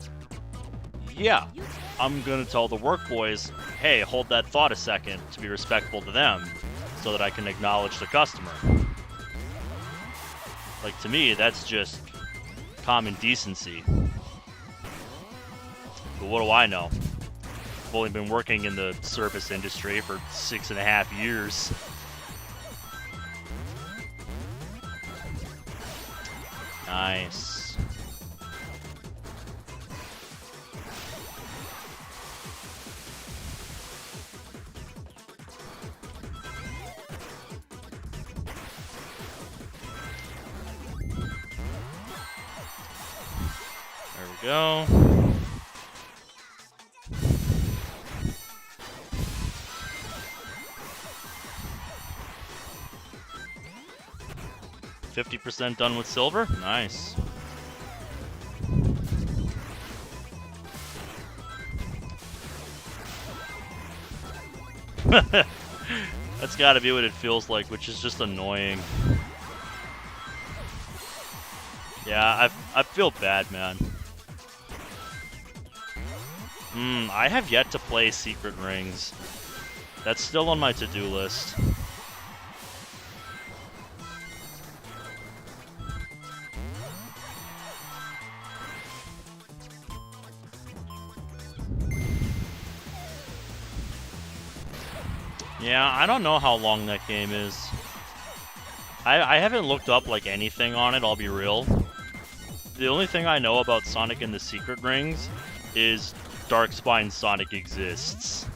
yeah, You can't I'm gonna tell the work boys, hey, hold that thought a second to be respectful to them so that I can acknowledge the customer. Like, to me, that's just common decency. But what do I know? I've only been working in the service industry for 6.5 years. Nice. go. %50 done with silver. Nice. That's gotta be what it feels like, which is just annoying. Yeah, I feel bad, man. I have yet to play Secret Rings. That's still on my to-do list. Yeah, I don't know how long that game is. I haven't looked up like anything on it, I'll be real. The only thing I know about Sonic and the Secret Rings is Darkspine Sonic exists.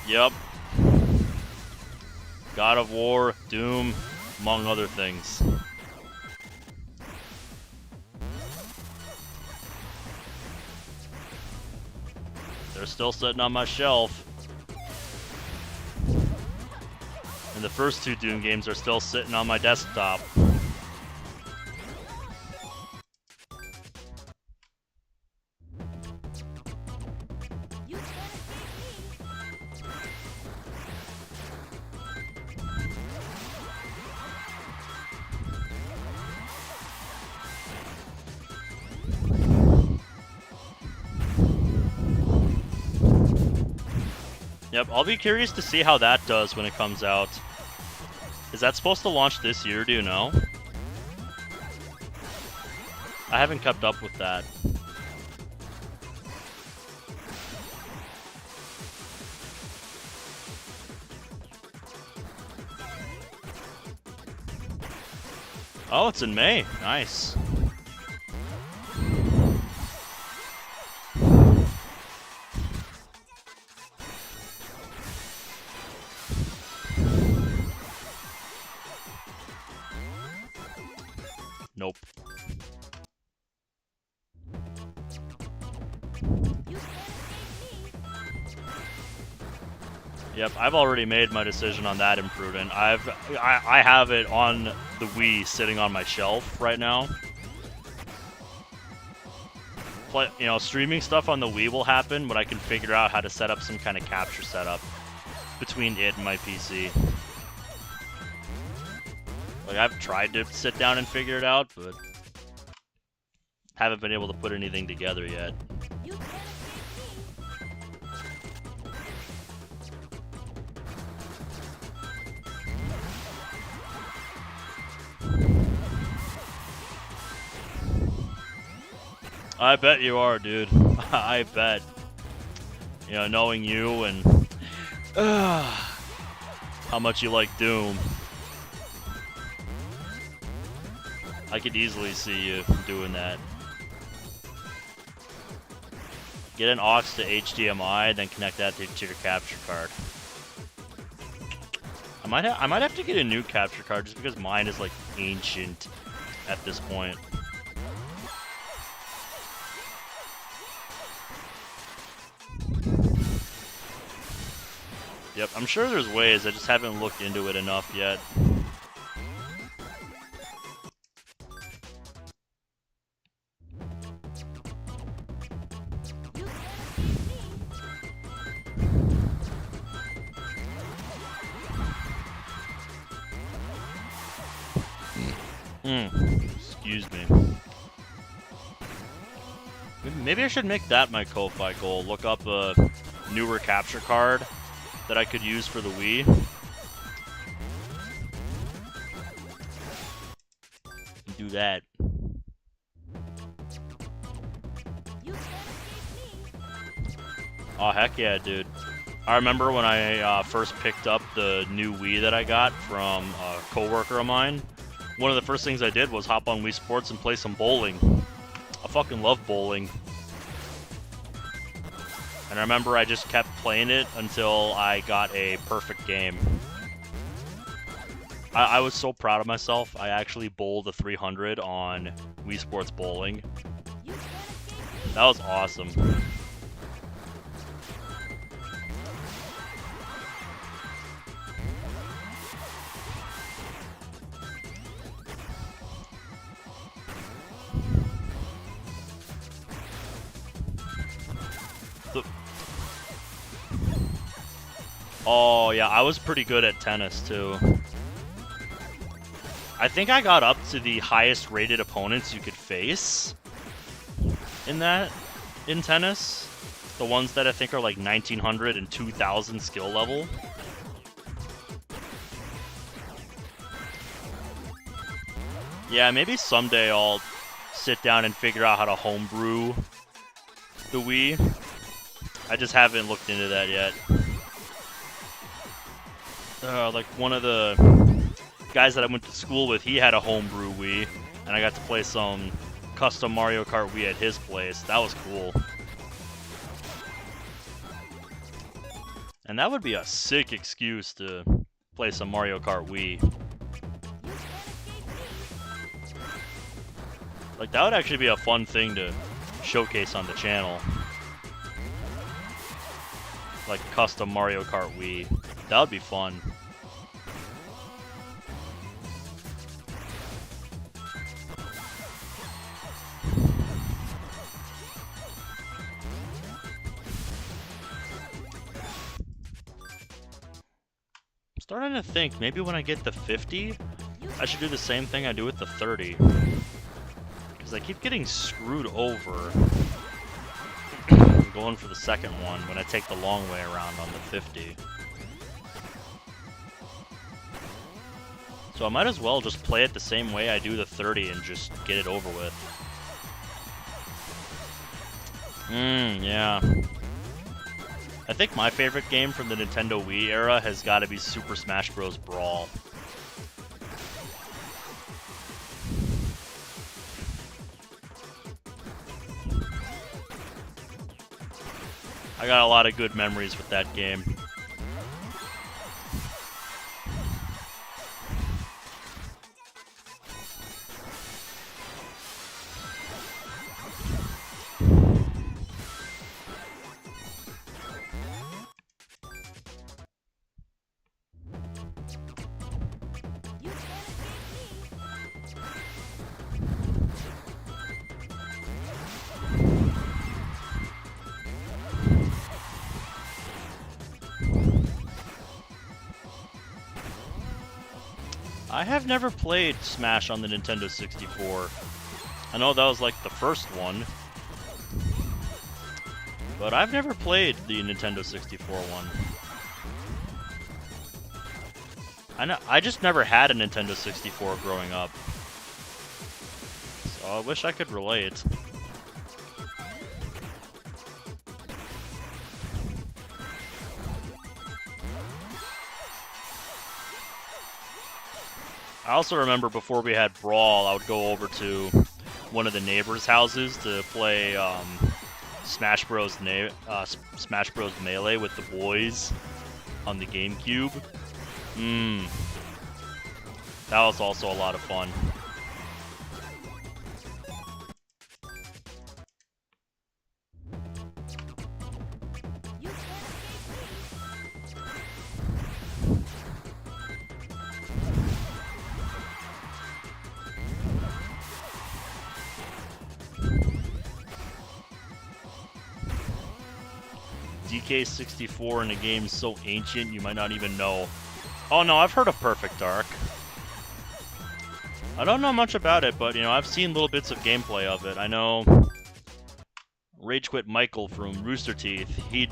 Yep. God of War, Doom, among other things. They're still sitting on my shelf. And the first two Doom games are still sitting on my desktop. You can't escape me. Yep, I'll be curious to see how that does when it comes out. Is that supposed to launch this year, do you know? I haven't kept up with that. Oh, it's in May. Nice. Nope. You can't escape me. Yep, I've already made my decision on that Imprudent. I have it on the Wii sitting on my shelf right now. Streaming stuff on the Wii will happen when I can figure out how to set up some kind of capture setup between it and my PC. Like, I've tried to sit down and figure it out, but haven't been able to put anything together yet. You can't escape me. I bet you are, dude. I bet. Knowing you and how much you like Doom, I could easily see you doing that. Get an aux to HDMI, then connect that to your capture card. I might have to get a new capture card just because mine is like ancient at this point. Yep, I'm sure there's ways, I just haven't looked into it enough yet. You can't escape me. Excuse me. Maybe I should make that my Ko-Fi goal. Look up a newer capture card that I could use for the Wii. Do that. You can't escape me. Oh, heck yeah, dude. I remember when I first picked up the new Wii that I got from a coworker of mine. One of the first things I did was hop on Wii Sports and play some bowling. I fucking love bowling. And I remember I just kept playing it until I got a perfect game. I was so proud of myself. I actually bowled a 300 on Wii Sports Bowling. That was awesome. Oh yeah, I was pretty good at tennis too. I think I got up to the highest rated opponents you could face in tennis. The ones that I think are like 1900 and 2000 skill level. Yeah, maybe someday I'll sit down and figure out how to homebrew the Wii. I just haven't looked into that yet. Like one of the guys that I went to school with, he had a homebrew Wii, and I got to play some custom Mario Kart Wii at his place. That was cool. And that would be a sick excuse to play some Mario Kart Wii. Like, that would actually be a fun thing to showcase on the channel. Like, custom Mario Kart Wii. That would be fun. I'm starting to think, maybe when I get the 50, I should do the same thing I do with the 30. Because I keep getting screwed over going for the second one when I take the long way around on the 50. So I might as well just play it the same way I do the 30 and just get it over with. Yeah. I think my favorite game from the Nintendo Wii era has got to be Super Smash Bros. Brawl. I got a lot of good memories with that game. I have never played Smash on the Nintendo 64. I know that was like the first one, but I've never played the Nintendo 64 one. I just never had a Nintendo 64 growing up, so I wish I could relate. I also remember before we had Brawl, I would go over to one of the neighbors' houses to play Smash Bros. Smash Bros. Melee with the boys on the GameCube. That was also a lot of fun. DK64 in a game so ancient you might not even know. Oh no, I've heard of Perfect Dark. I don't know much about it, but you know, I've seen little bits of gameplay of it. I know Rage Quit Michael from Rooster Teeth, he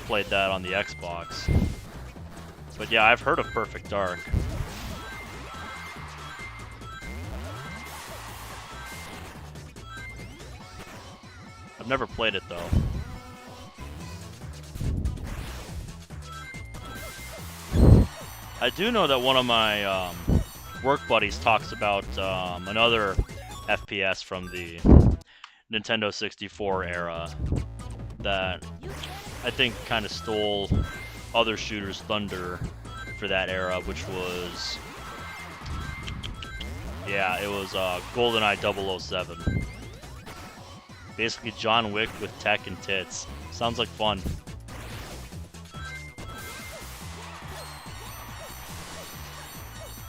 played that on the Xbox. But yeah, I've heard of Perfect Dark. I've never played it though. I do know that one of my work buddies talks about another FPS from the Nintendo 64 era that I think kind of stole other shooters' thunder for that era, which was, yeah, it was GoldenEye 007. Basically John Wick with tech and tits. Sounds like fun.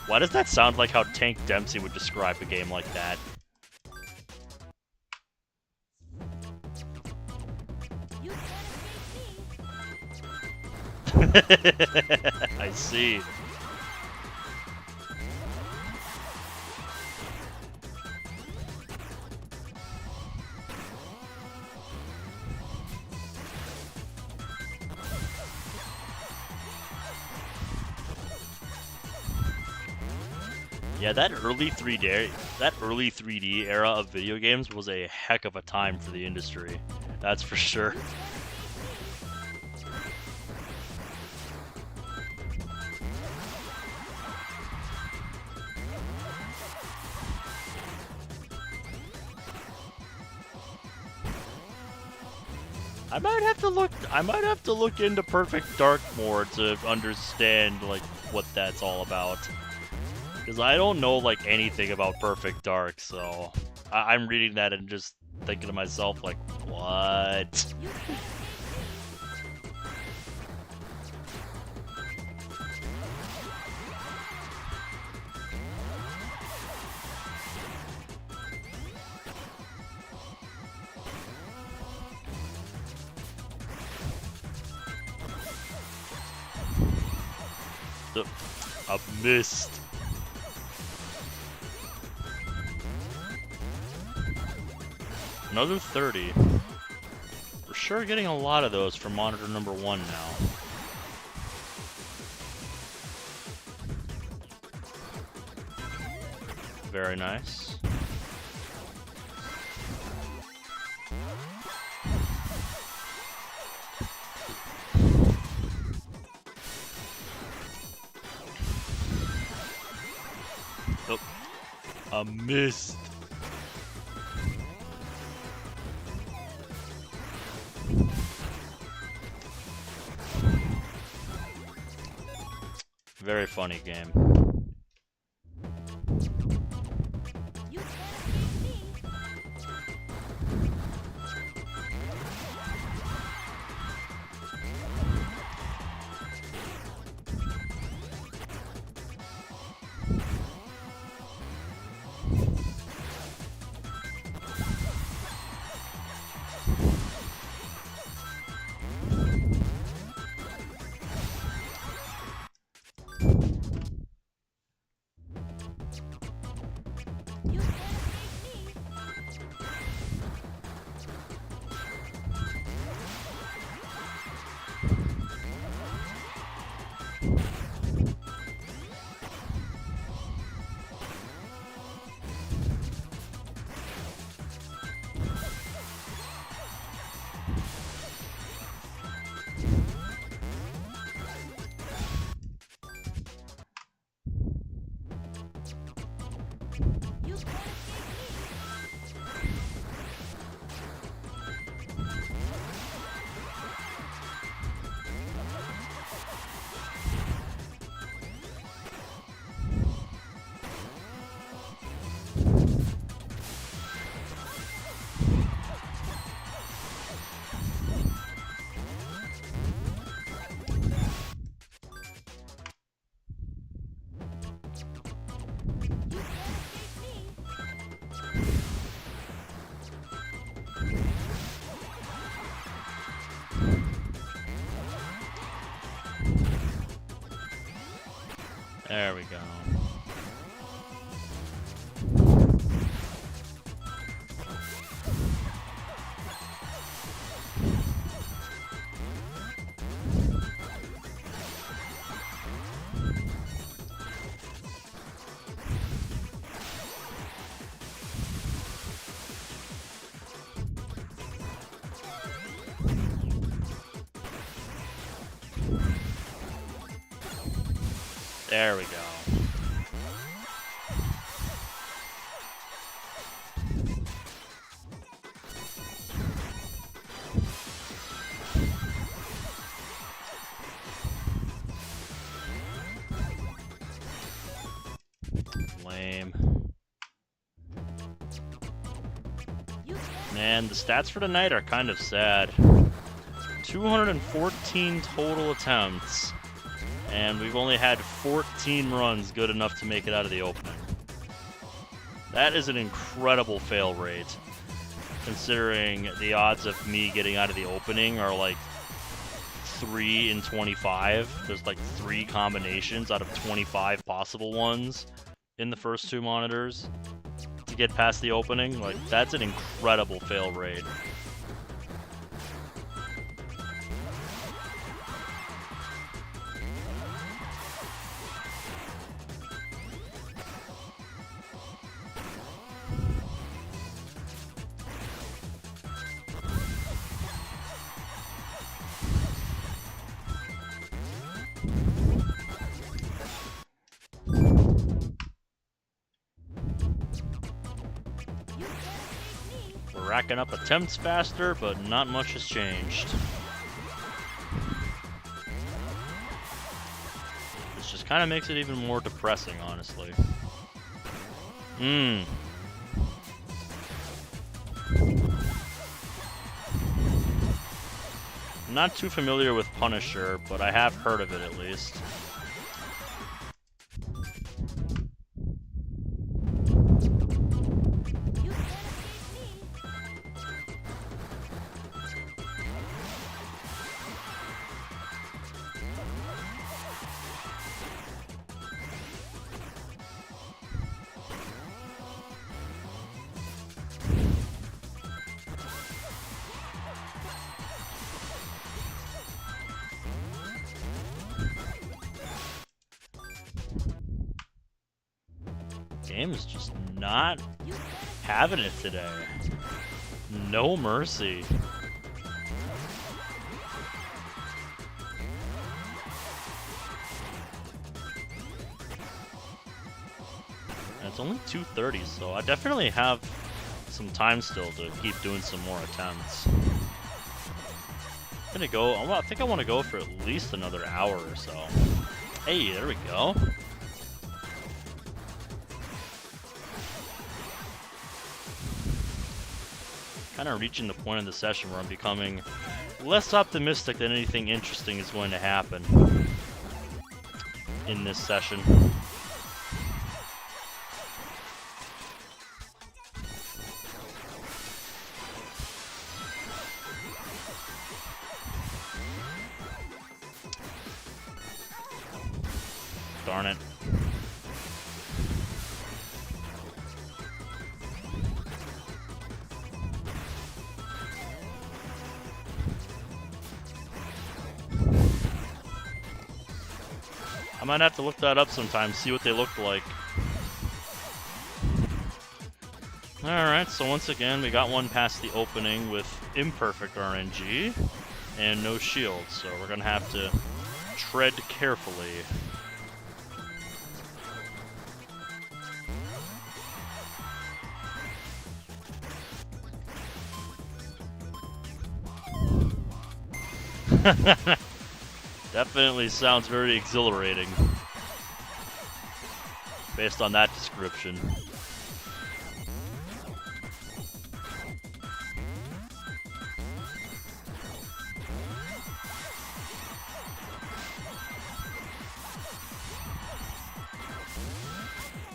Why does that sound like how Tank Dempsey would describe a game like that? You can't escape me. I see. Yeah, that early 3D era of video games was a heck of a time for the industry. That's for sure. I might have to look into Perfect Dark more to understand like what that's all about. Because I don't know like anything about Perfect Dark, so I'm reading that and just thinking to myself like, what? You can't A mist. Another 30. We're sure getting a lot of those for monitor number 1 now. Very nice. Oh, a mist. Very funny game. You can't escape me. You can't escape me. You can't escape me. You can't escape me. There we go. There we go. Man, the stats for tonight are kind of sad. 214 total attempts, and we've only had 14 runs good enough to make it out of the opening. That is an incredible fail rate, considering the odds of me getting out of the opening are like 3 in 25. There's like 3 combinations out of 25 possible ones in the first 2 monitors to get past the opening. Like, that's an incredible fail rate. We're racking up attempts faster, but not much has changed. This just kind of makes it even more depressing, honestly. I'm not too familiar with Punisher, but I have heard of it at least. Game is just not having it today. No mercy. And it's only 2:30, so I definitely have some time still to keep doing some more attempts. I'm gonna go. I think I want to go for at least another hour or so. Hey, there we go. Kind of reaching the point in the session where I'm becoming less optimistic that anything interesting is going to happen in this session. Darn it. I might have to look that up sometime, see what they look like. Alright, so once again, we got one past the opening with imperfect RNG and no shield, so we're gonna have to tread carefully. Definitely sounds very exhilarating, based on that description.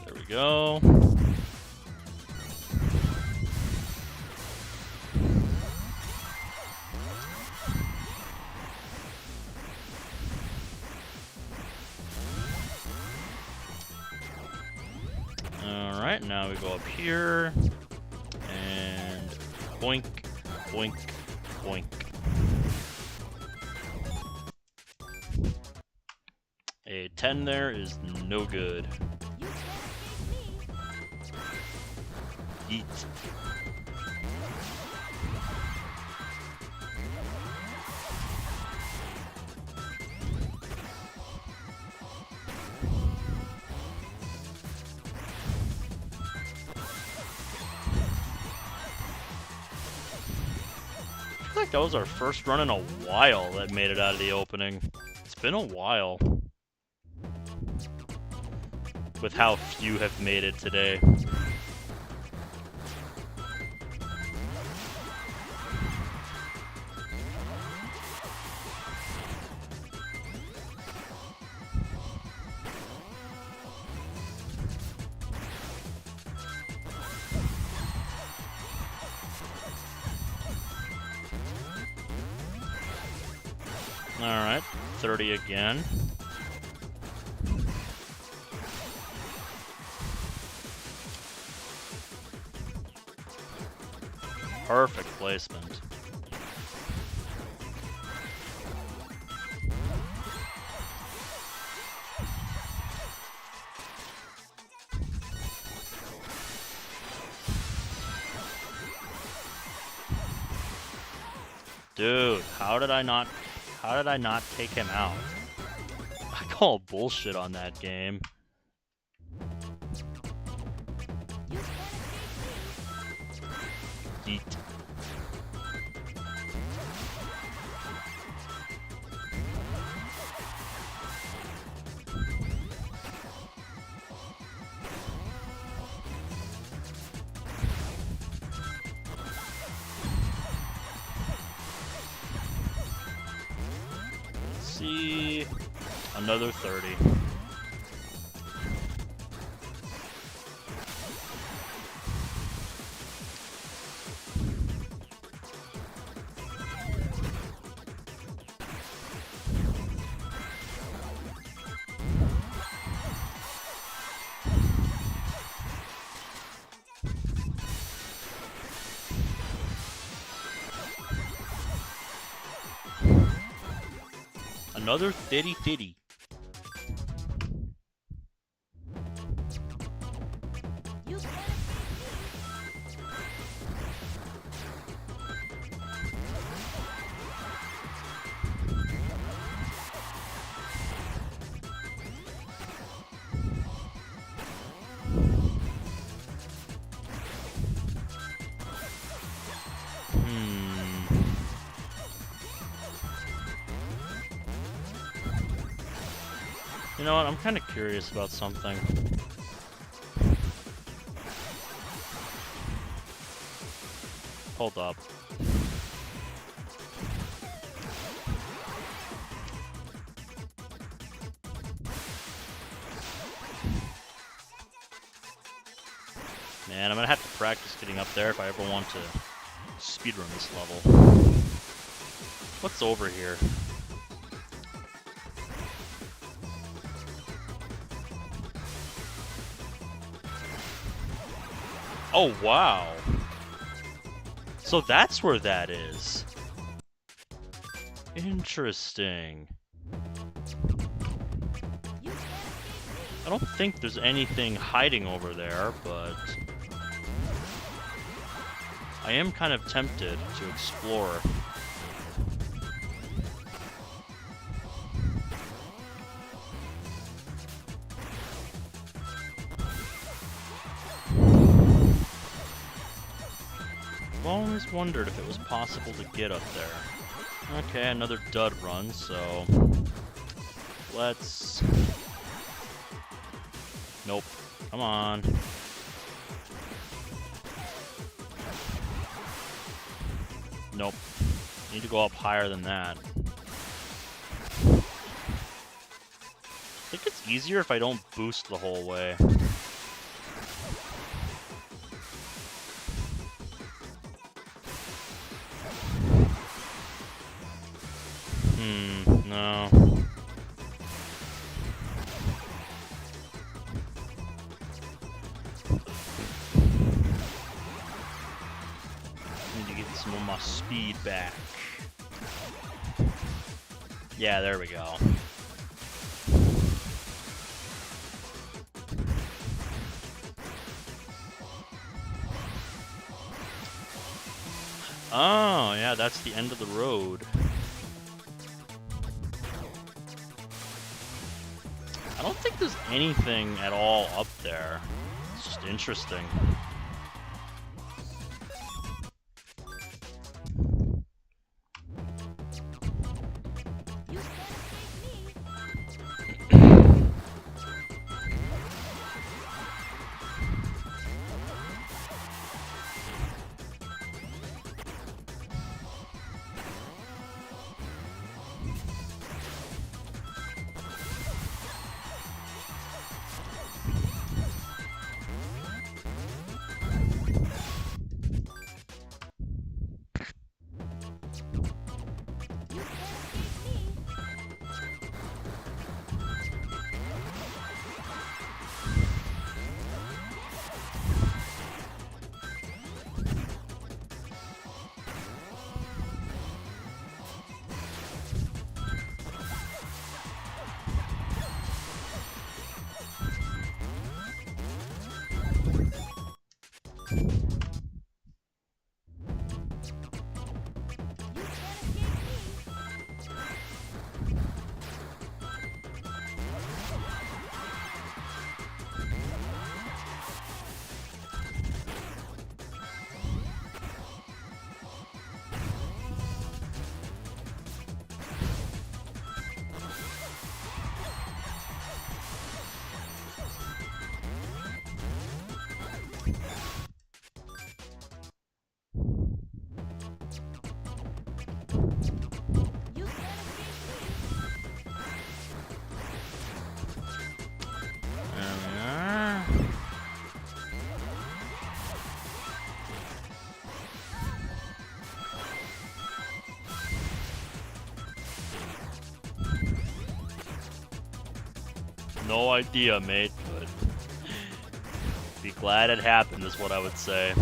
There we go. Alright, now we go up here, and boink, boink, boink. A 10 there is no good. Yeet. I feel like that was our first run in a while that made it out of the opening. It's been a while with how few have made it today. Alright, 30 again. Perfect placement. Dude, how did I not take him out? I call bullshit on that game. You can't escape me. Yeet. Let's see. Another 30. Another 30-30. You can't escape You know what? I'm kind of curious about something. Hold up. Man, I'm gonna have to practice getting up there if I ever want to speedrun this level. What's over here? Oh, wow. So that's where that is. Interesting. You can't escape I don't think there's anything hiding over there, but I am kind of tempted to explore. I've always wondered if it was possible to get up there. Okay, another dud run, so let's... Nope. Come on. Nope. Need to go up higher than that. I think it's easier if I don't boost the whole way. No. Need to get some of my speed back. Yeah, there we go. Oh, yeah, that's the end of the road. I don't think there's anything at all up there. It's just interesting. You can't escape me. You can't escape me. No idea, mate, but be glad it happened is what I would say.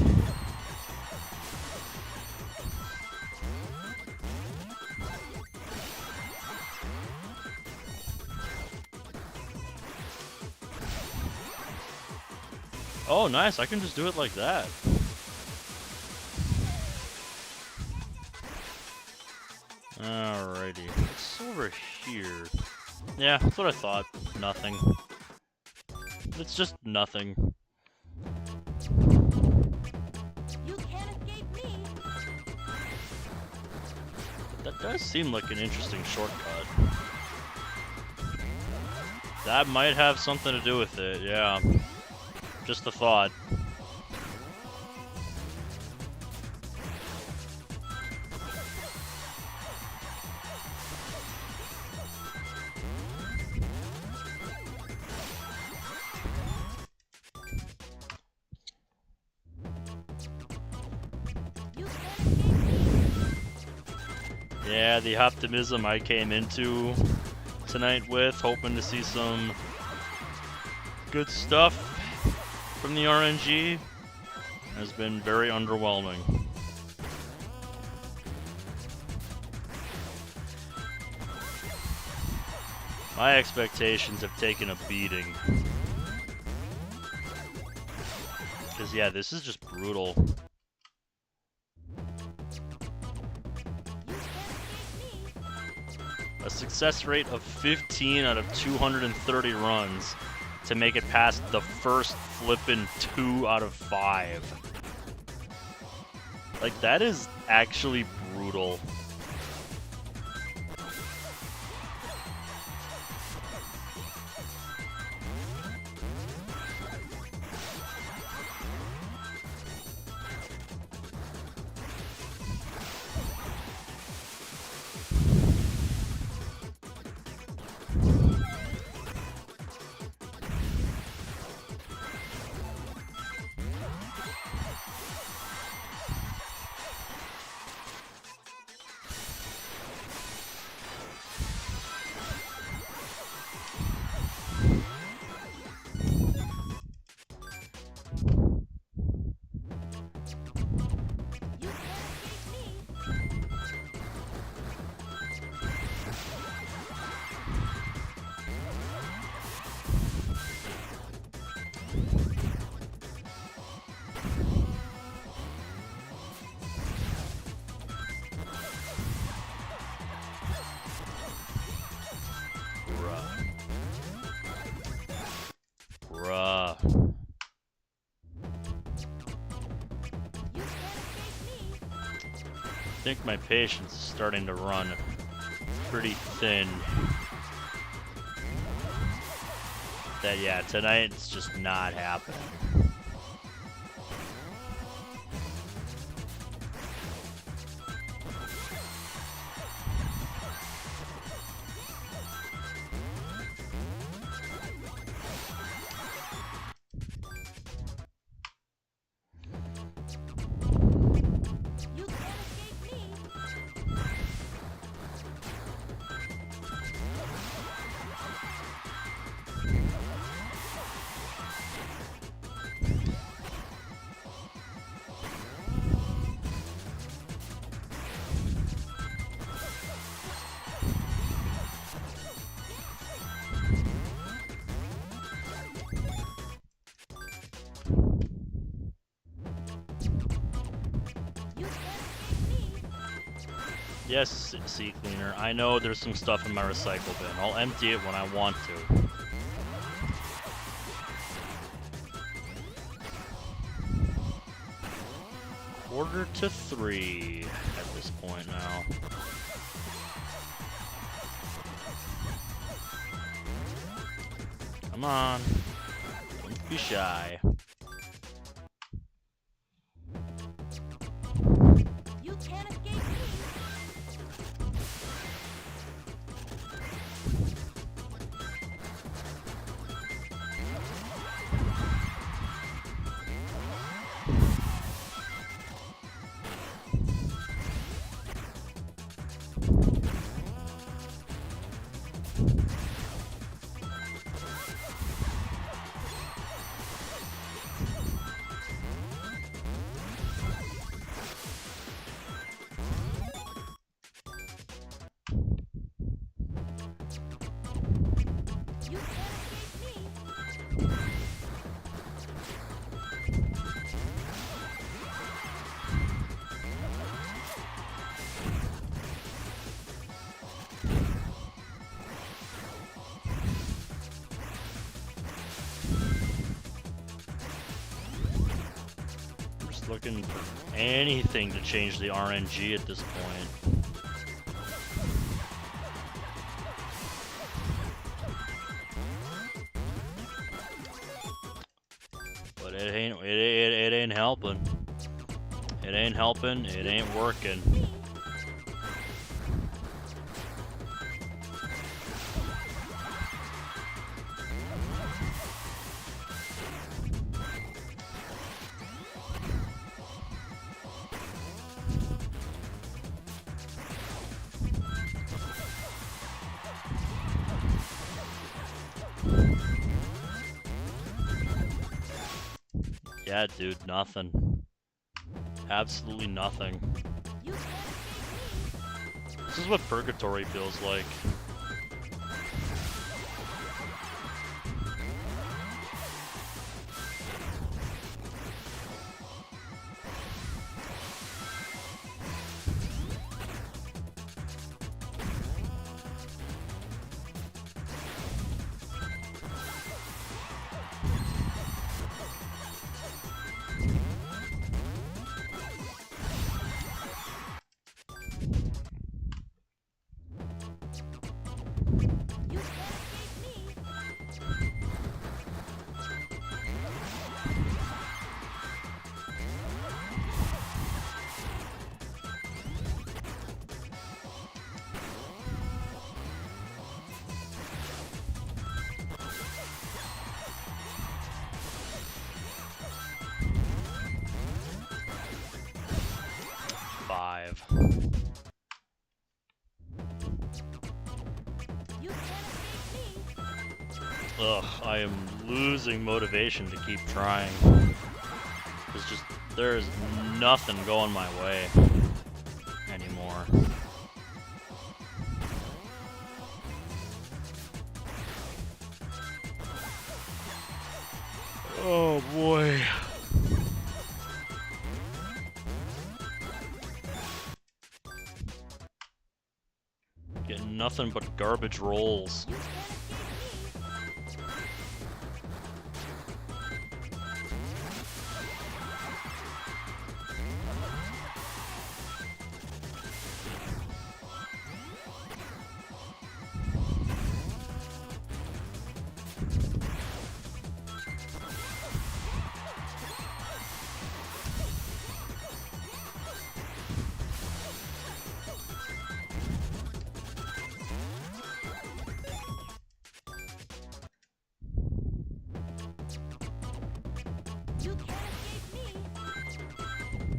Oh, nice. I can just do it like that. Alrighty. What's over here? Yeah, that's what I thought. Nothing. It's just nothing. You can't escape me. That does seem like an interesting shortcut. That might have something to do with it, yeah. Just a thought. You can't escape me. Yeah, the optimism I came into tonight with, hoping to see some good stuff from the RNG, has been very underwhelming. My expectations have taken a beating. Because, yeah, this is just brutal. You can't escape me. A success rate of 15 out of 230 runs to make it past the first flippin' 2 out of 5. Like, that is actually brutal. You can't escape me. Bruh. You can't escape me. I think my patience is starting to run pretty thin. That, yeah, tonight it's just not happening. You can't escape me. You can't escape me. Yes, Sea Cleaner, I know there's some stuff in my recycle bin. I'll empty it when I want to. Quarter to 3 at this point now. Come on. Don't be shy. You can't escape me. Looking for anything to change the RNG at this point. But it ain't helping. It ain't helping. It ain't working. Yeah, dude, nothing. Absolutely nothing. You can't escape me. This is what purgatory feels like. You can't escape me. 5. You can't escape me. Ugh, I am losing motivation to keep trying. There's nothing going my way anymore. Oh boy. Getting nothing but garbage rolls. You can't escape me. You can't escape me.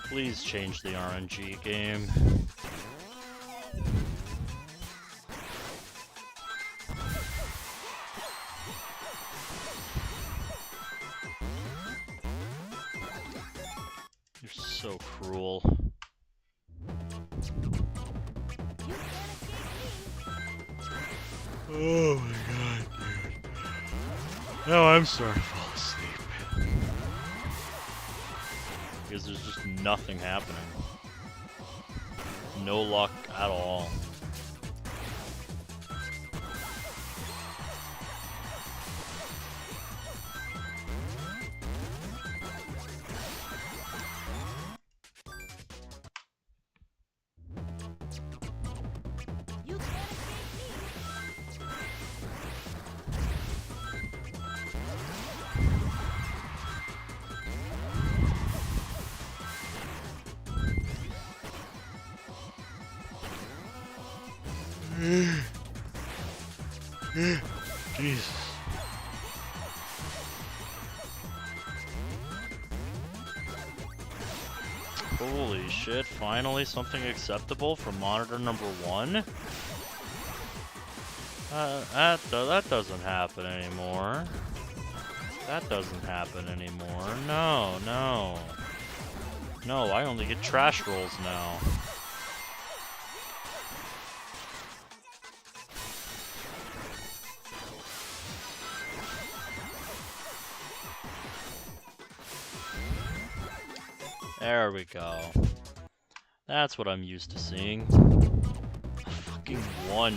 Please change the RNG game. You're so cruel. You can't escape me. Oh my god, dude. Now I'm starting to fall asleep. Because there's just nothing happening. No luck at all. You can't escape me. Jesus. Holy shit, finally something acceptable for monitor number 1? That doesn't happen anymore. That doesn't happen anymore. No, no. No, I only get trash rolls now. There we go. That's what I'm used to seeing. A fucking 1.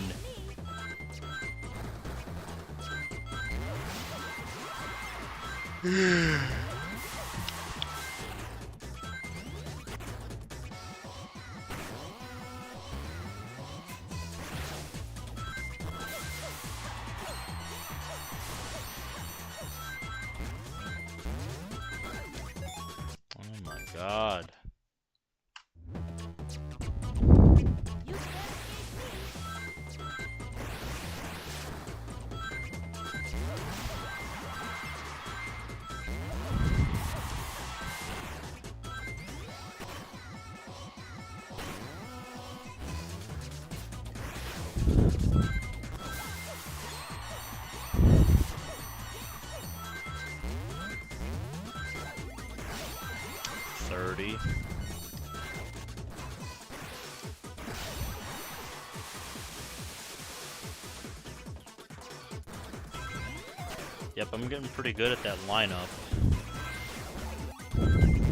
Oh my god. You can't escape me. 30. Yep, I'm getting pretty good at that lineup. You can't escape me.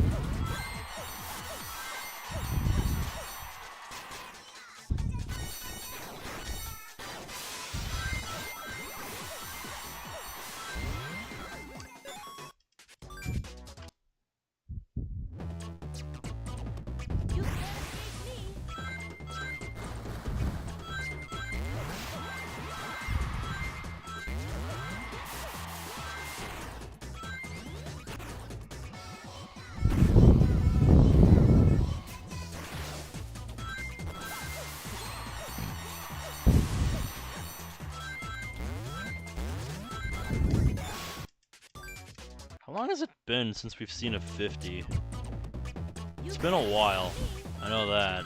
How long has it been since we've seen a 50? You It's been a while. I know that.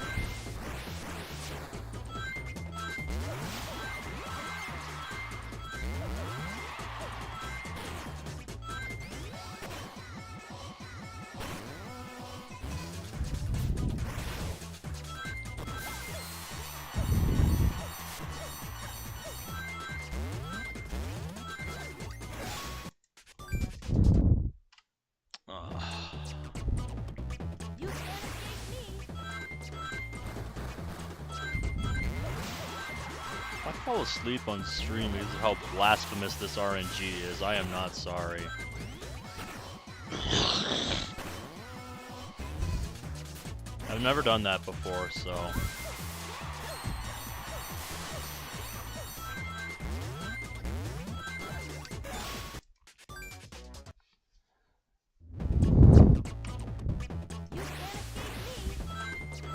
You can't escape me. If I fall asleep on stream because of how blasphemous this RNG is, I am not sorry. I've never done that before, so... You can't escape me.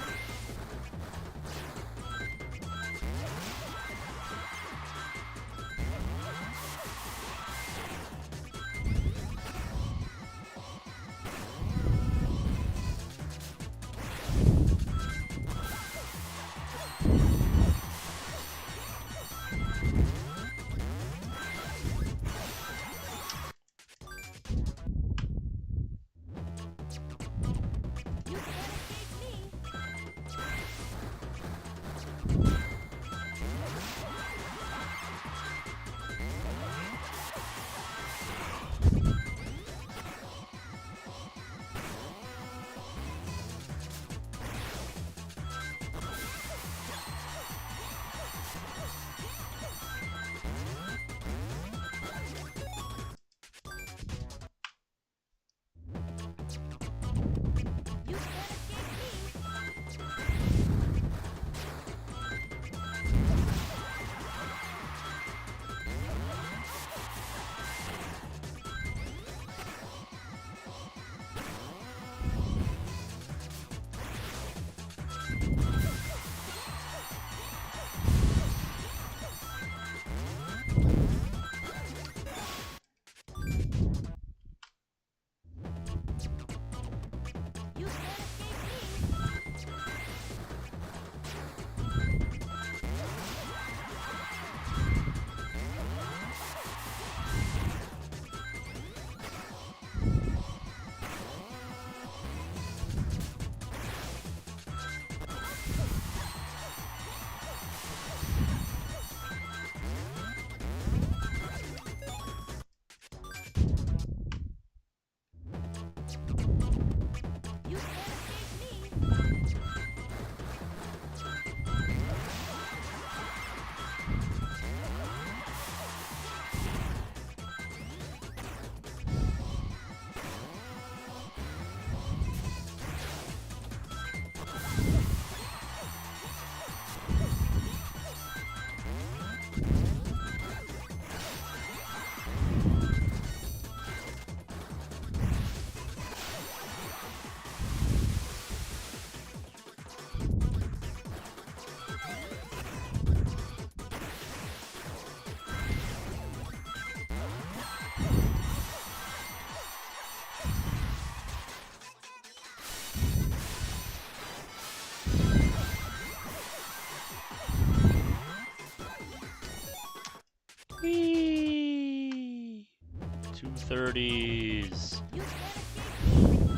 230s. You can't escape me.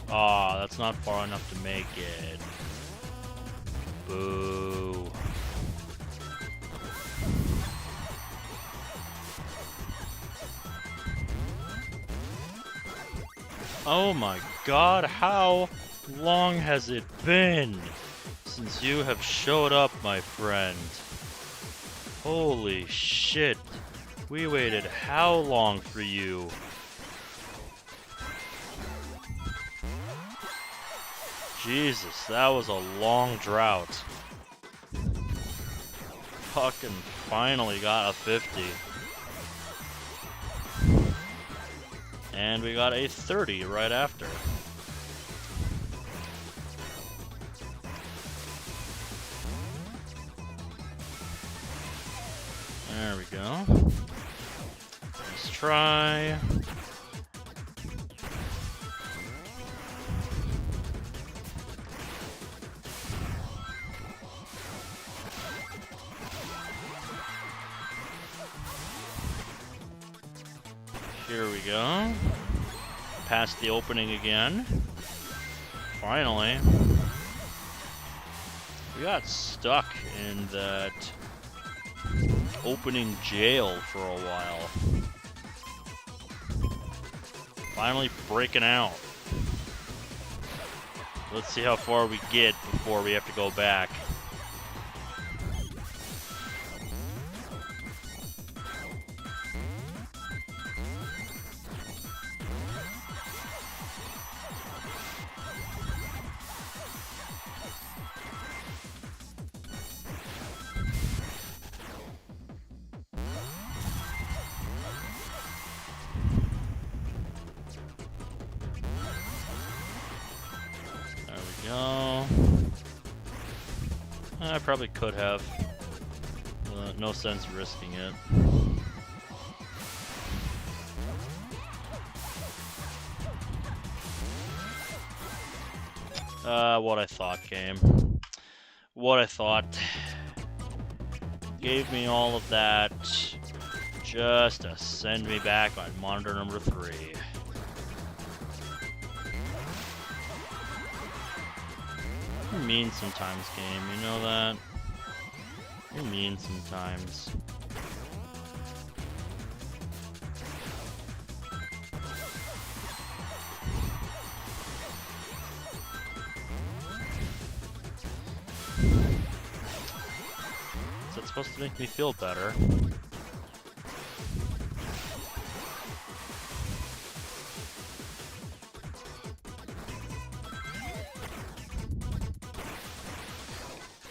Aw, that's not far enough to make it. Boo. Oh my god, how long has it been since you have showed up, my friend? Holy shit. We waited how long for you? Jesus, that was a long drought. Fucking finally got a 50. And we got a 30 right after. There we go. Let's try. Here we go. Past the opening again. Finally. We got stuck in that opening jail for a while. Finally breaking out. Let's see how far we get before we have to go back. Go. I probably could have. No sense risking it. What I thought, game. What I thought. Gave me all of that just to send me back on monitor number 3. You're mean sometimes, game. You know that? You're mean sometimes. Is that supposed to make me feel better?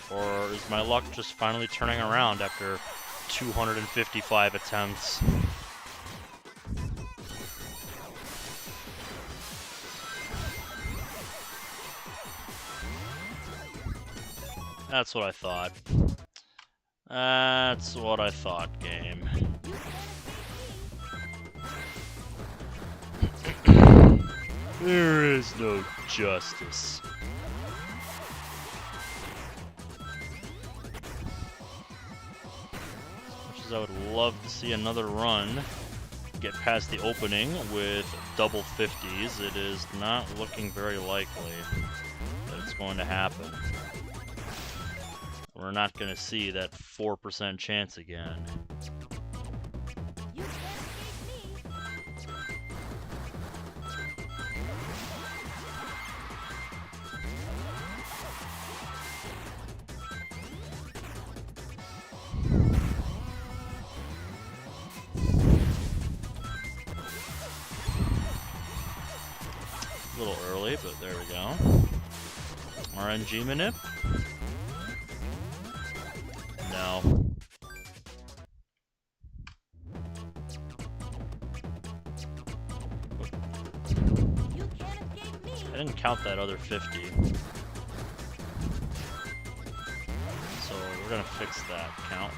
Or is my luck just finally turning around after 255 attempts? That's what I thought. That's what I thought, game. There is no justice. I would love to see another run get past the opening with double 50s. It is not looking very likely that it's going to happen. We're not going to see that 4% chance again. You can't escape me. A little early, but there we go. RNG manip? No. You can't escape me. I didn't count that other 50. So we're gonna fix that count.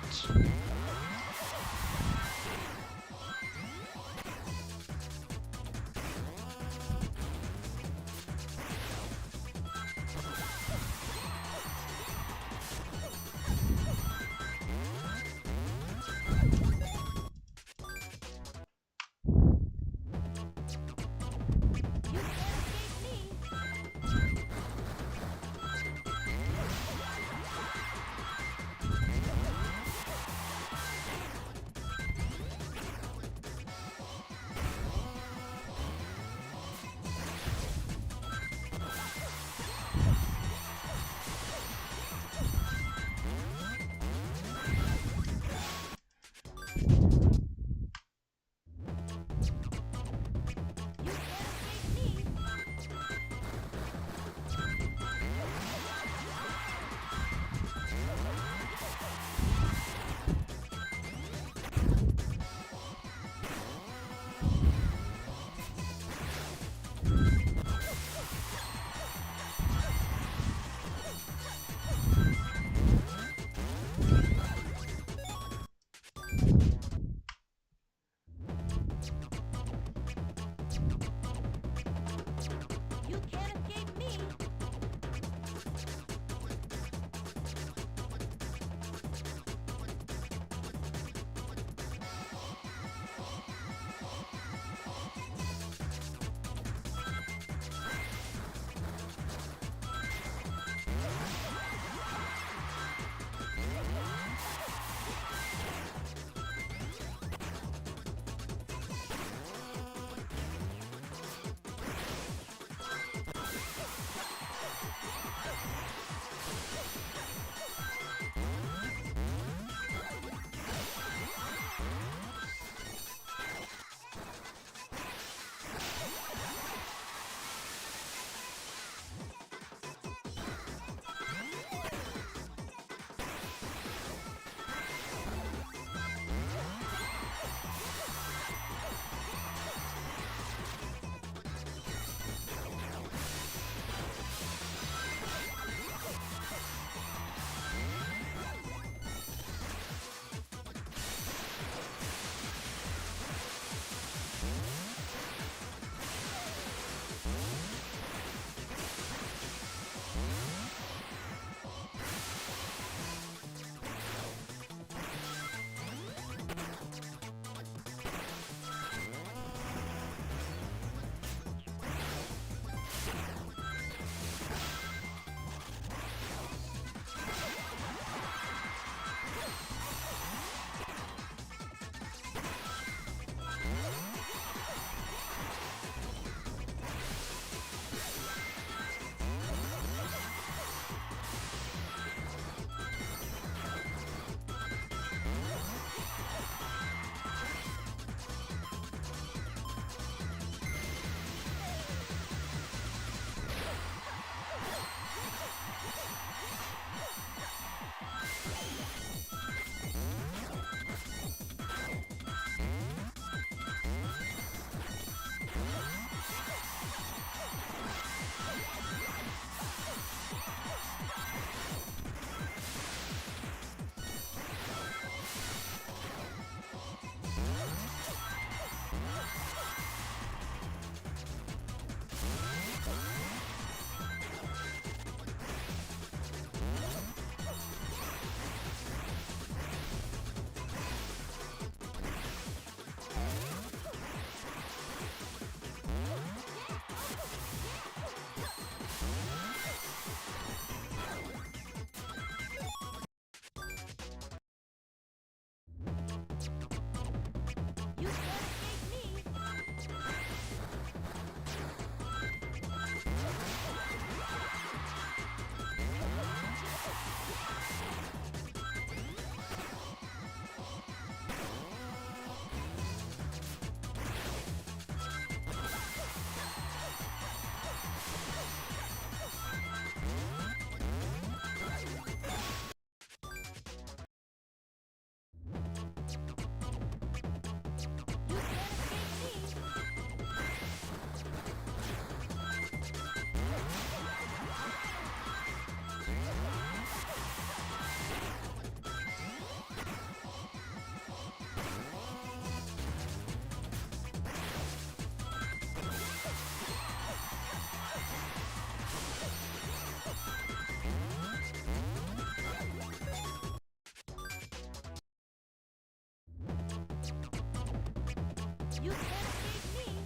You can't escape me.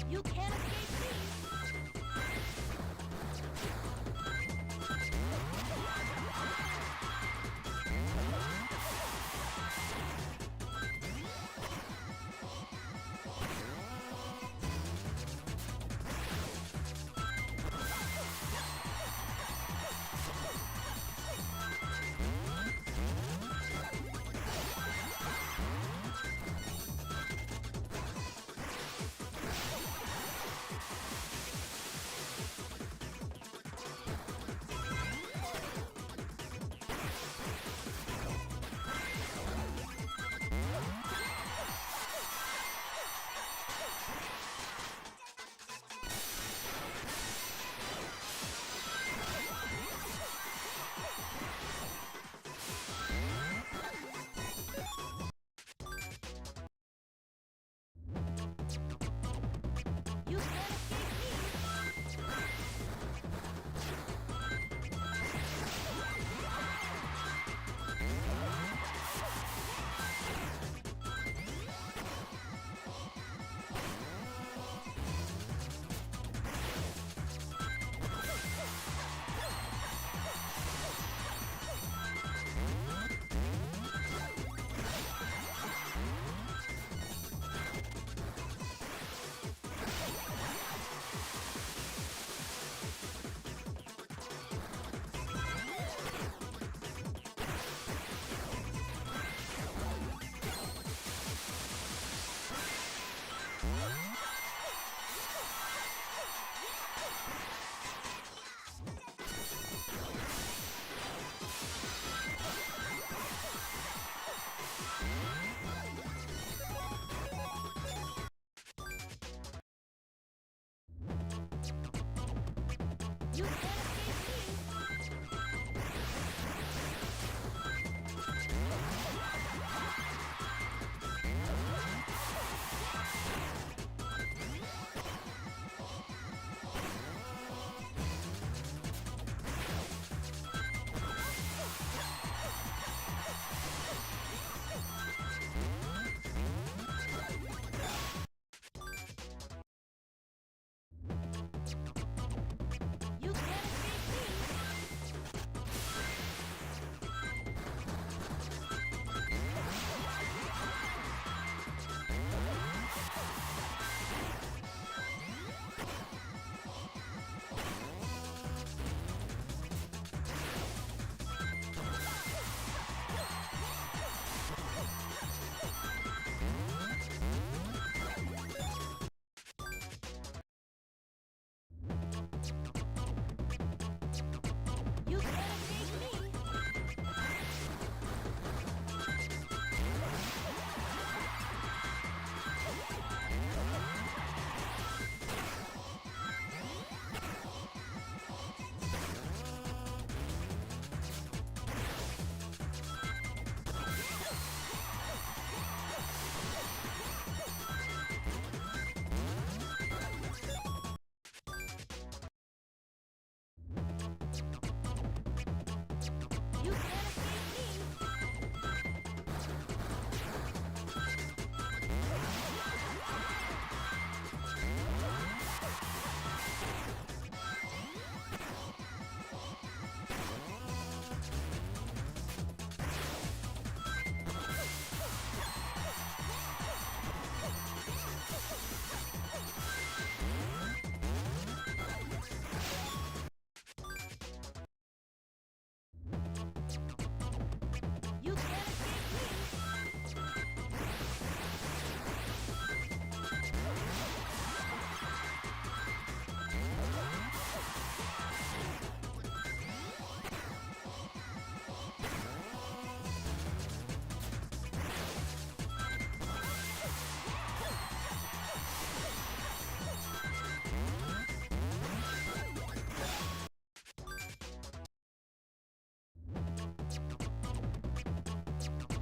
You can't escape me. You can't escape me. You can't escape me. You can't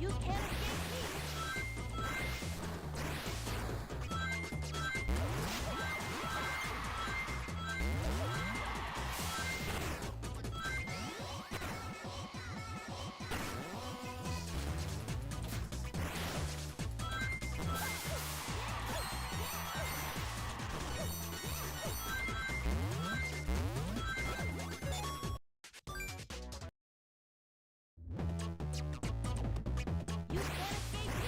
You can't escape me. You can't escape me.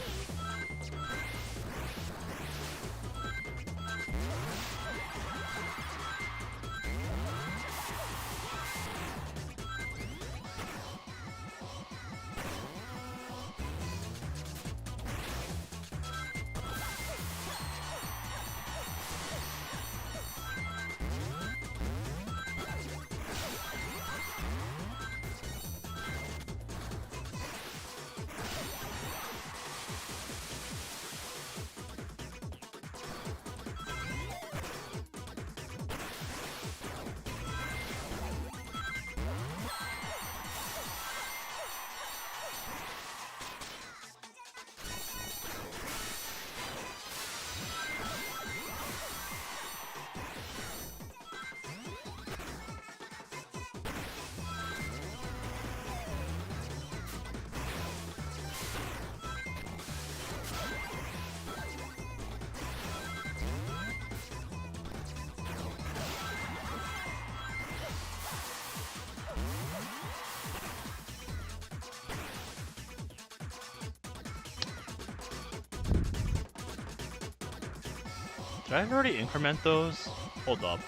Did I already increment those? Hold up.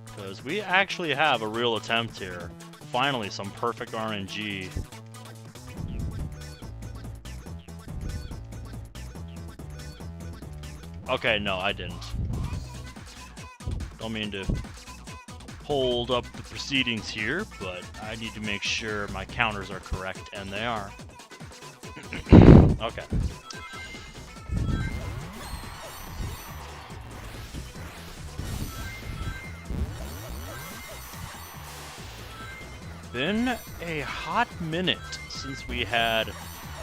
Because we actually have a real attempt here. Finally, some perfect RNG. Okay, no, I didn't. Don't mean to hold up the proceedings here, but I need to make sure my counters are correct, and they are. Okay. Been a hot minute since we had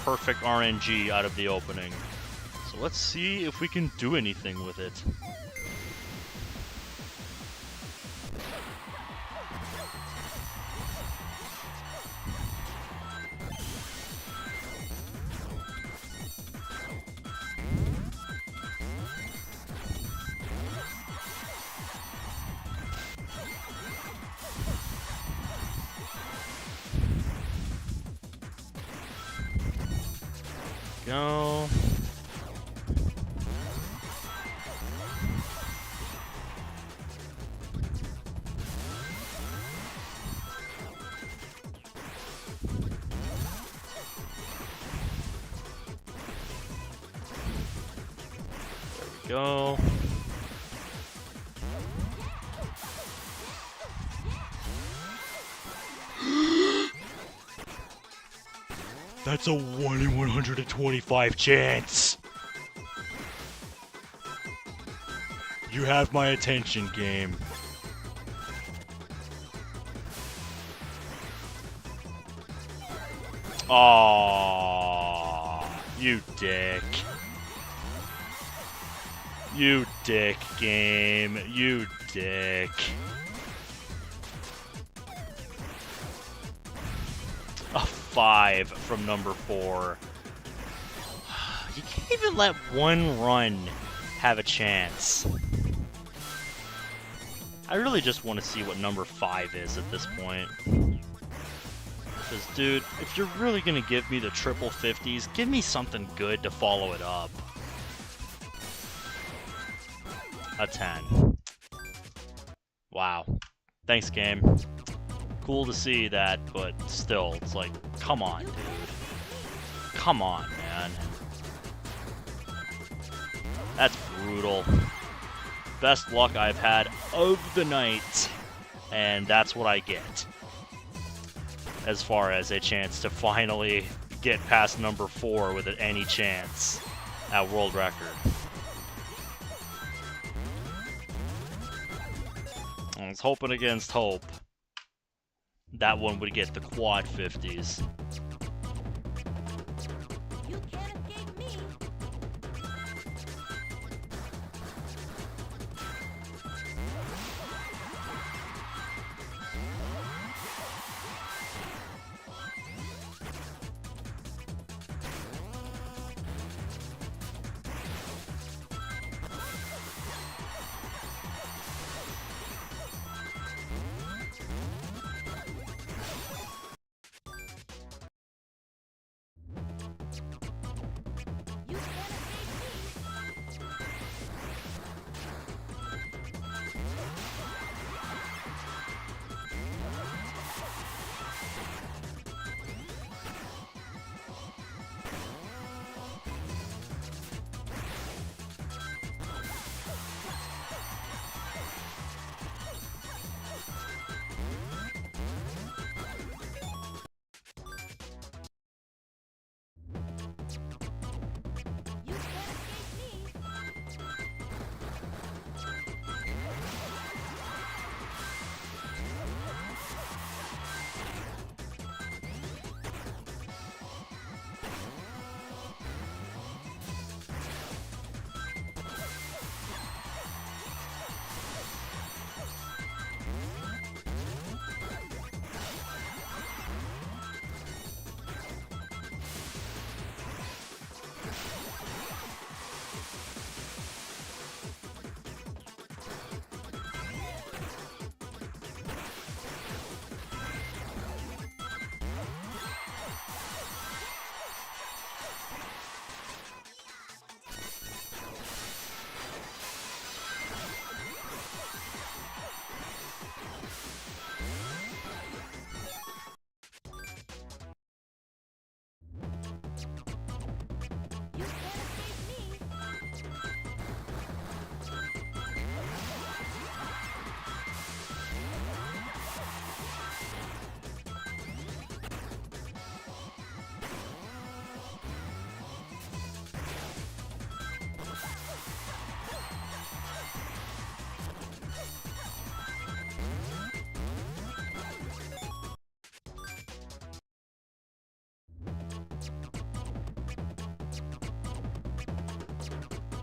perfect RNG out of the opening. So let's see if we can do anything with it. Go. There we go. That's a 1 in 125 chance. You have my attention, game. Aww, you dick. You dick, game. You dick. A 5 from number 4. You can't even let one run have a chance. I really just want to see what number 5 is at this point. Because, dude, if you're really going to give me the triple 50s, give me something good to follow it up. A 10. Wow. Thanks, game. Cool to see that, but still, it's like, come on, dude. Come on, man. That's brutal. Best luck I've had of the night, and that's what I get. As far as a chance to finally get past number 4 with any chance at world record. I was hoping against hope that one would get the quad 50s.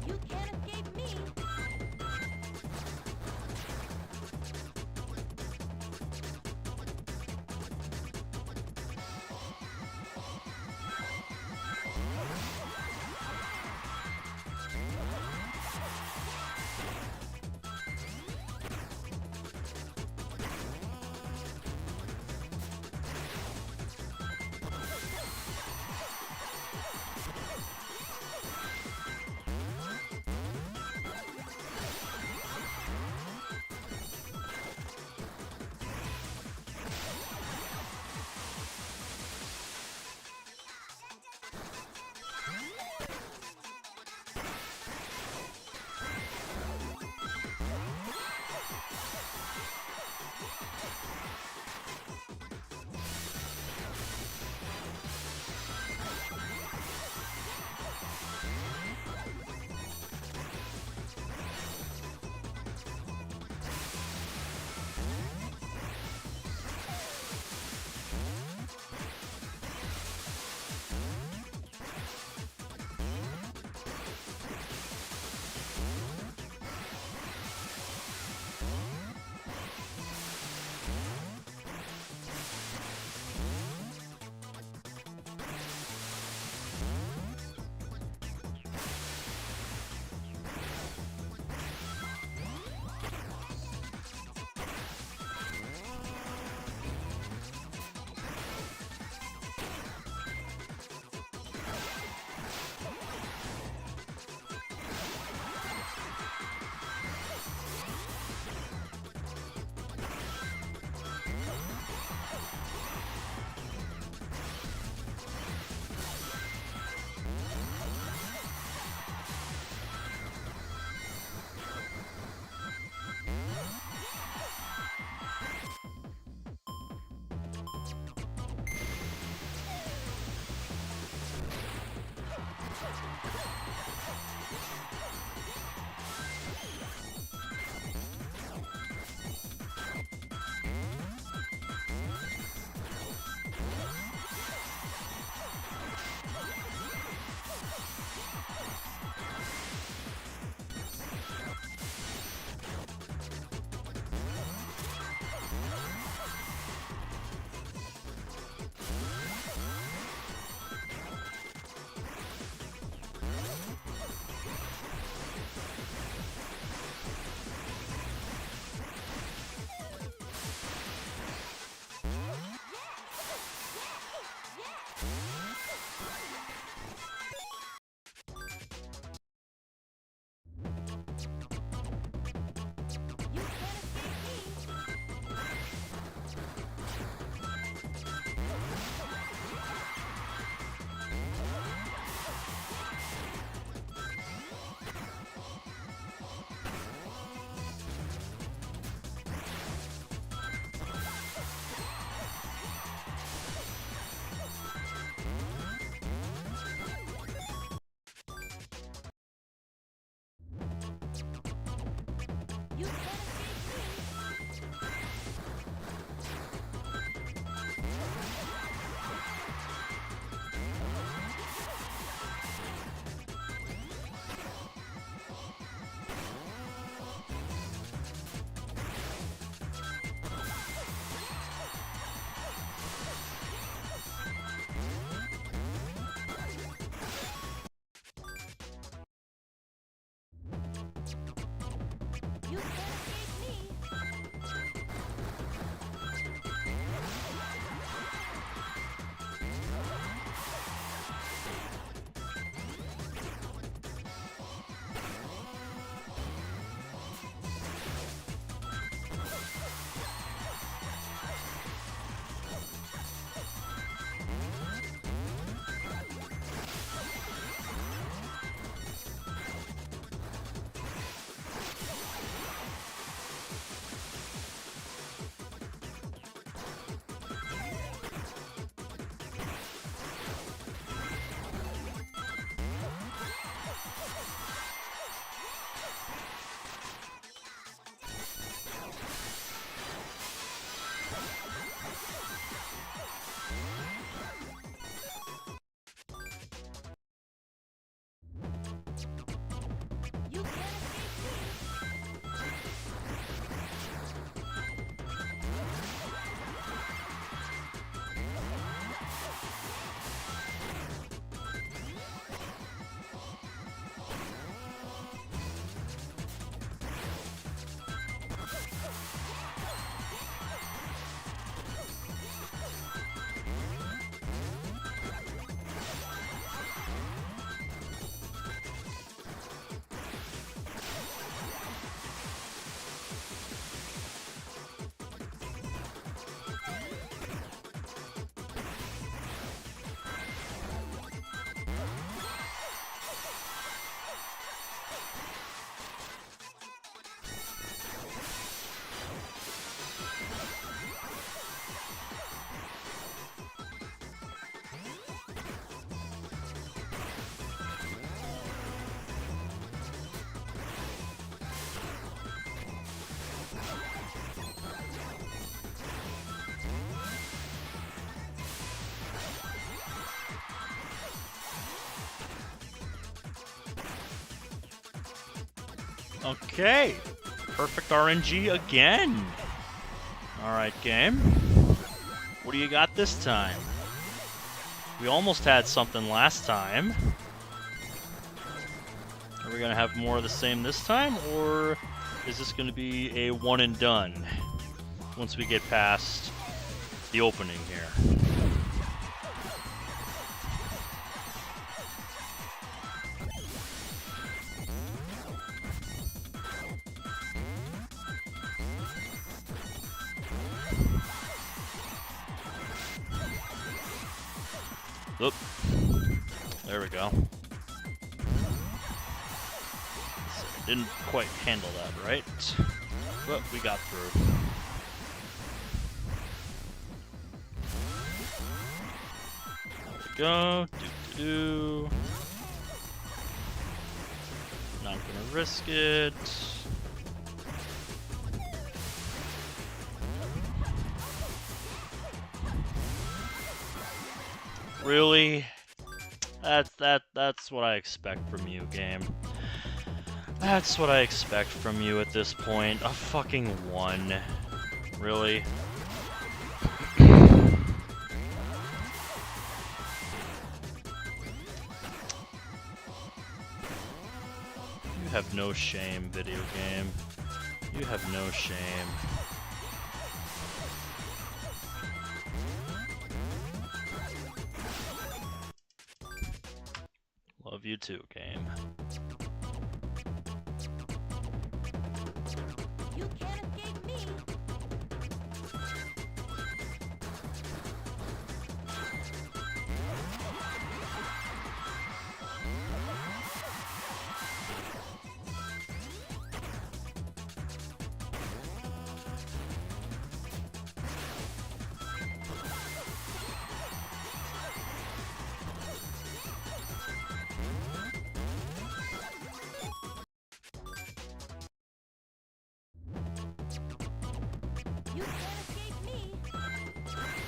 You can't escape me. You can't escape me. You can't escape me. You can't escape me. You can't escape me. Okay. Perfect RNG again. Alright, game. What do you got this time? We almost had something last time. Are we going to have more of the same this time, or is this going to be a one and done once we get past the opening here? Oop. There we go. Didn't quite handle that right, but we got through. There we go. Do. Not gonna risk it. Really? That's what I expect from you, game. That's what I expect from you at this point. A fucking 1. Really? You have no shame, video game. You have no shame. Love you too, game. You can't escape me. You can't escape me. You can't escape me.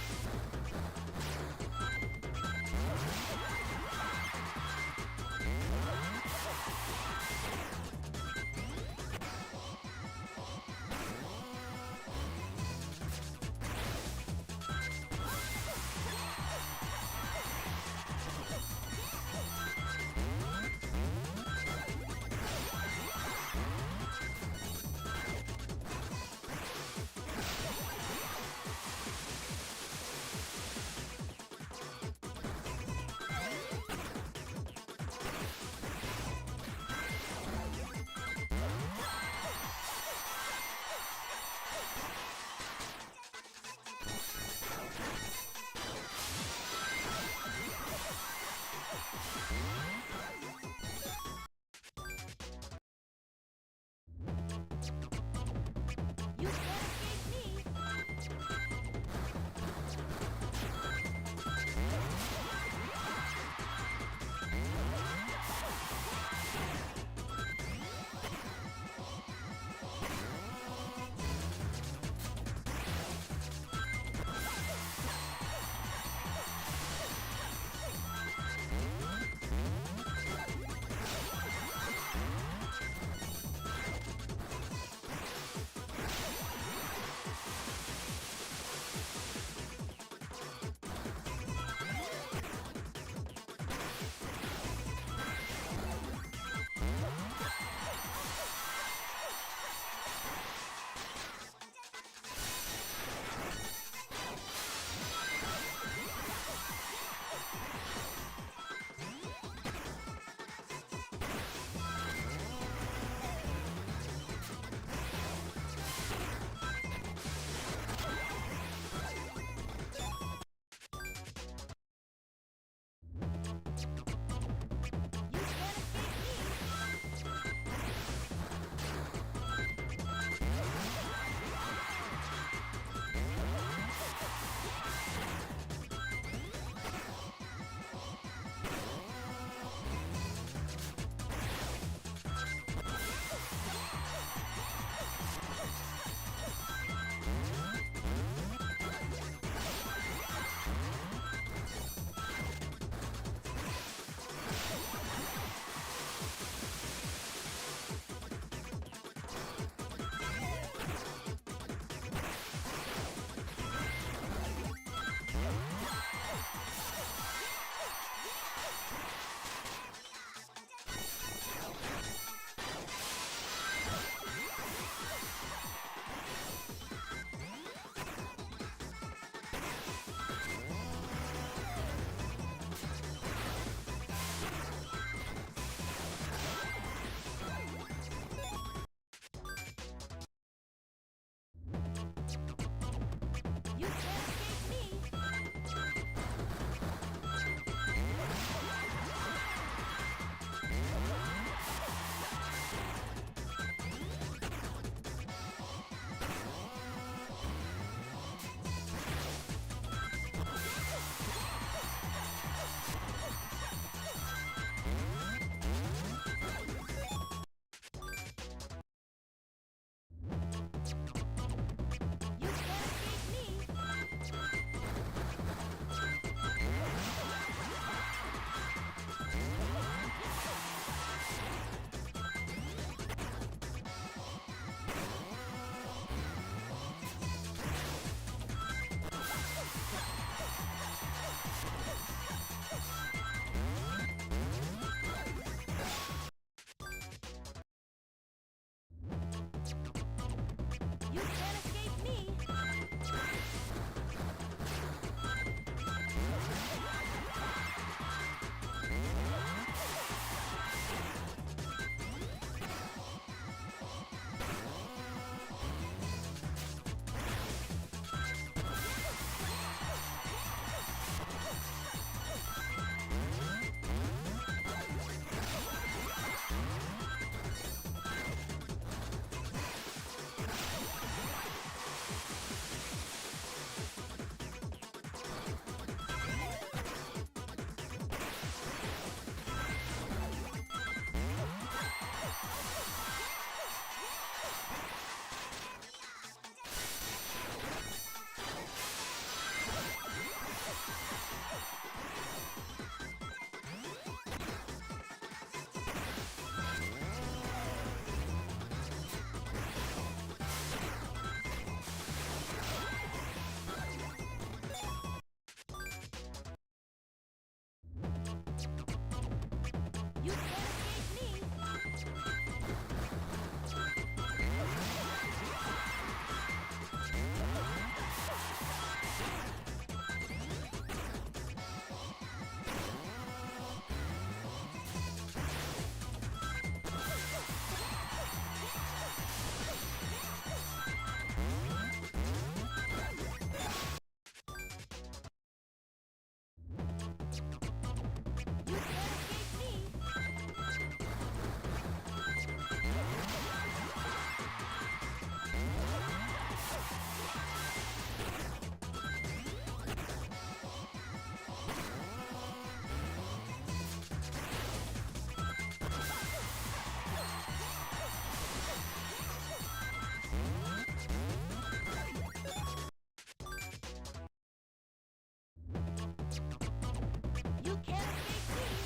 You can't escape me. You can't escape me. You can't escape me. You can't escape me.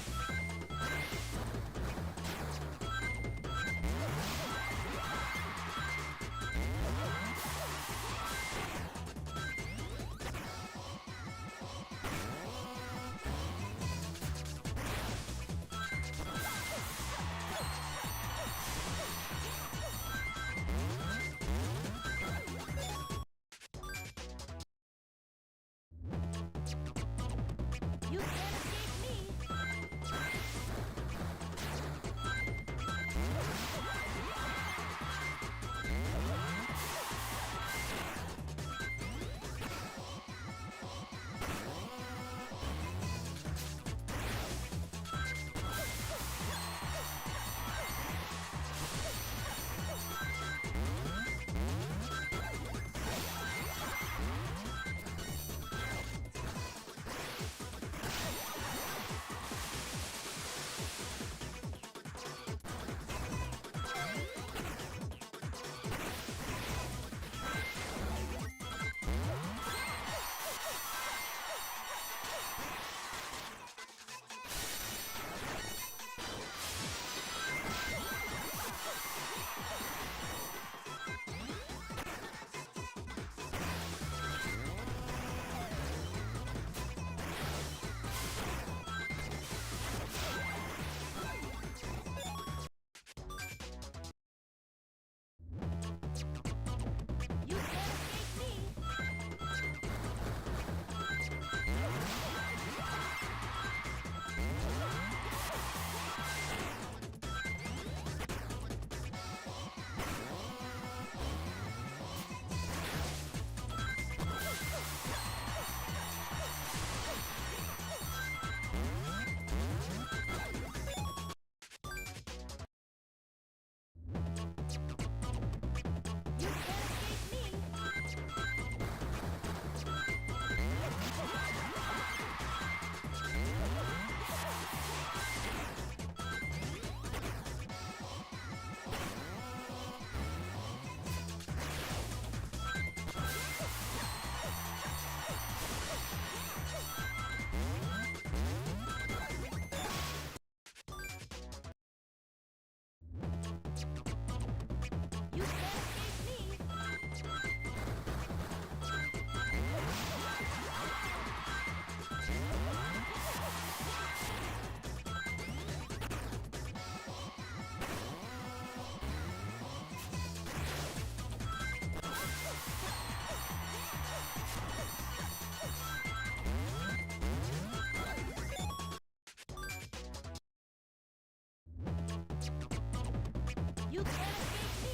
You can't escape me. You can't escape me.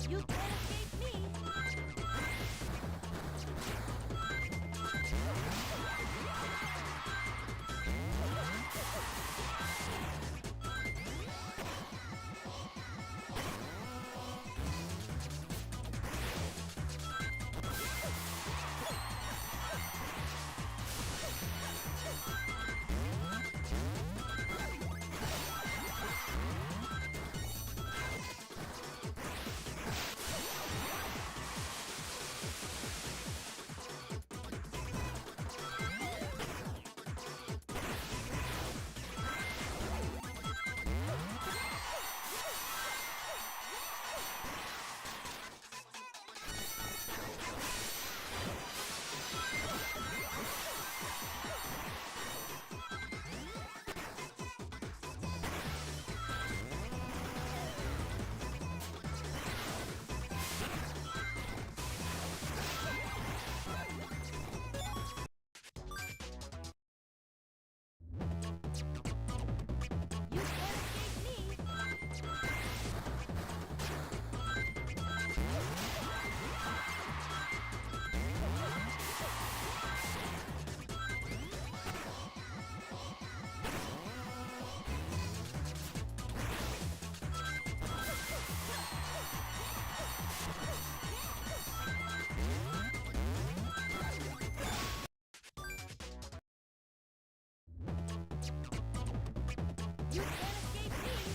You can't escape me. You can't escape me. You can't escape me.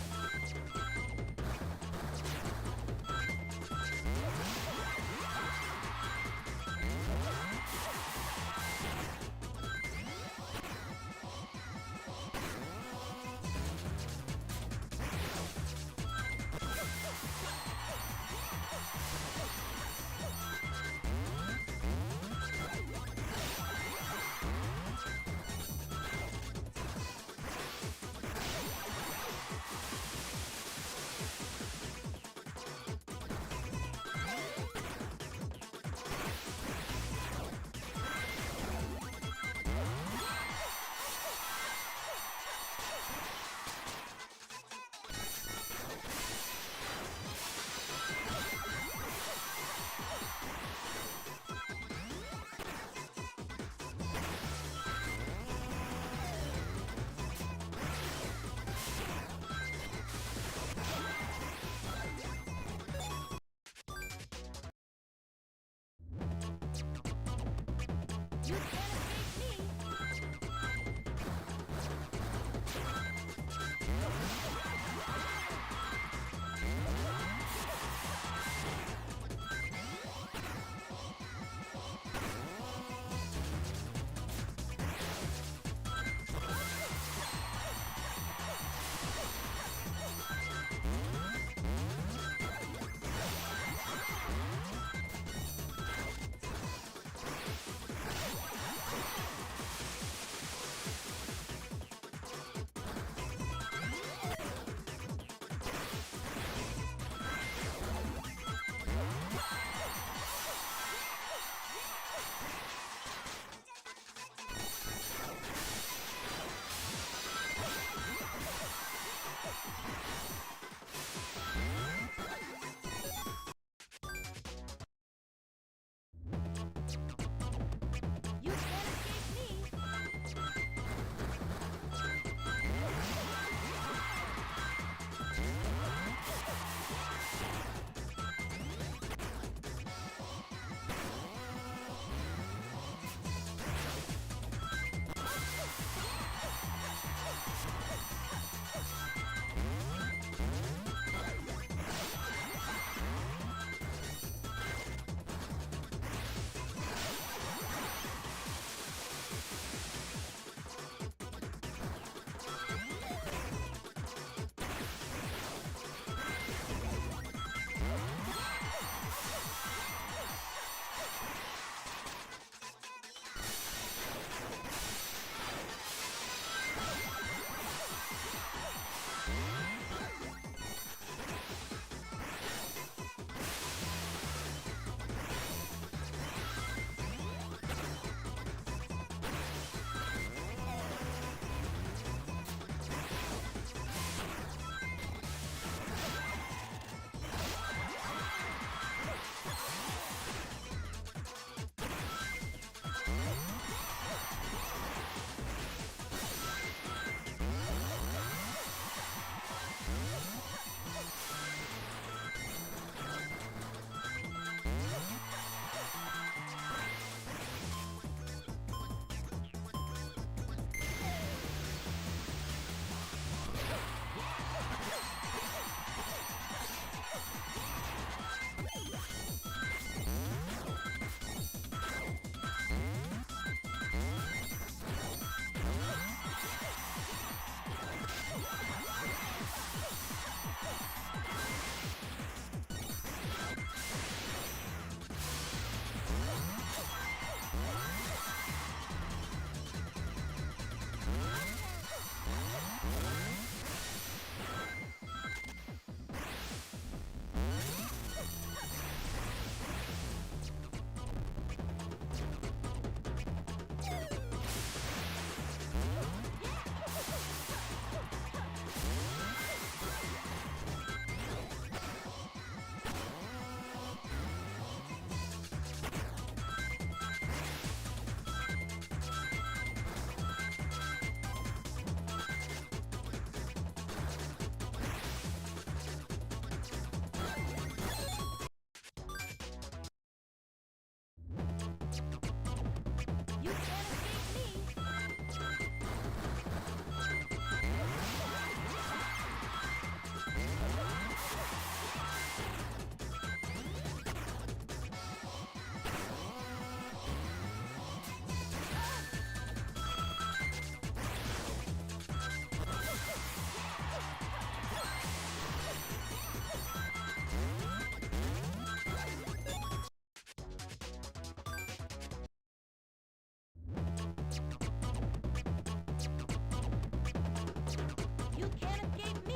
You can't escape me.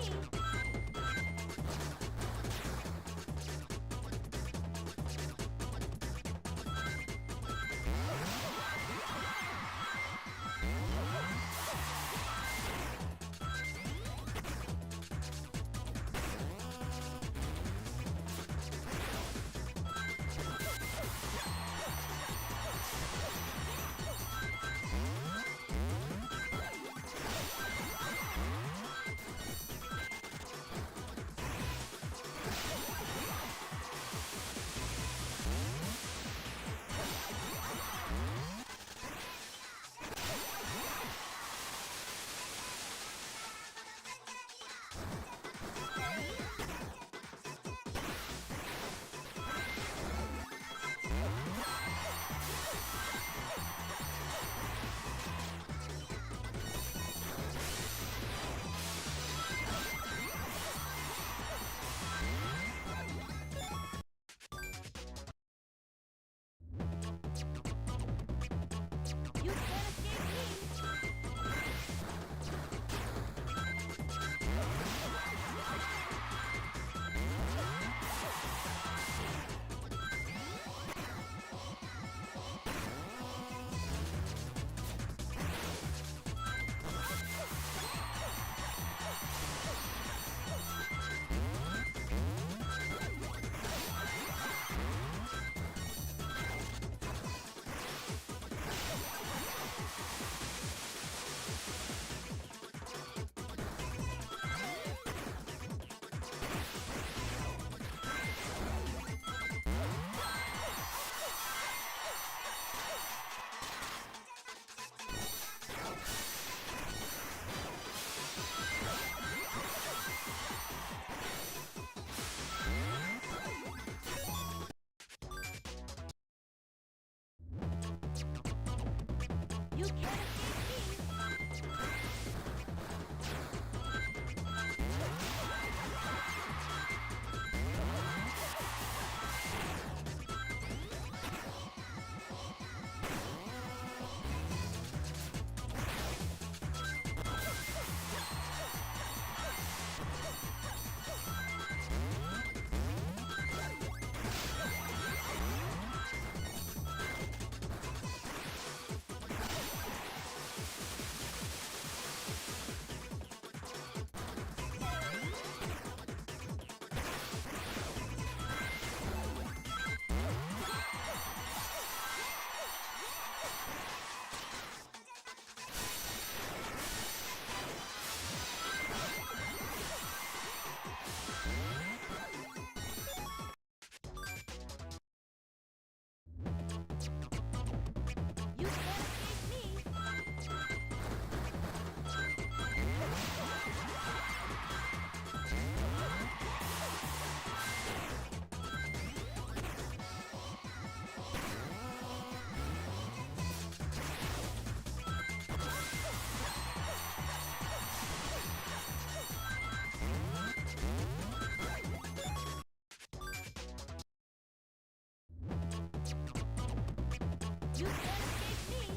You can't escape me. You can't escape me. You can't escape me. You can't escape me.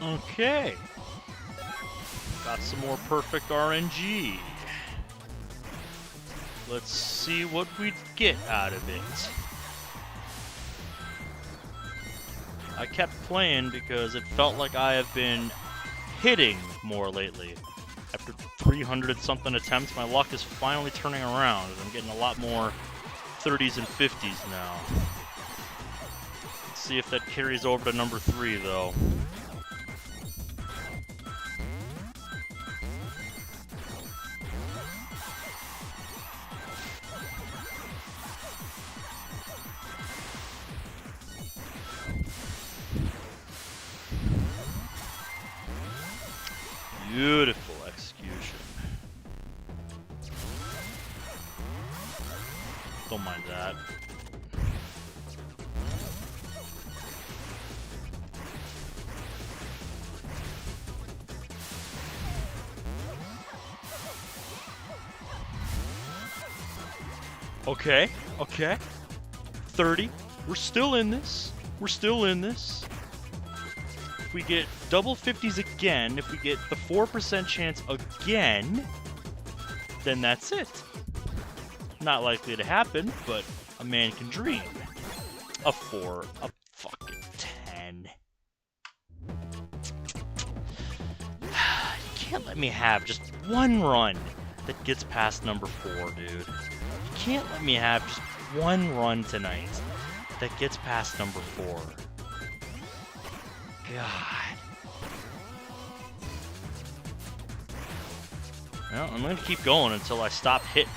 Okay. Got some more perfect RNG. Let's see what we'd get out of it. I kept playing because it felt like I have been hitting more lately. After 300 something attempts, my luck is finally turning around, and I'm getting a lot more 30s and 50s now. Let's see if that carries over to number 3, though. Beautiful execution. Don't mind that. Okay, okay. 30. We're still in this. We're still in this. If we get double 50s again, if we get the 4% chance again, then that's it. Not likely to happen, but a man can dream. A 4, a fucking 10. You can't let me have just one run that gets past number 4, dude. You can't let me have just one run tonight that gets past number 4. God. Well, I'm gonna keep going until I stop hitting.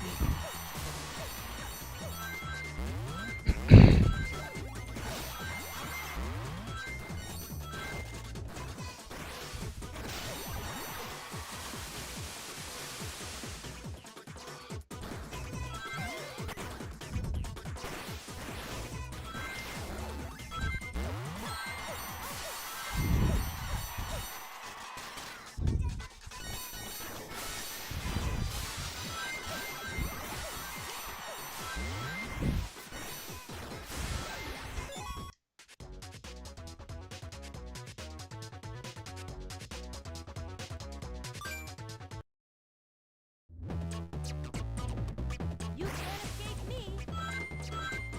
You can't escape me. You can't escape me. You can't escape me.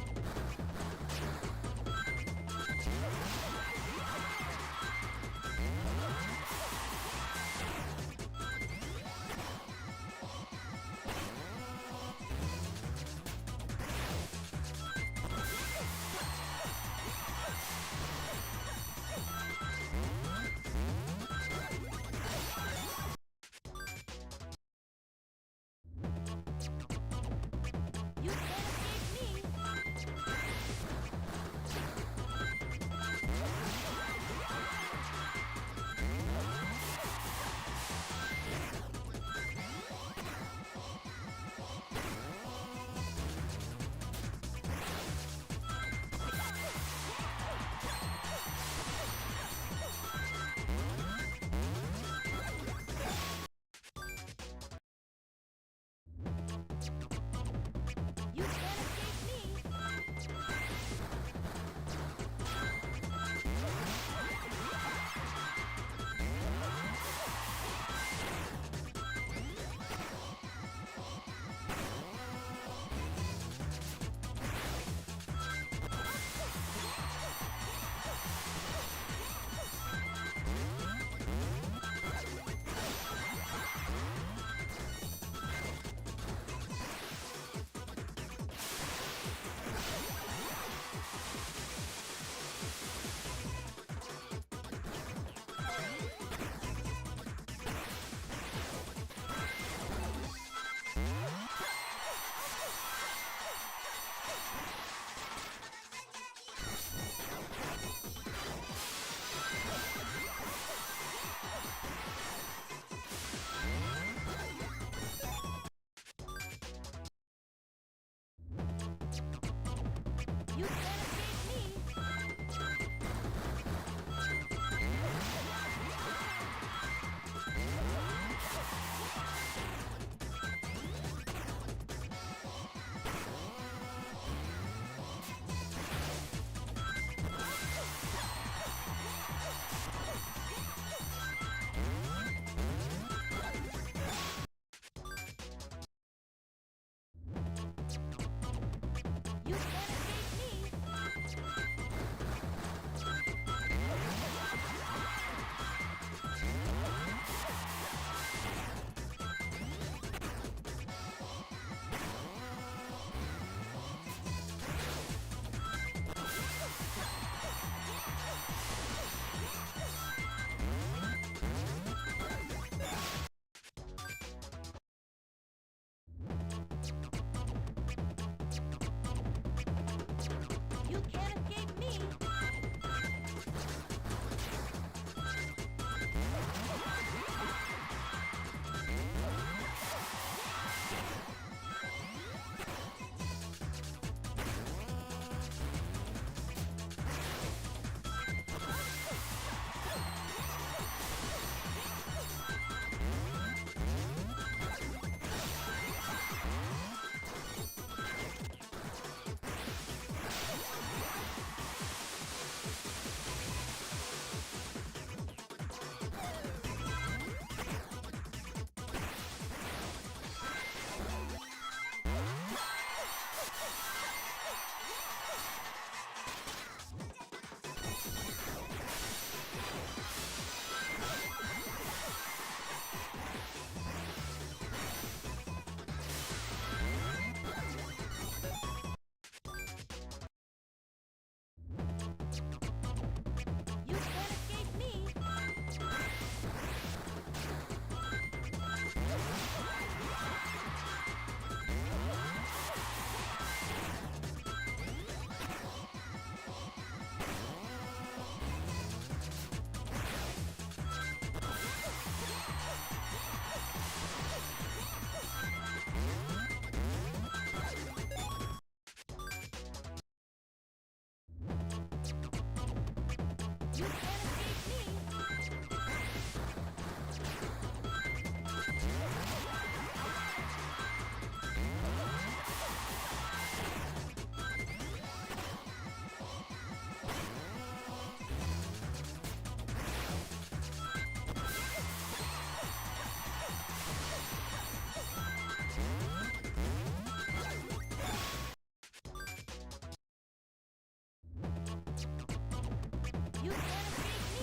You can't escape me.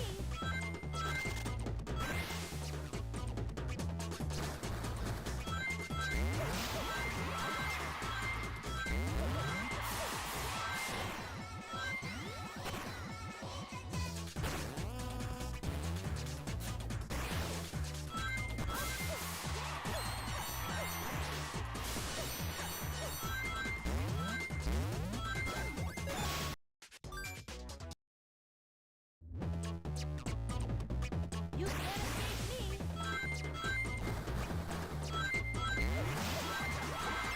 You can't escape me. You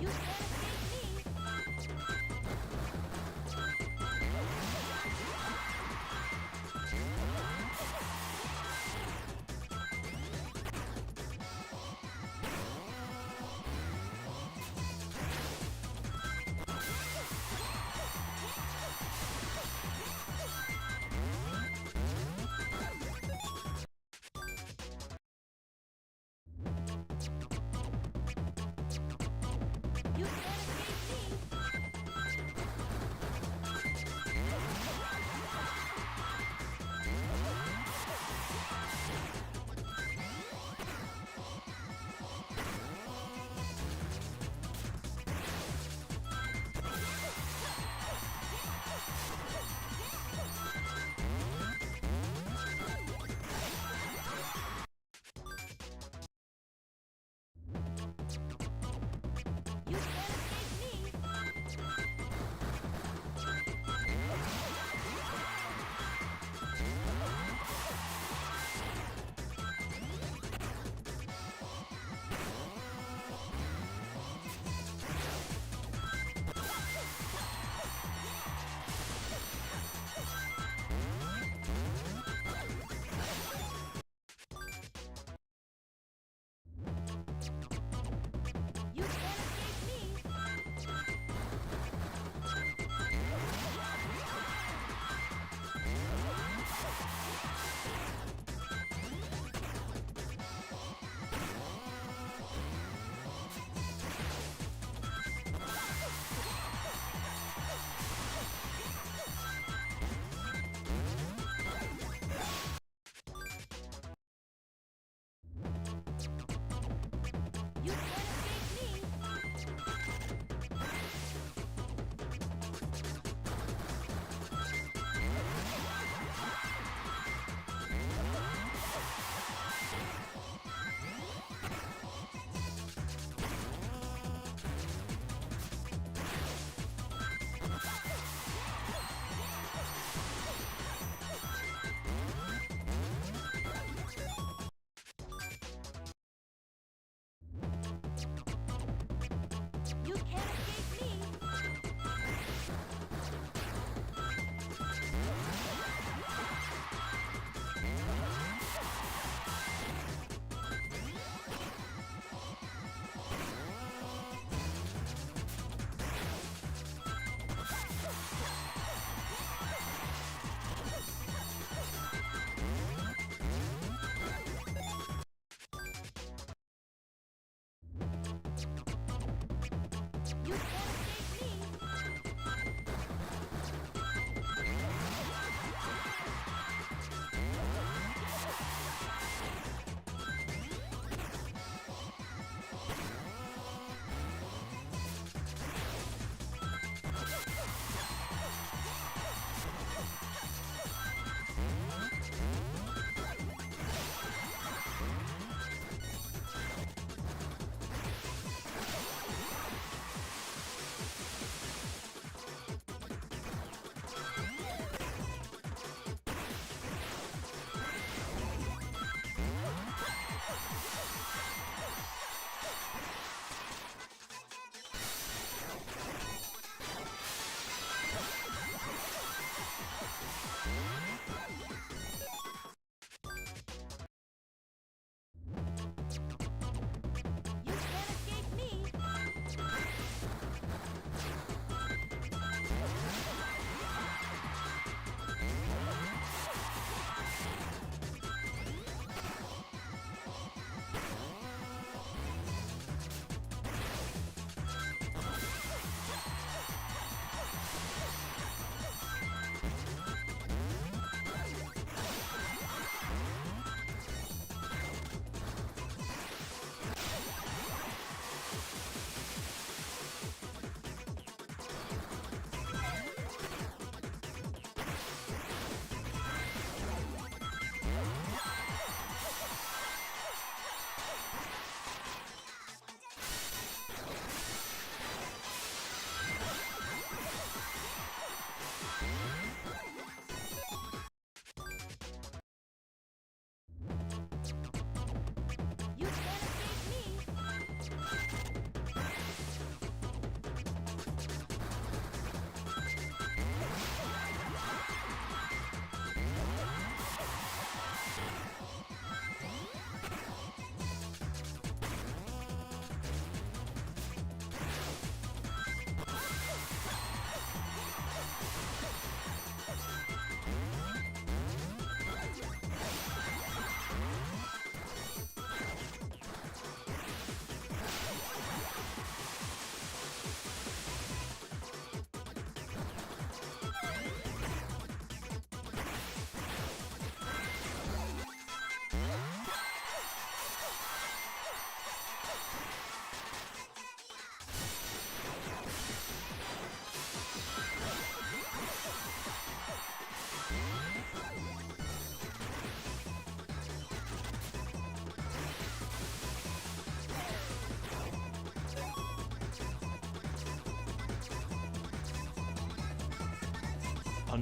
can't escape me. You can't escape me. You can't escape me. You can't escape me. You can't escape me. You can't escape me. You can't escape me.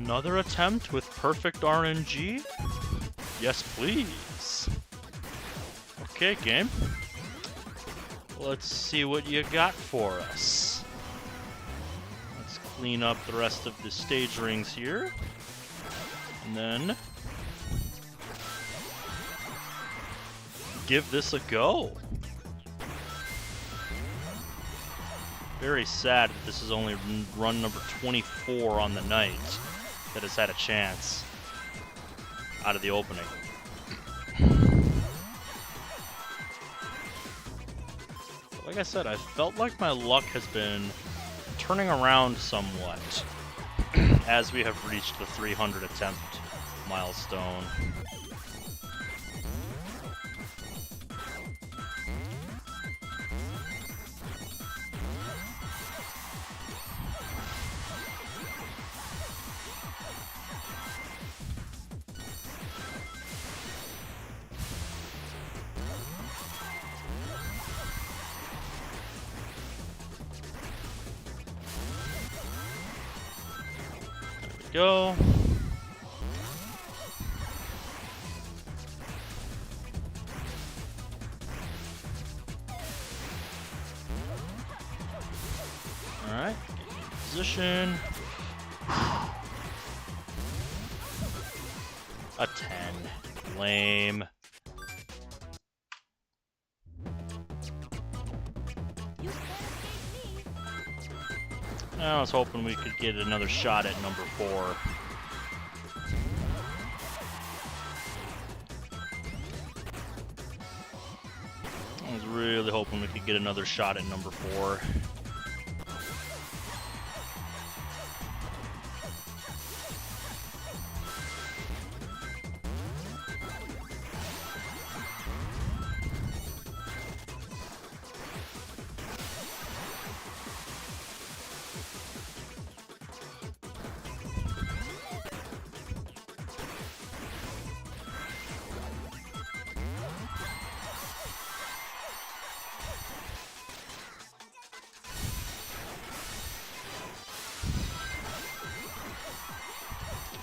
Another attempt with perfect RNG? Yes, please. Okay, game. Let's see what you got for us. Let's clean up the rest of the stage rings here. And then give this a go. Very sad that this is only run number 24 on the night that has had a chance out of the opening. But like I said, I felt like my luck has been turning around somewhat as we have reached the 300 attempt milestone. Go. All right, get in position. A 10. Lame. You can't escape me. I was hoping we could get another shot at number 4. I was really hoping we could get another shot at number 4.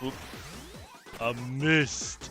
Oop. A missed.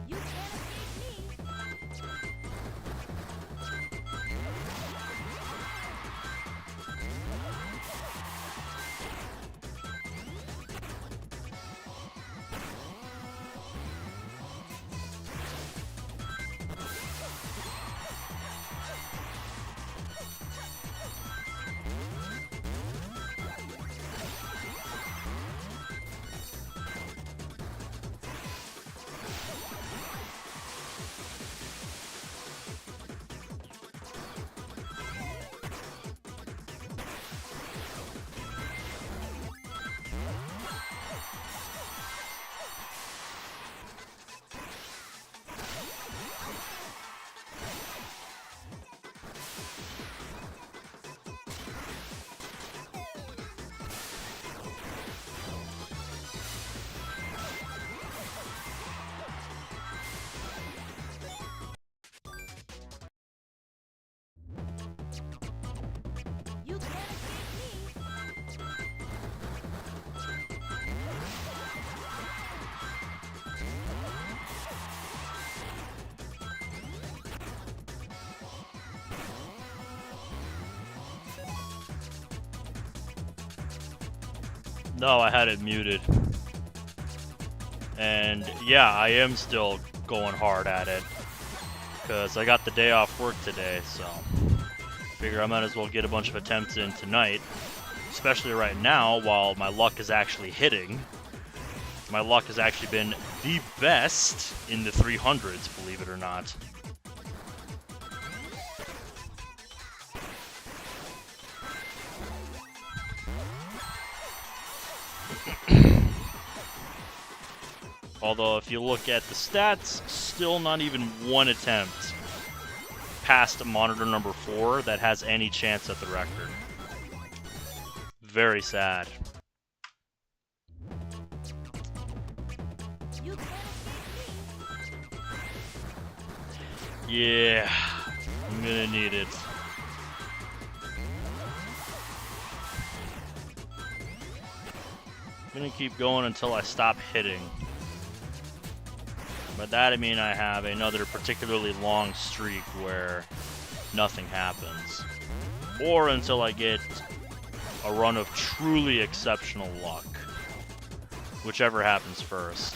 You can't escape me. You can't escape me. No, I had it muted. And yeah, I am still going hard at it. Because I got the day off work today, so figure I might as well get a bunch of attempts in tonight. Especially right now, while my luck is actually hitting. My luck has actually been the best in the 300s, believe it or not. Although, if you look at the stats, still not even one attempt past monitor number 4 that has any chance at the record. Very sad. You can't escape me. Yeah, I'm gonna need it. I'm gonna keep going until I stop hitting. By that I mean I have another particularly long streak where nothing happens. Or until I get a run of truly exceptional luck. Whichever happens first.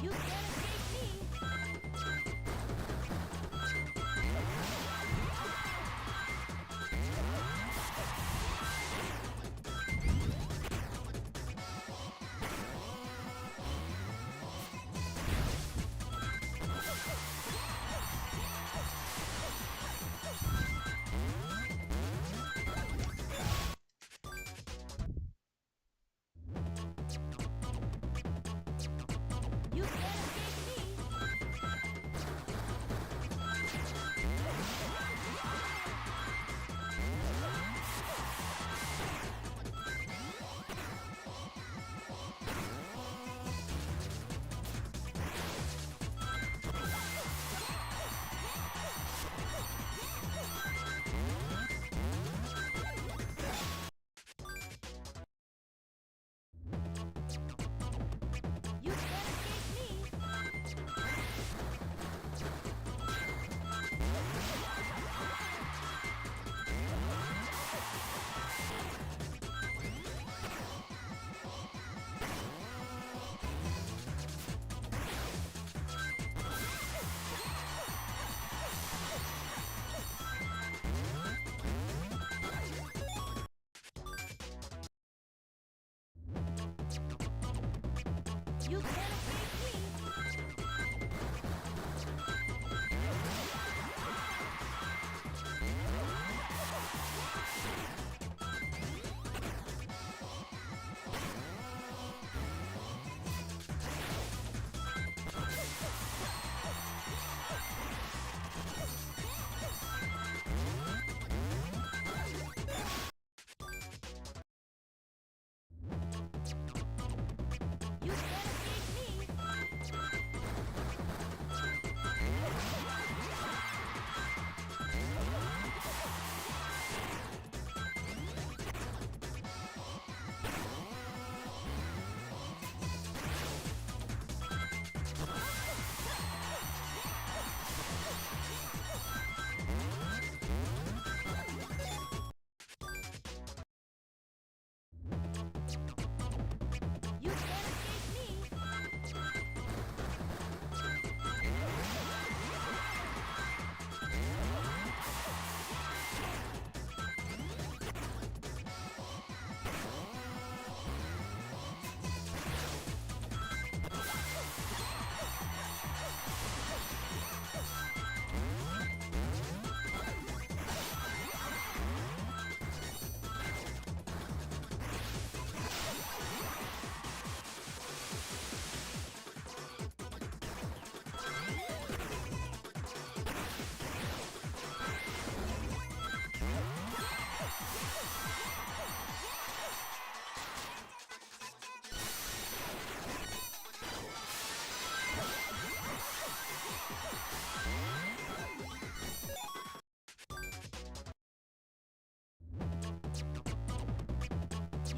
You can't escape me. You can't escape me. You can't escape me. You can't escape me. You can't escape me.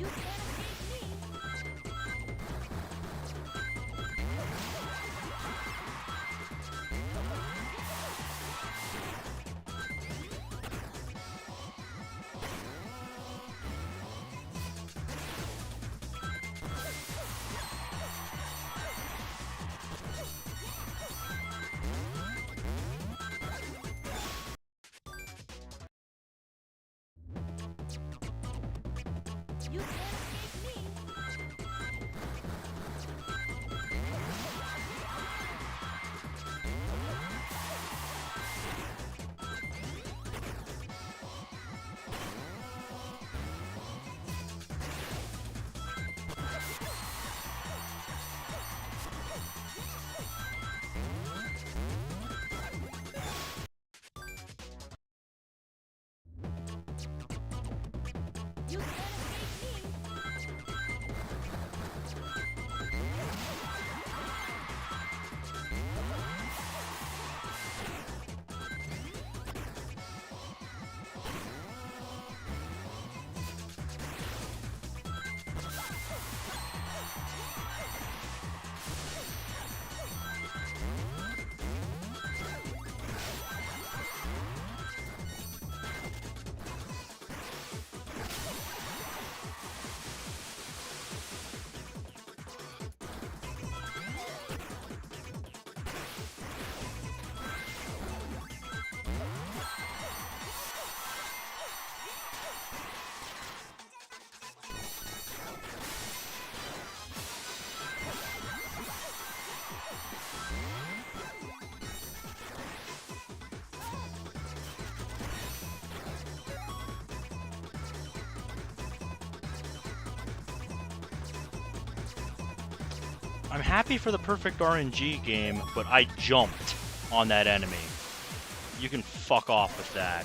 You can't escape me. You can't escape me. You can't escape me. I'm happy for the perfect RNG game, but I jumped on that enemy. You can fuck off with that.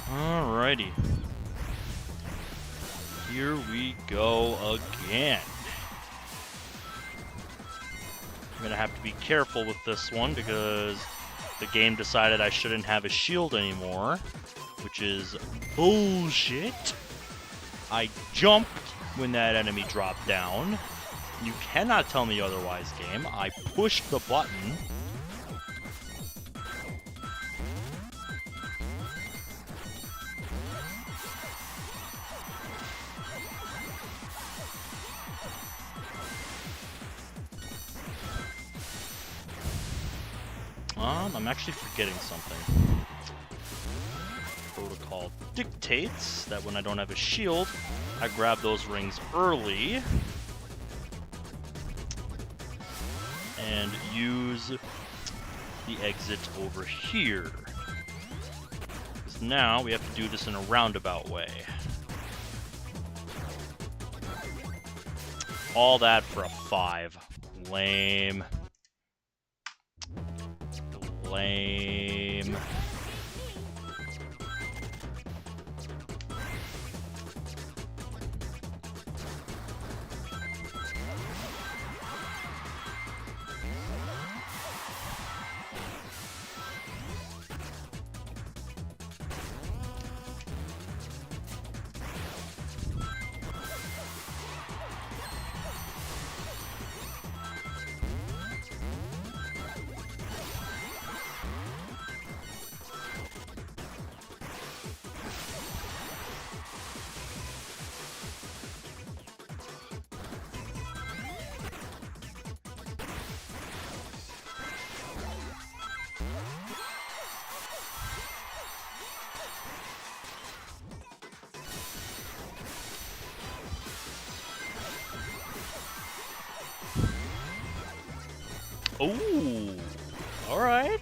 Alrighty. Here we go again. I'm gonna have to be careful with this one because the game decided I shouldn't have a shield anymore, which is bullshit. I jumped when that enemy dropped down. You cannot tell me otherwise, game. I pushed the button. I'm actually forgetting something. Protocol dictates that when I don't have a shield, I grab those rings early and use the exit over here. Because now we have to do this in a roundabout way. All that for a 5. Lame. Lame. Ooh, all right.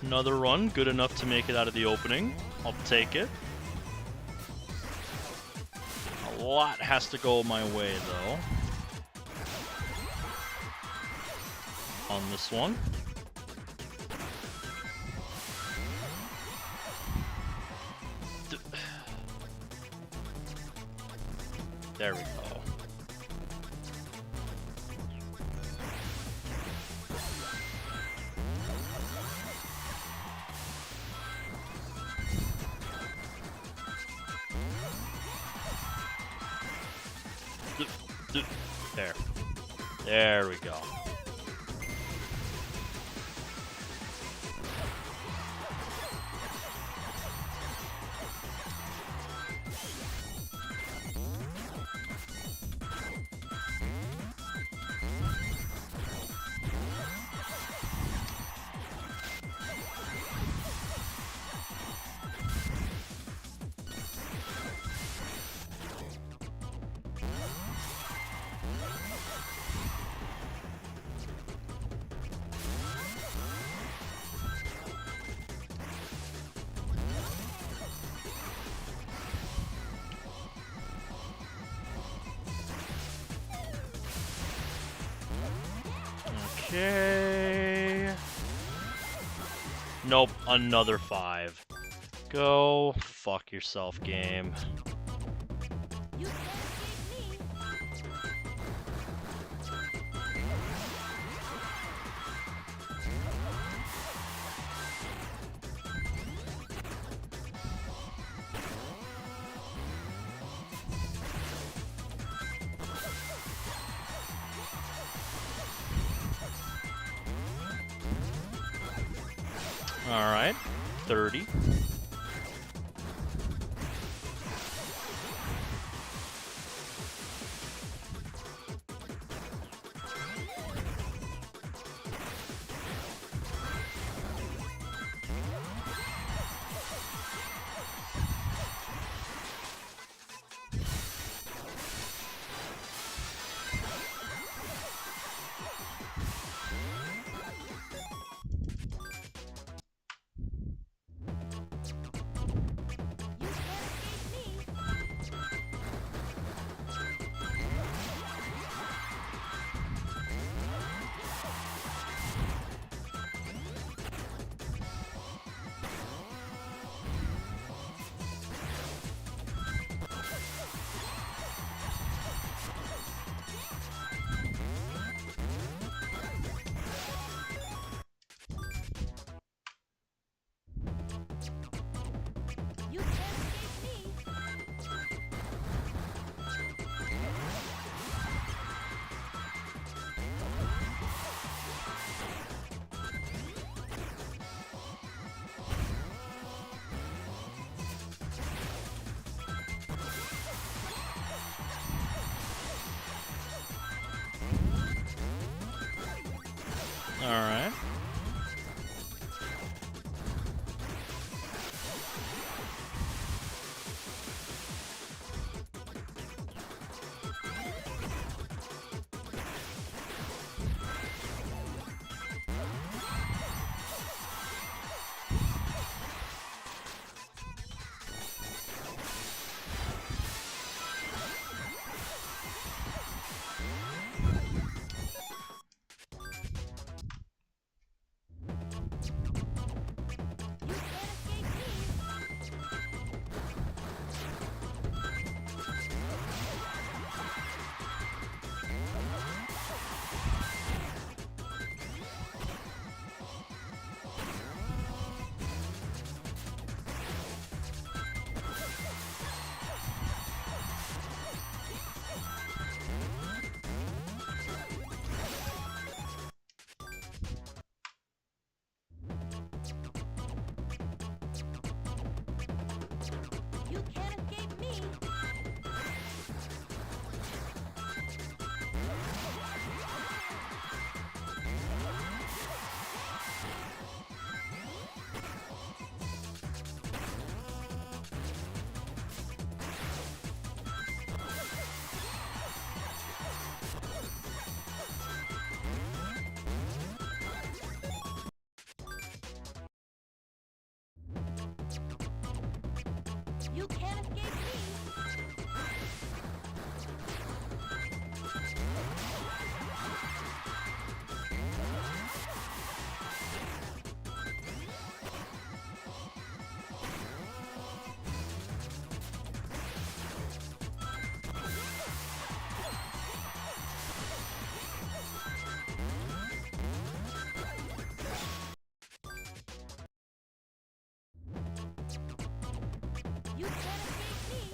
Another run, good enough to make it out of the opening. I'll take it. A lot has to go my way, though, on this one. There we go. There. There we go. Okay. Nope, another 5. Go fuck yourself, game. You can't escape me. Alright, 30. You can't escape me. You can't escape me. Alright. You can't escape me. You can't escape me. You can't escape me. You can't escape me.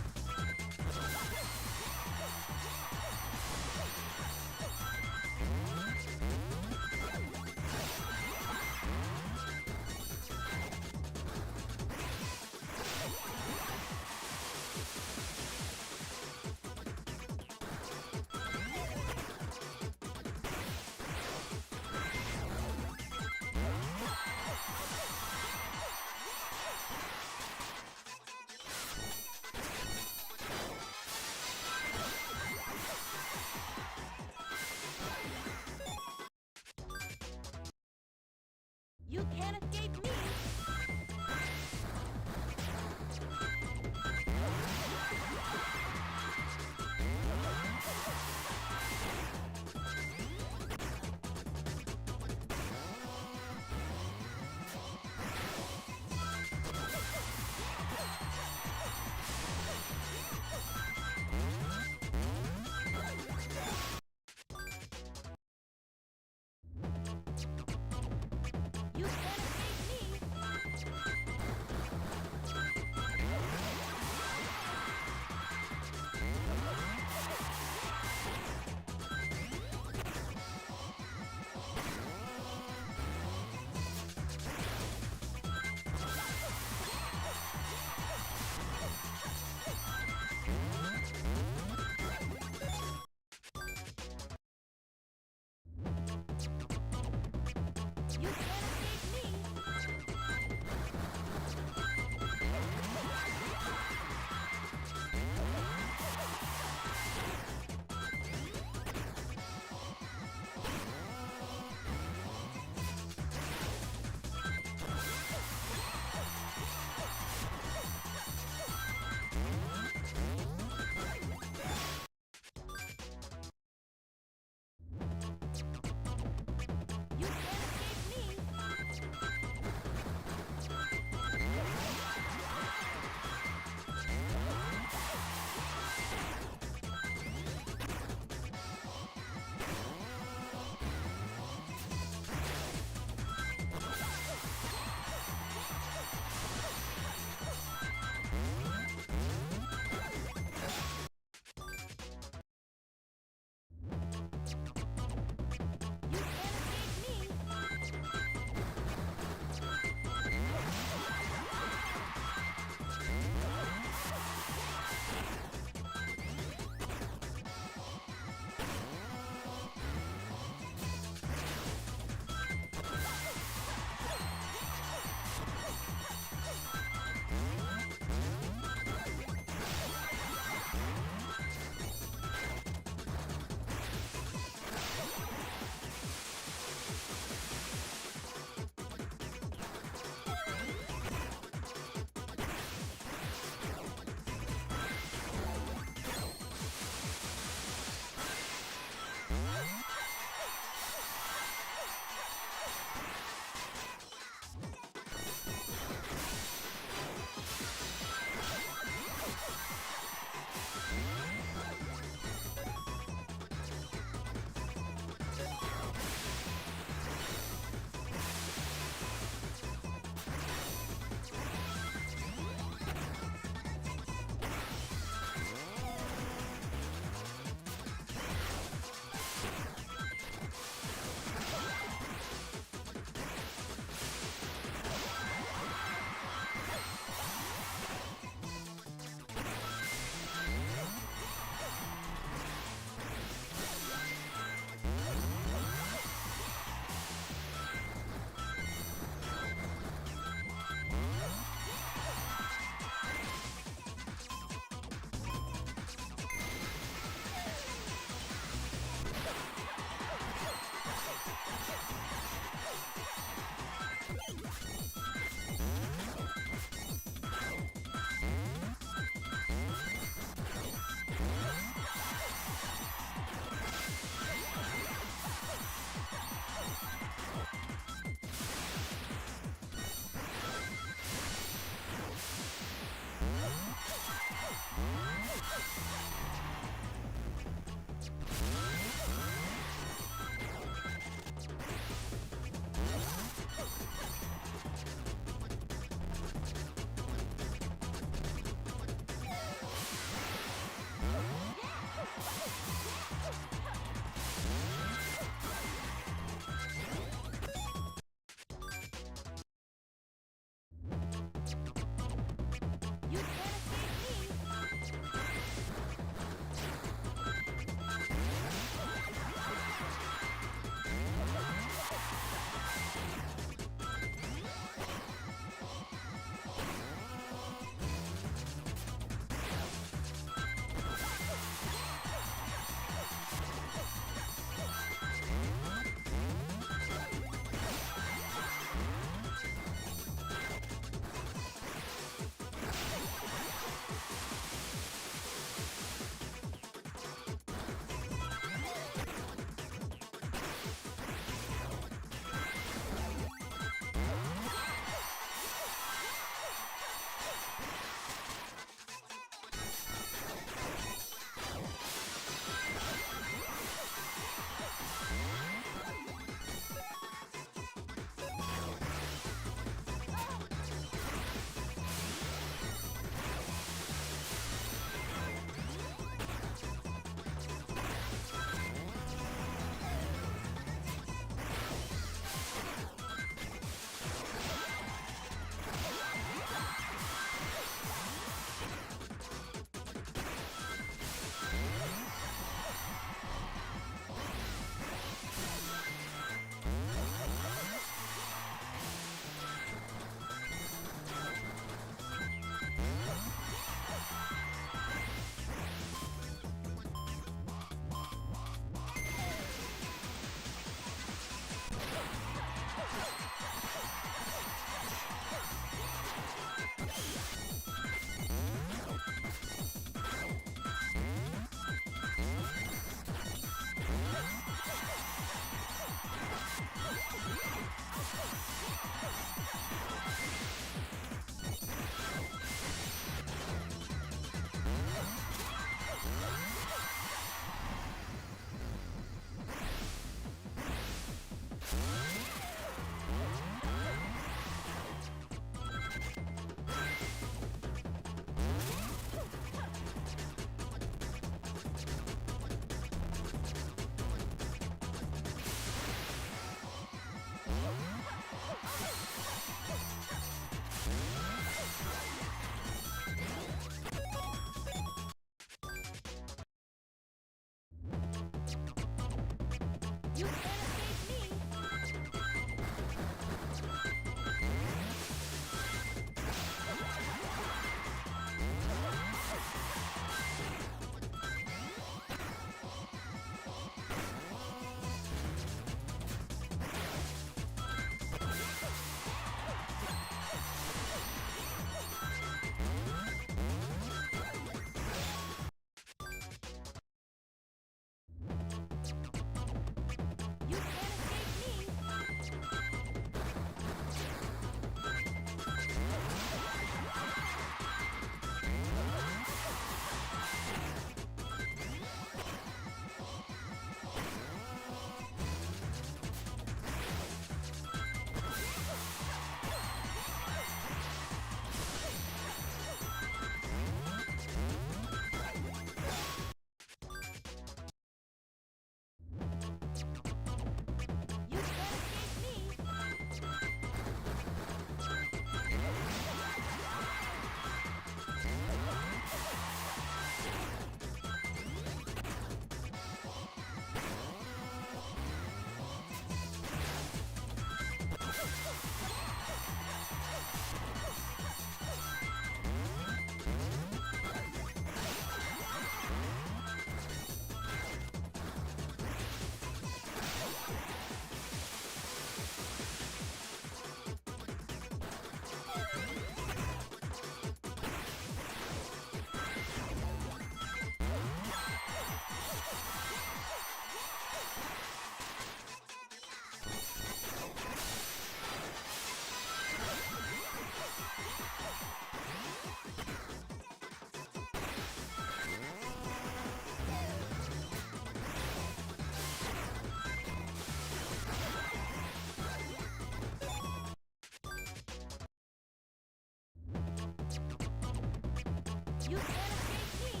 You can't escape me.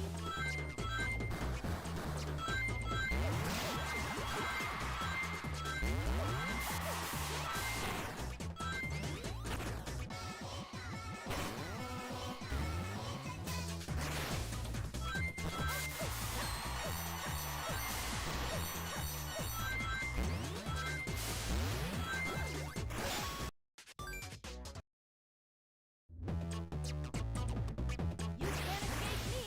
You can't escape me.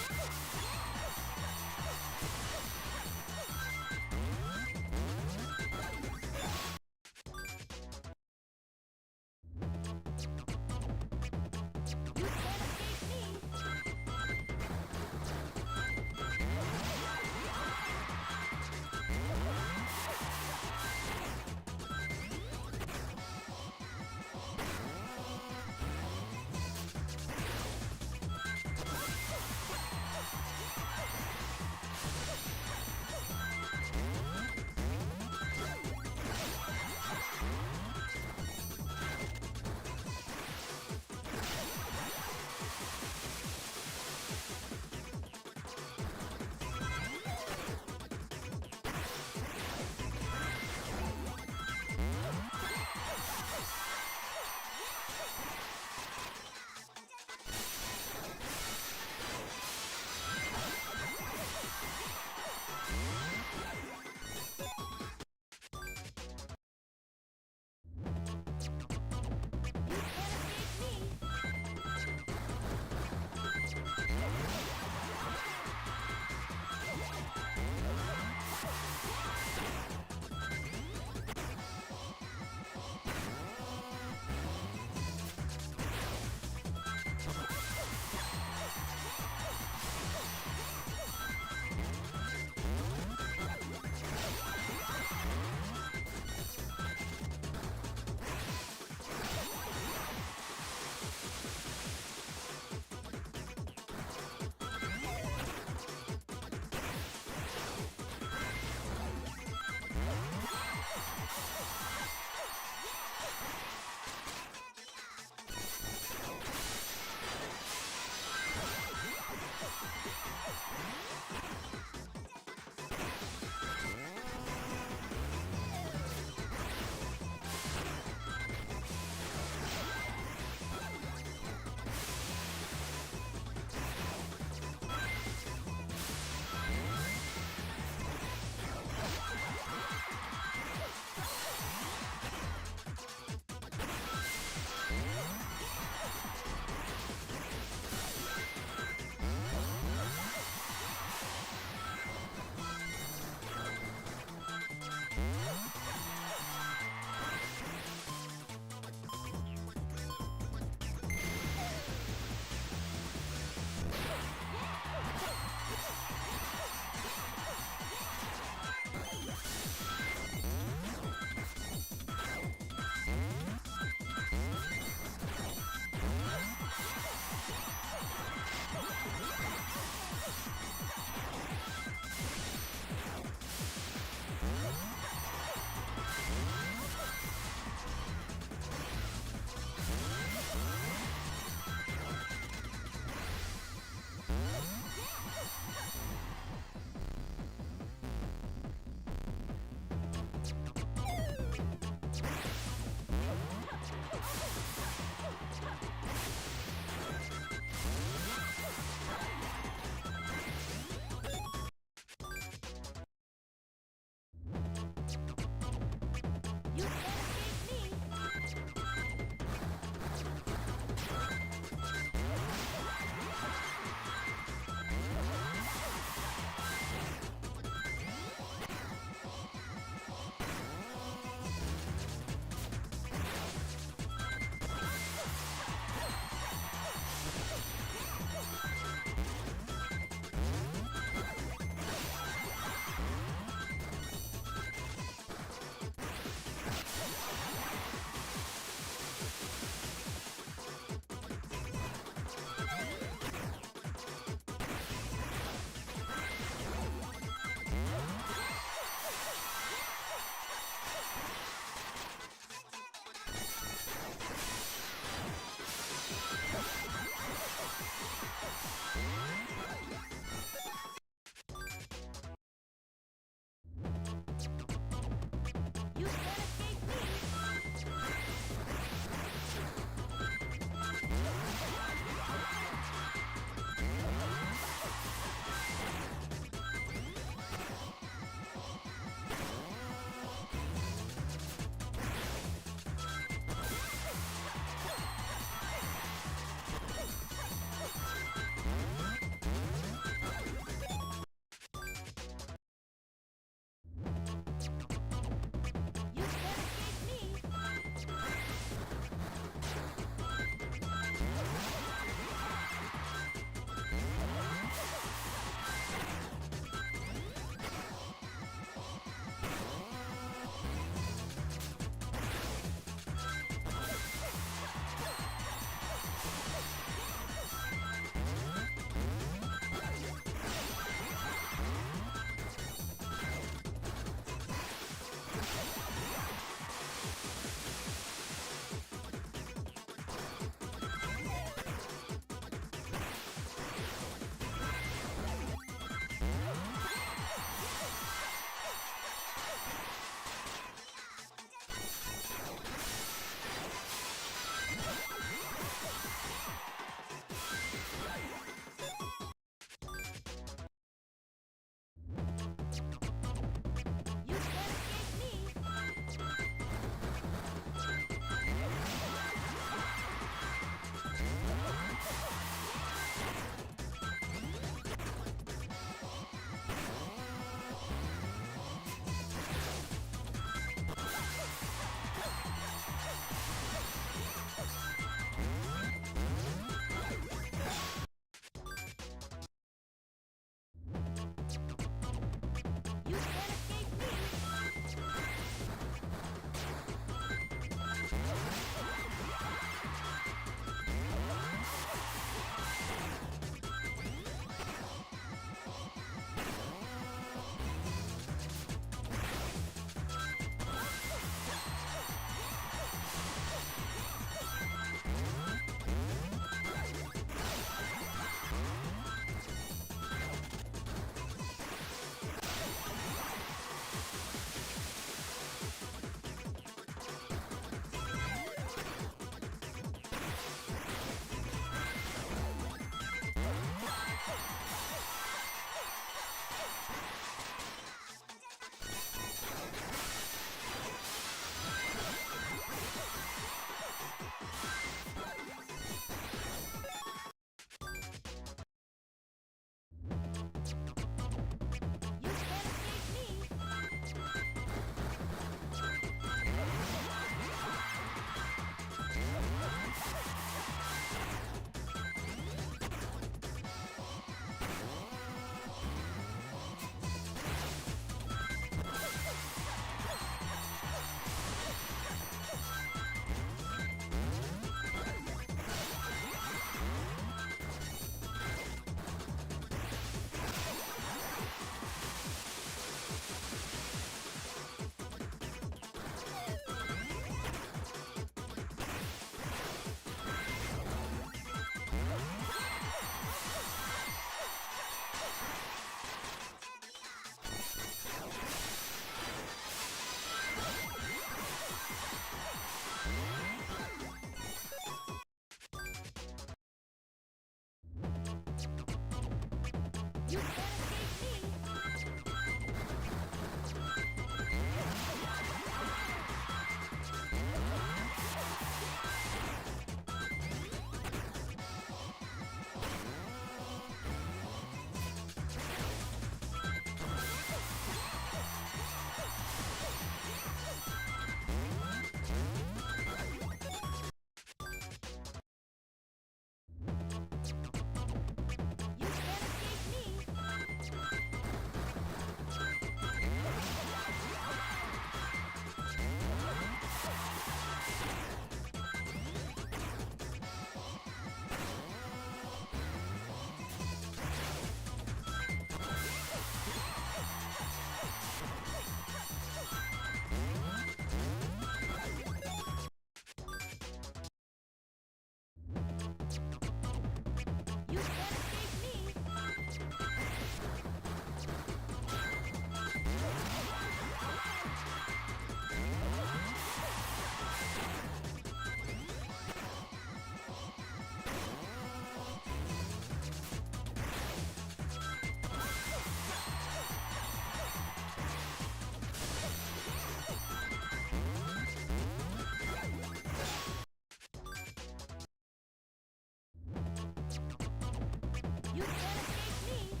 You can't escape me.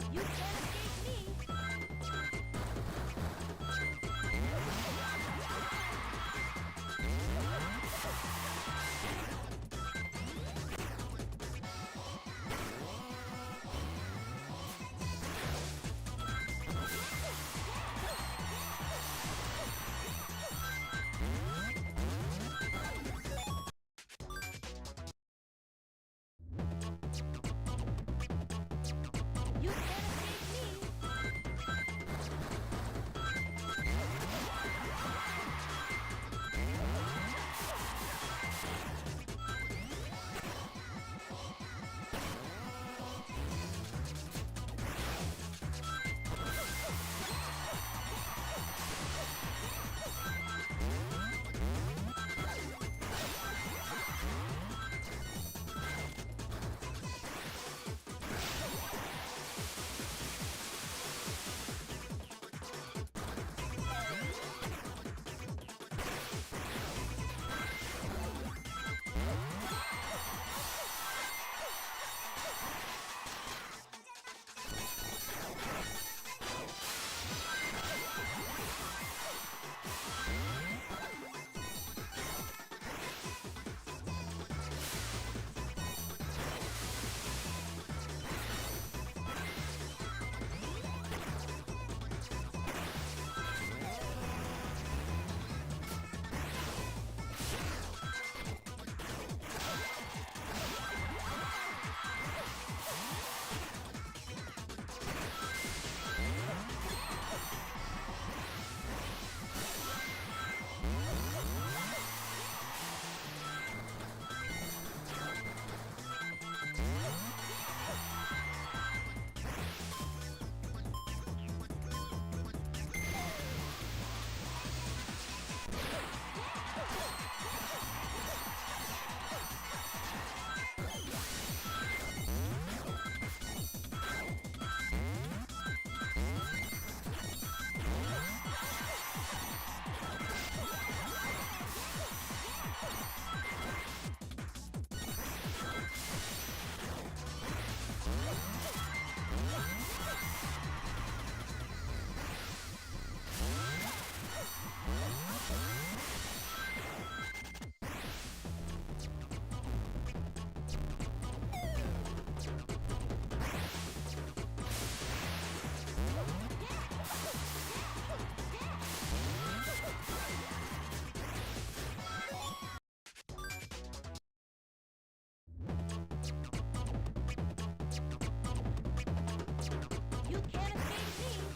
You can't escape me. You can't escape me. You can't escape me. You can't escape me.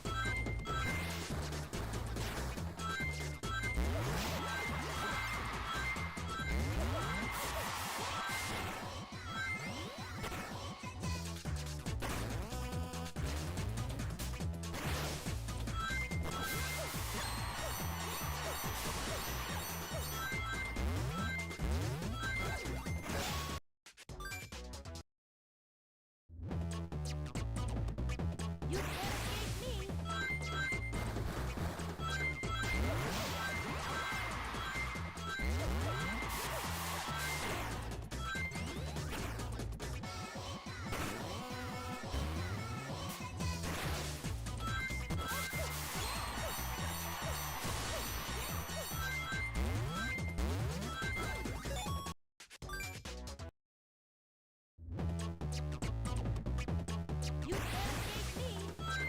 You can't escape me.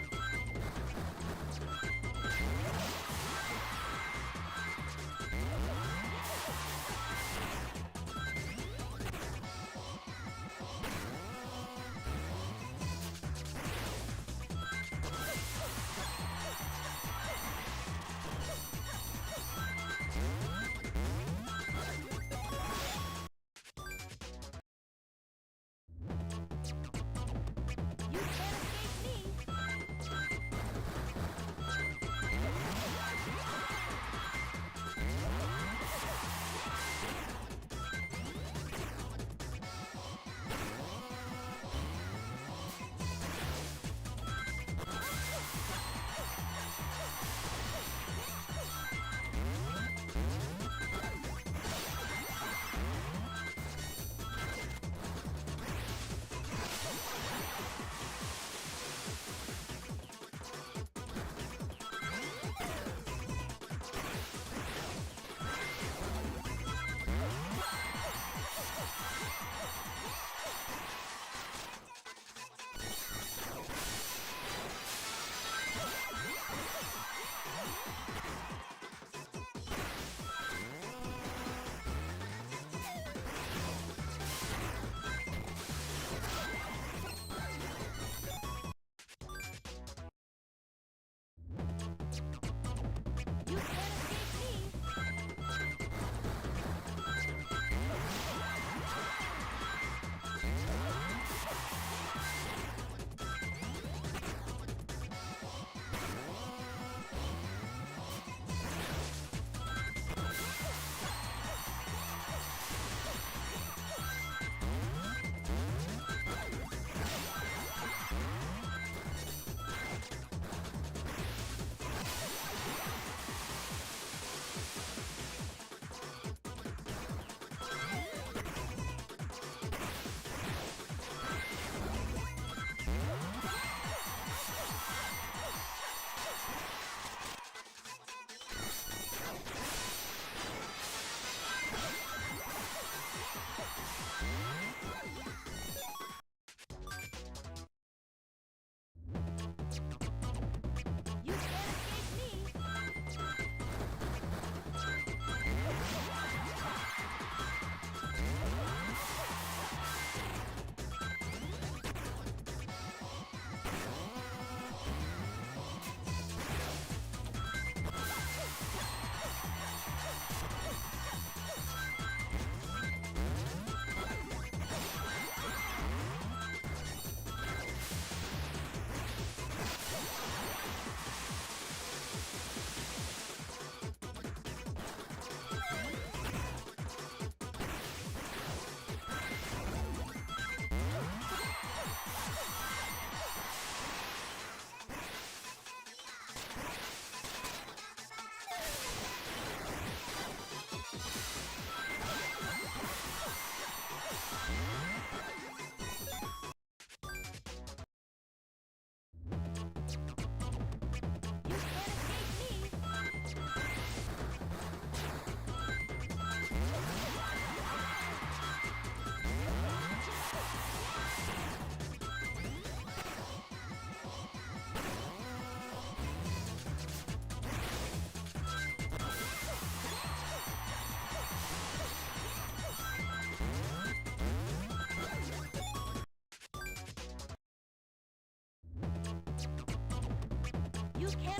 You can't escape me.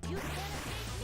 You can't escape me.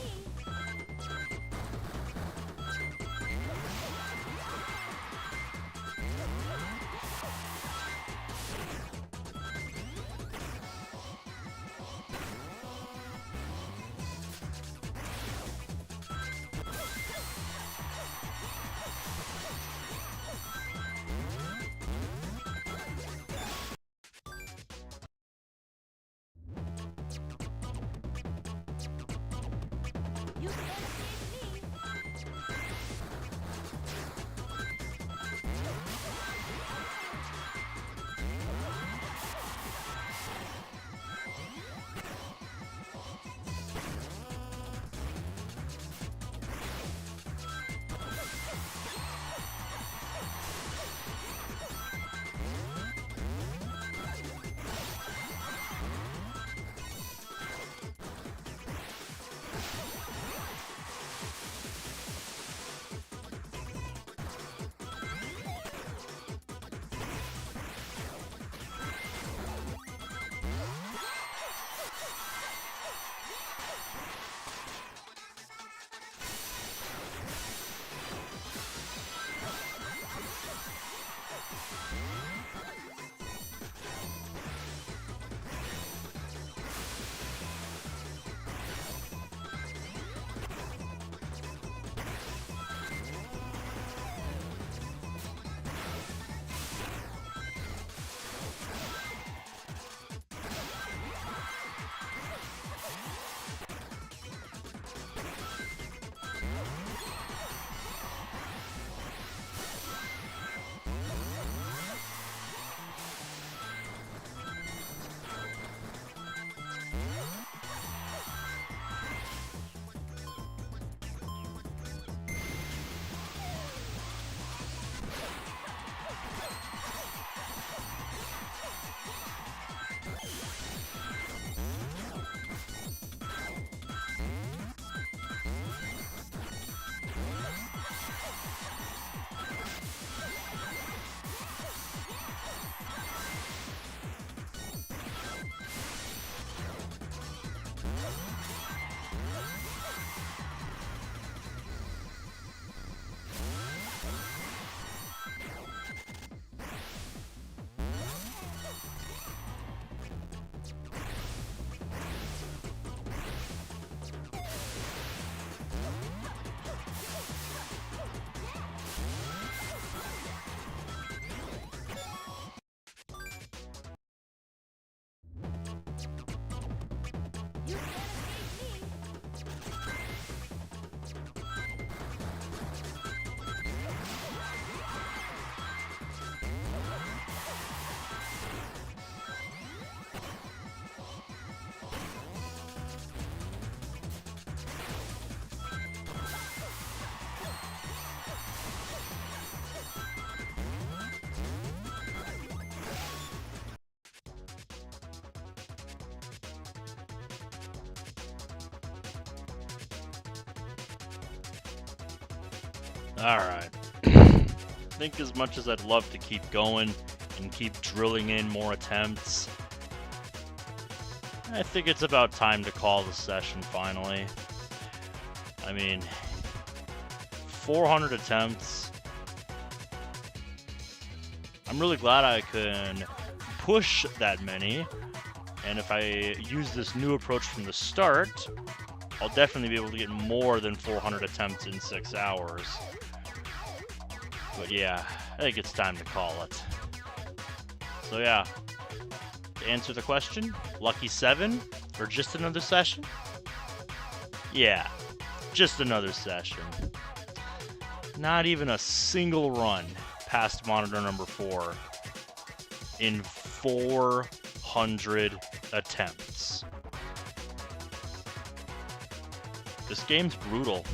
You can't escape me. You can't escape me. Alright. I think as much as I'd love to keep going and keep drilling in more attempts, I think it's about time to call the session finally. I mean, 400 attempts. I'm really glad I can push that many, and if I use this new approach from the start, I'll definitely be able to get more than 400 attempts in 6 hours. But yeah, I think it's time to call it. So yeah, to answer the question, lucky 7 or just another session? Yeah, just another session. Not even a single run past monitor number 4 in 400 attempts. This game's brutal.